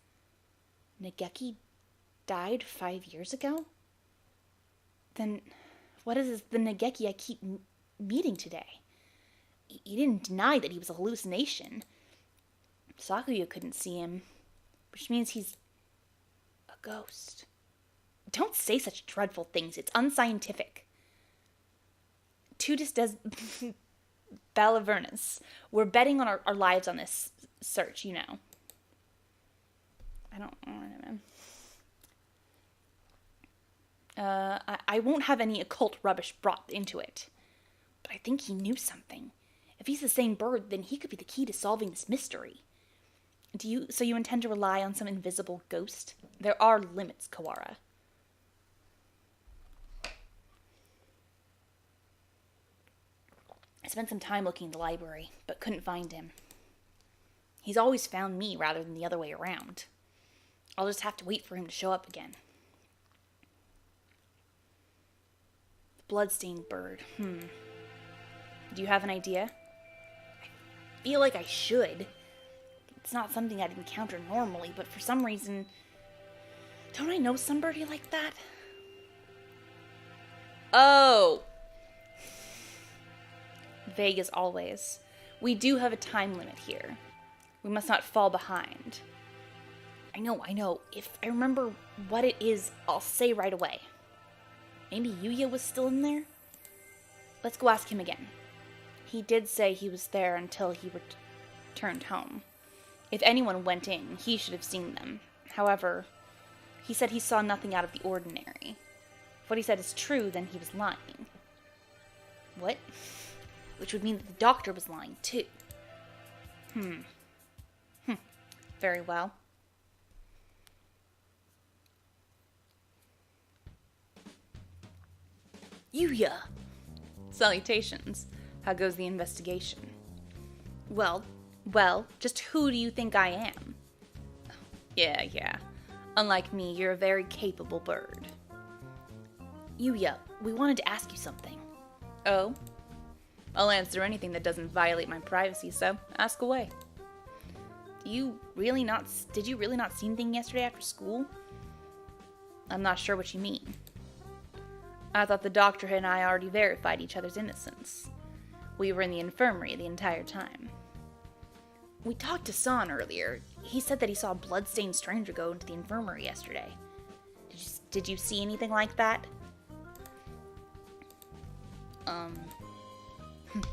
Speaker 1: Nageki died 5 years ago? Then what is the Nageki I keep meeting today? He didn't deny that he was a hallucination. Sakuya couldn't see him, which means he's a ghost. Don't say such dreadful things. It's unscientific. Tudis does Balavernus. We're betting on our lives on this search, you know. I don't know. I won't have any occult rubbish brought into it. But I think he knew something. If he's the same bird, then he could be the key to solving this mystery. So you intend to rely on some invisible ghost? There are limits, Kawara. I spent some time looking in the library, but couldn't find him. He's always found me rather than the other way around. I'll just have to wait for him to show up again. The bloodstained bird. Do you have an idea? I feel like I should. It's not something I'd encounter normally, but for some reason... Don't I know somebody like that? Oh! Vague as always. We do have a time limit here. We must not fall behind. I know. If I remember what it is, I'll say right away. Maybe Yuya was still in there? Let's go ask him again. He did say he was there until he returned home. If anyone went in, he should have seen them. However, he said he saw nothing out of the ordinary. If what he said is true, then he was lying. What? Which would mean that the doctor was lying, too. Very well. Yuya! Salutations. How goes the investigation? Well, just who do you think I am? Yeah. Unlike me, you're a very capable bird. Yuya, we wanted to ask you something. Oh? I'll answer anything that doesn't violate my privacy, so ask away. Did you really not see anything yesterday after school? I'm not sure what you mean. I thought the doctor and I already verified each other's innocence. We were in the infirmary the entire time. We talked to San earlier. He said that he saw a blood-stained stranger go into the infirmary yesterday. Did you see anything like that?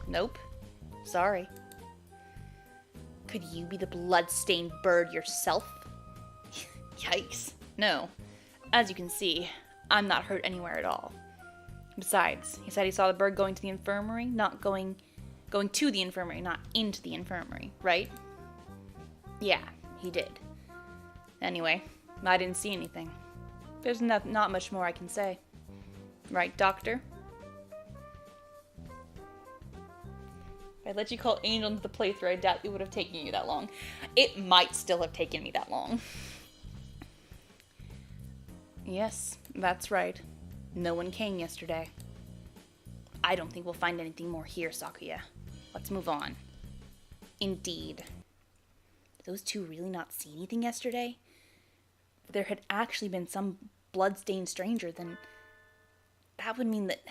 Speaker 1: Nope. Sorry. Could you be the blood-stained bird yourself? Yikes. No. As you can see, I'm not hurt anywhere at all. Besides, he said he saw the bird going to the infirmary, not going to the infirmary, not into the infirmary, right? Yeah, he did. Anyway, I didn't see anything. There's not much more I can say. Right, Doctor? If I let you call Angel into the playthrough, I doubt it would have taken you that long. It might still have taken me that long. Yes, that's right. No one came yesterday. I don't think we'll find anything more here, Sakuya. Let's move on. Indeed. Did those two really not see anything yesterday? If there had actually been some blood-stained stranger, then that would mean that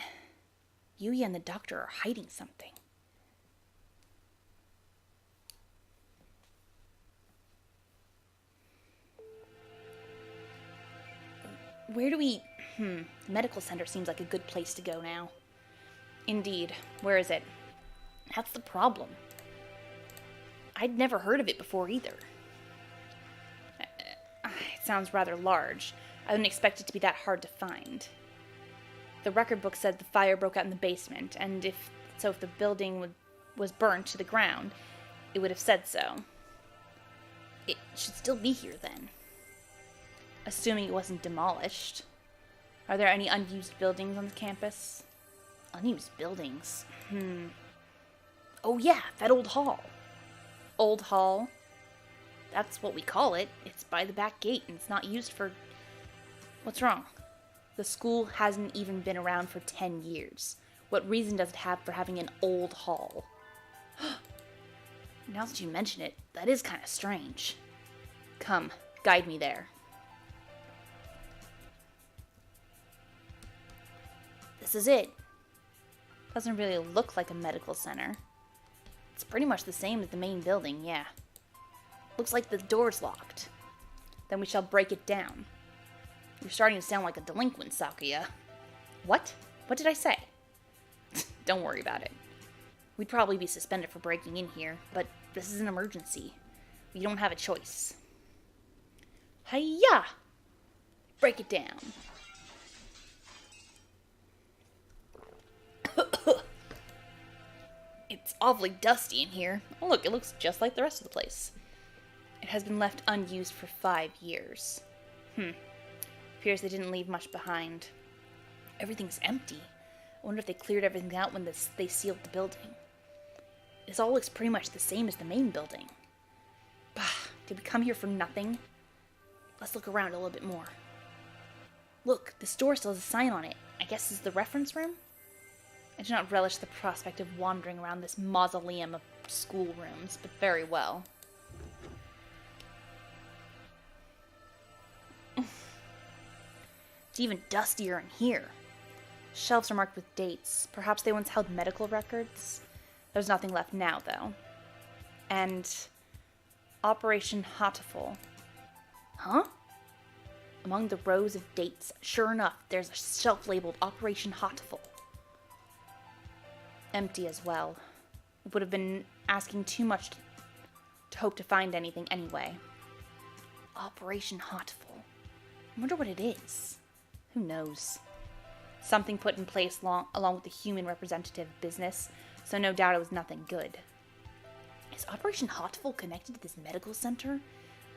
Speaker 1: Yuya and the doctor are hiding something. Where do we... The medical center seems like a good place to go now. Indeed. Where is it? That's the problem. I'd never heard of it before either. It sounds rather large. I didn't expect it to be that hard to find. The record book said the fire broke out in the basement, and if the building was burnt to the ground, it would have said so. It should still be here then. Assuming it wasn't demolished. Are there any unused buildings on the campus? Unused buildings? Oh yeah, that old hall. Old hall? That's what we call it. It's by the back gate and it's not used for... What's wrong? The school hasn't even been around for 10 years. What reason does it have for having an old hall? Now that you mention it, that is kind of strange. Come, guide me there. This is it. Doesn't really look like a medical center. It's pretty much the same as the main building, yeah. Looks like the door's locked. Then we shall break it down. You're starting to sound like a delinquent, Sakuya. What? What did I say? Don't worry about it. We'd probably be suspended for breaking in here, but this is an emergency. We don't have a choice. Hiya! Break it down. It's awfully dusty in here. Oh look, it looks just like the rest of the place. It has been left unused for 5 years. Appears they didn't leave much behind. Everything's empty. I wonder if they cleared everything out when they sealed the building. This all looks pretty much the same as the main building. Bah, did we come here for nothing? Let's look around a little bit more. Look, this door still has a sign on it. I guess this is the reference room? I do not relish the prospect of wandering around this mausoleum of schoolrooms, but very well. It's even dustier in here. Shelves are marked with dates. Perhaps they once held medical records. There's nothing left now, though. And Operation Hatoful. Huh? Among the rows of dates, sure enough, there's a shelf labeled Operation Hatoful. Empty as well. It would have been asking too much to hope to find anything anyway. Operation Hatoful. I wonder what it is. Who knows? Something put in place along with the human representative business, so no doubt it was nothing good. Is Operation Hatoful connected to this medical center?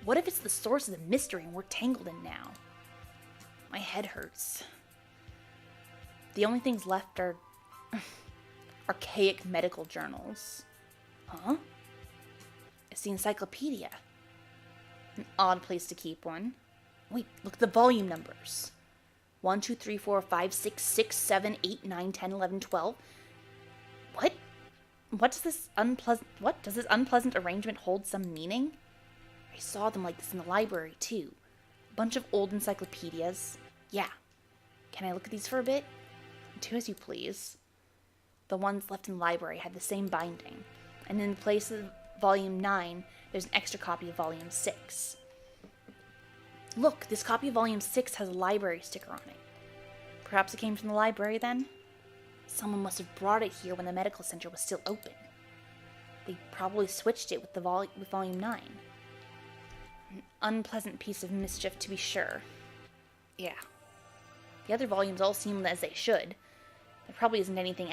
Speaker 1: What if it's the source of the mystery and we're tangled in now? My head hurts. The only things left are archaic medical journals. Huh? It's the encyclopedia. An odd place to keep one. Wait, look at the volume numbers. 1, 2, 3, 4, 5, 6, 6, 7, 8, 9, 10, 11, 12. What? Does this unpleasant arrangement hold some meaning? I saw them like this in the library, too. A bunch of old encyclopedias. Yeah. Can I look at these for a bit? Do as you please. The ones left in the library had the same binding, and in place of Volume 9, there's an extra copy of Volume 6. Look, this copy of Volume 6 has a library sticker on it. Perhaps it came from the library then? Someone must have brought it here when the medical center was still open. They probably switched it with Volume 9. An unpleasant piece of mischief, to be sure. Yeah. The other volumes all seem as they should. There probably isn't anything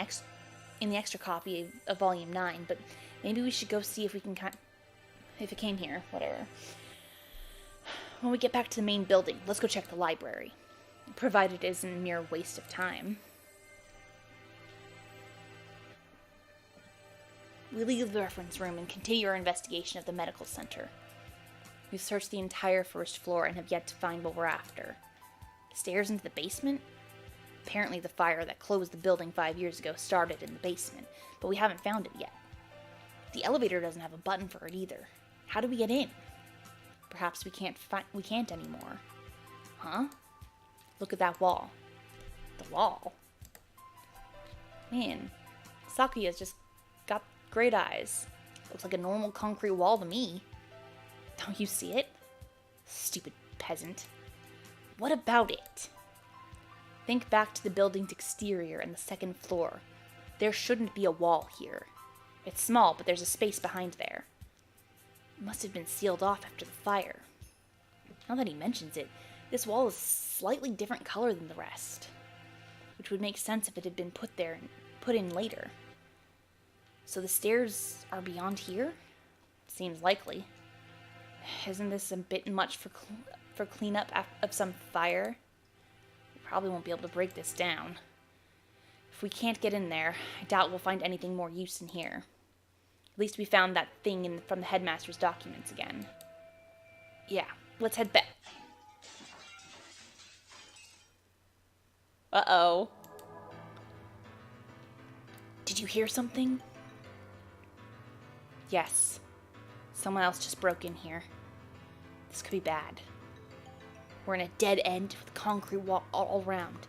Speaker 1: in the extra copy of Volume 9, but maybe we should go see if we can if it came here, whatever. When we get back to the main building, let's go check the library. Provided it isn't a mere waste of time. We leave the reference room and continue our investigation of the medical center. We've searched the entire first floor and have yet to find what we're after. Stairs into the basement? Apparently the fire that closed the building 5 years ago started in the basement, but we haven't found it yet. The elevator doesn't have a button for it either. How do we get in? Perhaps we can't anymore. Huh? Look at that wall. The wall? Man, Sakuya's just got great eyes. Looks like a normal concrete wall to me. Don't you see it? Stupid peasant. What about it? Think back to the building's exterior and the second floor. There shouldn't be a wall here. It's small, but there's a space behind there. It must have been sealed off after the fire. Now that he mentions it, this wall is slightly different color than the rest, which would make sense if it had been put in later. So the stairs are beyond here? Seems likely. Isn't this a bit much for cleanup of some fire? We probably won't be able to break this down. If we can't get in there, I doubt we'll find anything more use in here. At least we found that thing from the headmaster's documents again. Yeah, let's head back. Uh-oh.
Speaker 2: Did you hear something?
Speaker 1: Yes. Someone else just broke in here. This could be bad. We're in a dead end with a concrete wall all around.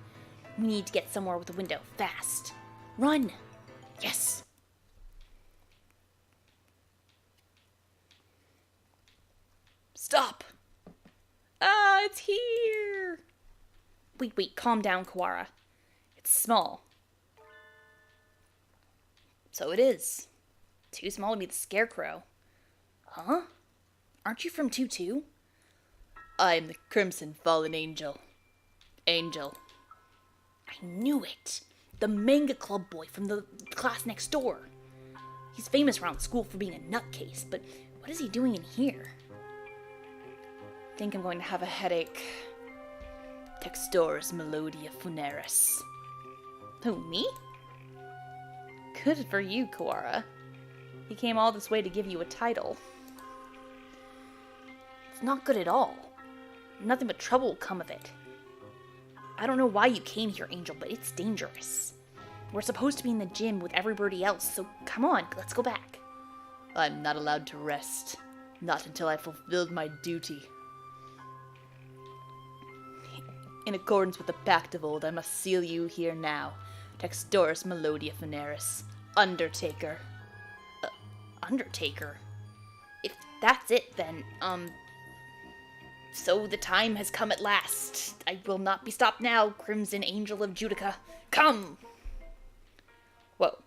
Speaker 1: We need to get somewhere with a window, fast. Run!
Speaker 2: Yes.
Speaker 1: Stop! Ah, it's here! Wait, calm down, Kawara. It's small. So it is. Too small to be the Scarecrow.
Speaker 2: Huh? Aren't you from 2-2?
Speaker 1: I'm the Crimson Fallen Angel. Angel.
Speaker 2: I knew it. The manga club boy from the class next door. He's famous around school for being a nutcase, but what is he doing in here?
Speaker 1: I think I'm going to have a headache. Textoris Melodia Funeris. Who, me? Good for you, Kawara. He came all this way to give you a title.
Speaker 2: It's not good at all. Nothing but trouble will come of it. I don't know why you came here, Angel, but it's dangerous. We're supposed to be in the gym with everybody else, so come on, let's go back.
Speaker 1: I'm not allowed to rest. Not until I fulfilled my duty. In accordance with the pact of old, I must seal you here now. Textoris Melodia Funeris. Undertaker.
Speaker 2: Undertaker? If that's it, then, so the time has come at last. I will not be stopped now, Crimson Angel of Judica. Come!
Speaker 1: Whoa.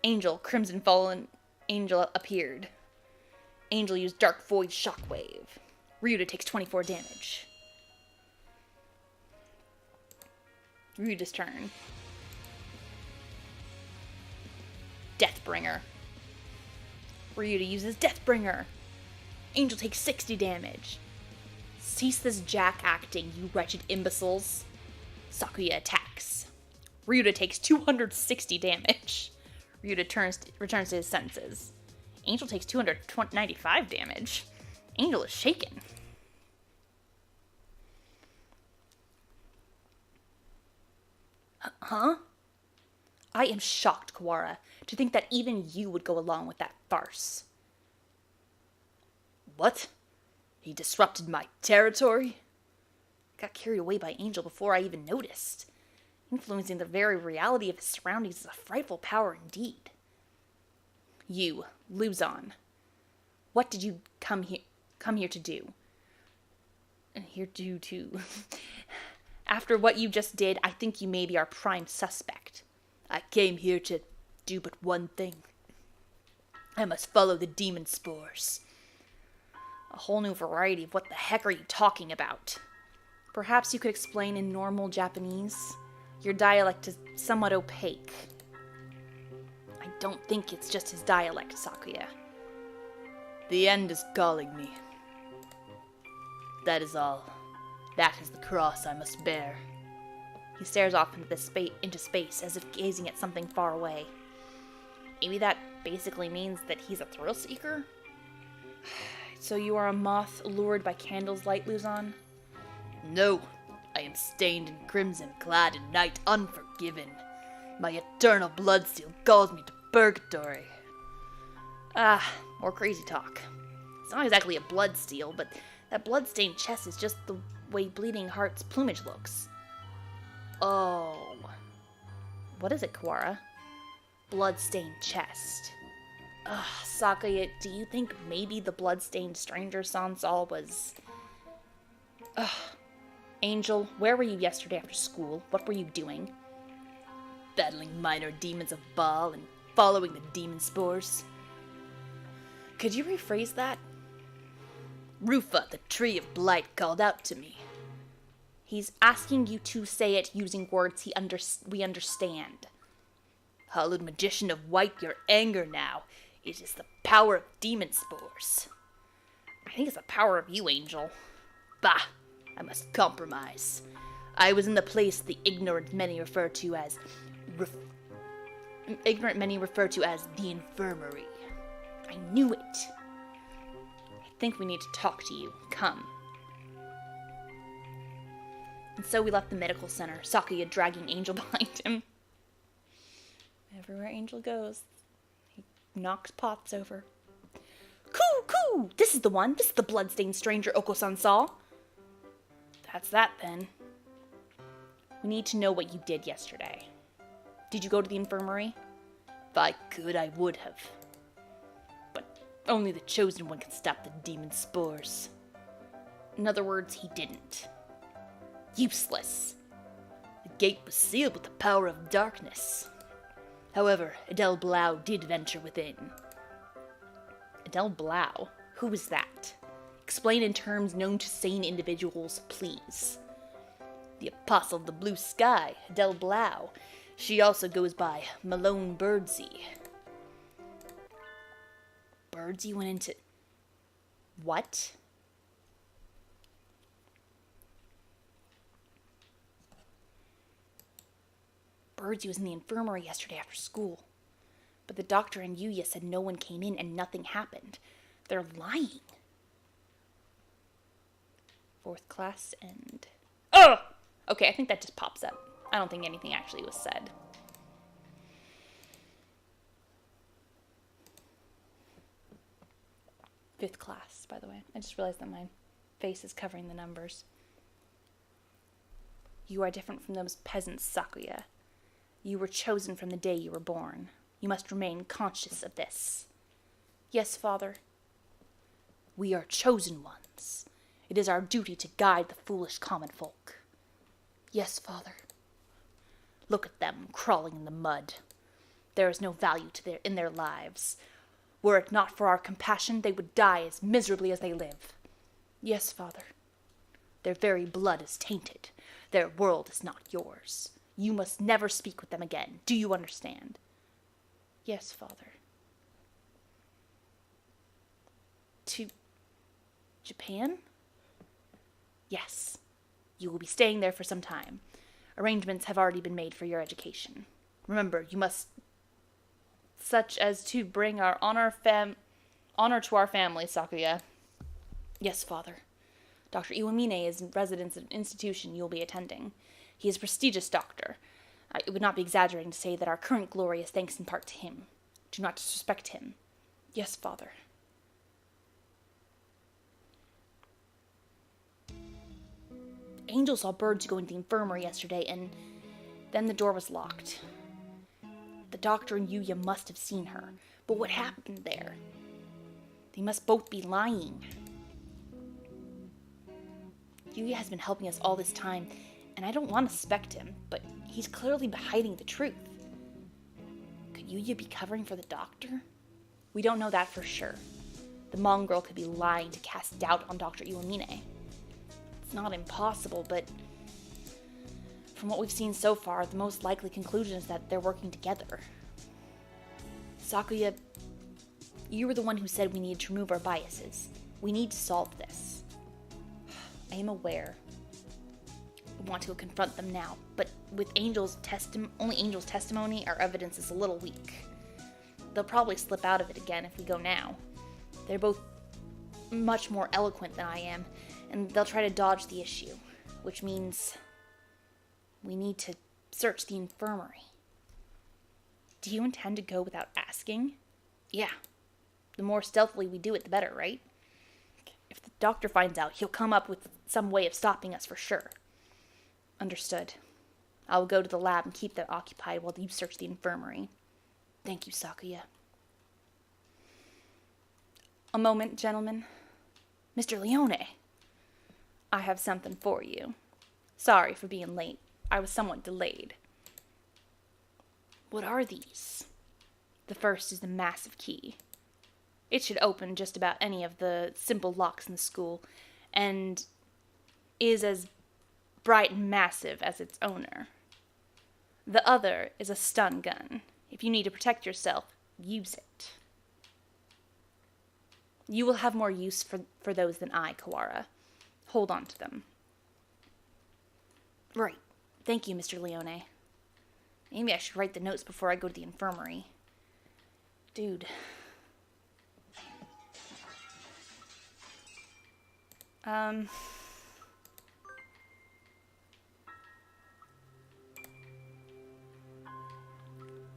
Speaker 1: Angel, Crimson Fallen Angel appeared. Angel used Dark Void Shockwave. Ryuta takes 24 damage. Ryuta's turn. Deathbringer. Ryuta uses Deathbringer. Angel takes 60 damage. Cease this jack acting, you wretched imbeciles. Sakuya attacks. Ryuta takes 260 damage. Ryuta returns to his senses. Angel takes 295 damage. Angel is shaken.
Speaker 2: Huh?
Speaker 1: I am shocked, Kawara, to think that even you would go along with that farce. What? He disrupted my territory? I got carried away by Angel before I even noticed. Influencing the very reality of his surroundings is a frightful power indeed. You, Luzon. What did you come here to do? And here to After what you just did, I think you may be our prime suspect. I came here to do but one thing. I must follow the demon spores. A whole new variety of what the heck are you talking about? Perhaps you could explain in normal Japanese? Your dialect is somewhat opaque. I don't think it's just his dialect, Sakuya. The end is calling me. That is all. That is the cross I must bear. He stares off into space as if gazing at something far away. Maybe that basically means that he's a thrill seeker? So you are a moth lured by candles' light, Luzon? No, I am stained in crimson, clad in night unforgiven. My eternal bloodsteel calls me to purgatory. Ah, more crazy talk. It's not exactly a bloodsteel, but that bloodstained chest is just the way Bleeding Heart's plumage looks. Oh. What is it, Kawara? Bloodstained chest. Ugh, Sakuya, do you think maybe the bloodstained stranger Sansal was... Ugh. Angel, where were you yesterday after school? What were you doing? Battling minor demons of Baal and following the demon spores. Could you rephrase that? Rufa, the tree of blight, called out to me. He's asking you to say it using words we understand. Hallowed magician of white, your anger now.
Speaker 2: It is the power of demon spores. I think it's the power of you, Angel. Bah! I must compromise. I was in the place the ignorant many refer to as the infirmary. I knew it. I think we need to talk to you. Come. And so we left the medical center, Sakuya dragging Angel behind him. Everywhere Angel goes, he knocks pots over. Coo! This is the one. This is the bloodstained stranger Oko-san saw. That's that, then. We need to know what you did yesterday. Did you go to the infirmary? If I could, I would have. But only the chosen one can stop the demon spores. In other words, he didn't. Useless. The gate was sealed with the power of darkness. However, Adele Blau did venture within. Adele Blau? Who is that? Explain in terms known to sane individuals, please. The Apostle of the Blue Sky, Adele Blau. She also goes by Malone Birdsey. Birdsey went into... What? Birdsey was in the infirmary yesterday after school. But the doctor and Yuya said no one came in and nothing happened. They're lying. 4th class and... Oh! Okay, I think that just pops up. I don't think anything actually was said. Fifth class, by the way. I just realized that my face is covering the numbers. You are different from those peasants, Sakuya. You were chosen from the day you were born. You must remain conscious of this. Yes, Father. We are chosen ones. It is our duty to guide the foolish common folk. Yes, Father. Look at them crawling in the mud. There is no value in their lives. Were it not for our compassion, they would die as miserably as they live. Yes, Father. Their very blood is tainted. Their world is not yours. You must never speak with them again. Do you understand? Yes, Father. To Japan? Yes. You will be staying there for some time. Arrangements have already been made for your education. Remember, you must... such as to bring our honor to our family, Sakuya. Yes, Father. Dr. Iwamine is in residence at an institution you will be attending. He is a prestigious doctor. It would not be exaggerating to say that our current glory is thanks in part to him. Do not disrespect him. Yes, Father. Angel saw birds go into the infirmary yesterday, and then the door was locked. The doctor and Yuya must have seen her. But what happened there? They must both be lying. Yuya has been helping us all this time, and I don't want to suspect him, but he's clearly hiding the truth. Could Yuya be covering for the doctor? We don't know that for sure. The Mong girl could be lying to cast doubt on Dr. Iwamine. It's not impossible, but from what we've seen so far, the most likely conclusion is that they're working together. Sakuya, you were the one who said we needed to remove our biases. We need to solve this. I am aware. We want to confront them now, but with only Angel's testimony, our evidence is a little weak. They'll probably slip out of it again if we go now. They're both much more eloquent than I am, and they'll try to dodge the issue, which means we need to search the infirmary. Do you intend to go without asking? Yeah. The more stealthily we do it, the better, right? If the doctor finds out, he'll come up with some way of stopping us for sure. Understood. I will go to the lab and keep that occupied while you search the infirmary. Thank you, Sakuya. A moment, gentlemen. Mr. Leone, I have something for you. Sorry for being late. I was somewhat delayed. What are these? The first is the massive key. It should open just about any of the simple locks in the school, and is as bright and massive as its owner. The other is a stun gun. If you need to protect yourself, use it.
Speaker 1: You will have more use for those than I, Kawara. Hold on to them. Right. Thank you, Mr. Leone. Maybe I should write the notes before I go to the infirmary. Dude.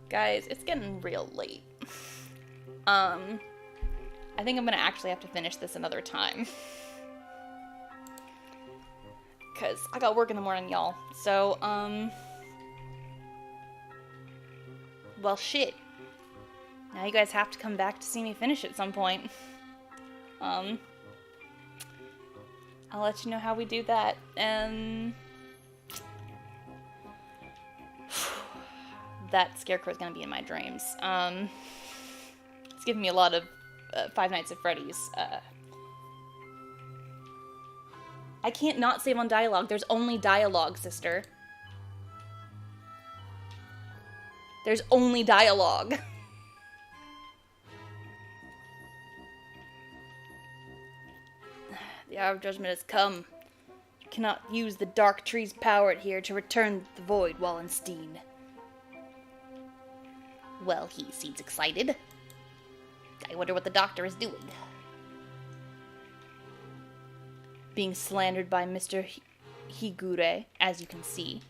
Speaker 1: Guys, it's getting real late. I think I'm gonna actually have to finish this another time. Because I got work in the morning, y'all. So, well, shit. Now you guys have to come back to see me finish at some point. I'll let you know how we do that, and that scarecrow's gonna be in my dreams. It's giving me a lot of Five Nights at Freddy's. I can't not save on dialogue. There's only dialogue, sister. There's only dialogue. The hour of judgment has come. You cannot use the dark tree's power here to return the void, Wallenstein.
Speaker 3: Well, he seems excited. I wonder what the doctor is doing.
Speaker 1: Being slandered by Mr. Higure, as you can see.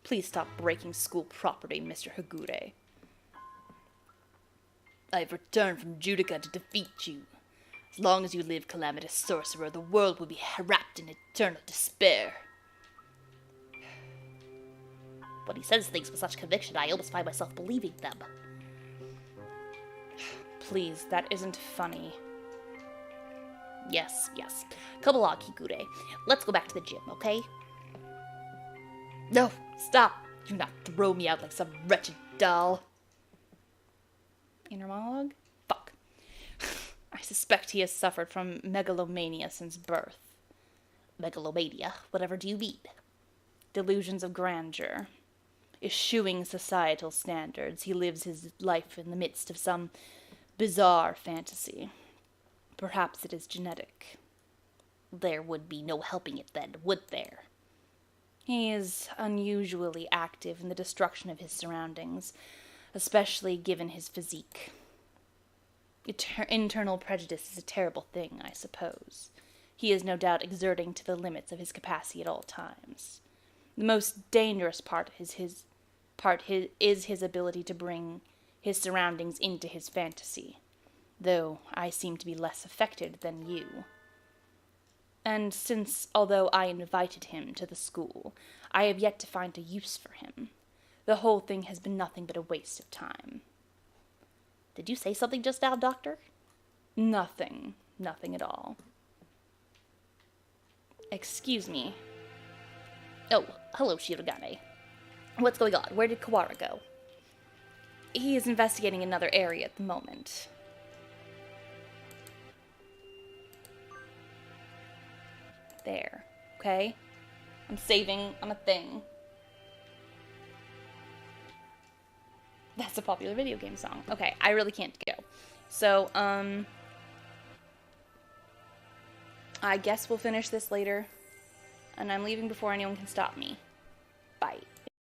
Speaker 1: Please stop breaking school property, Mr. Higure. I have returned from Judica to defeat you. As long as you live, calamitous sorcerer, the world will be wrapped in eternal despair.
Speaker 3: When he says things with such conviction, I almost find myself believing them.
Speaker 1: Please, that isn't funny.
Speaker 3: Yes. Come along, Higure. Let's go back to the gym, okay?
Speaker 1: No, stop. Do not throw me out like some wretched doll. Inner monologue? Fuck. I suspect he has suffered from megalomania since birth.
Speaker 3: Megalomania? Whatever do you mean?
Speaker 1: Delusions of grandeur. Eschewing societal standards, he lives his life in the midst of some bizarre fantasy. Perhaps it is genetic.
Speaker 3: There would be no helping it then, would there?
Speaker 1: He is unusually active in the destruction of his surroundings, especially given his physique. Internal prejudice is a terrible thing, I suppose. He is no doubt exerting to the limits of his capacity at all times. The most dangerous part is his ability to bring his surroundings into his fantasy, though I seem to be less affected than you. And since, although I invited him to the school, I have yet to find a use for him, the whole thing has been nothing but a waste of time.
Speaker 3: Did you say something just now, Doctor?
Speaker 1: Nothing. Nothing at all. Excuse me.
Speaker 3: Oh, hello, Shirogane. What's going on? Where did Kawara go?
Speaker 1: He is investigating another area at the moment. There. Okay? I'm saving on a thing. That's a popular video game song. Okay, I really can't go. So, I guess we'll finish this later. And I'm leaving before anyone can stop me. Bye.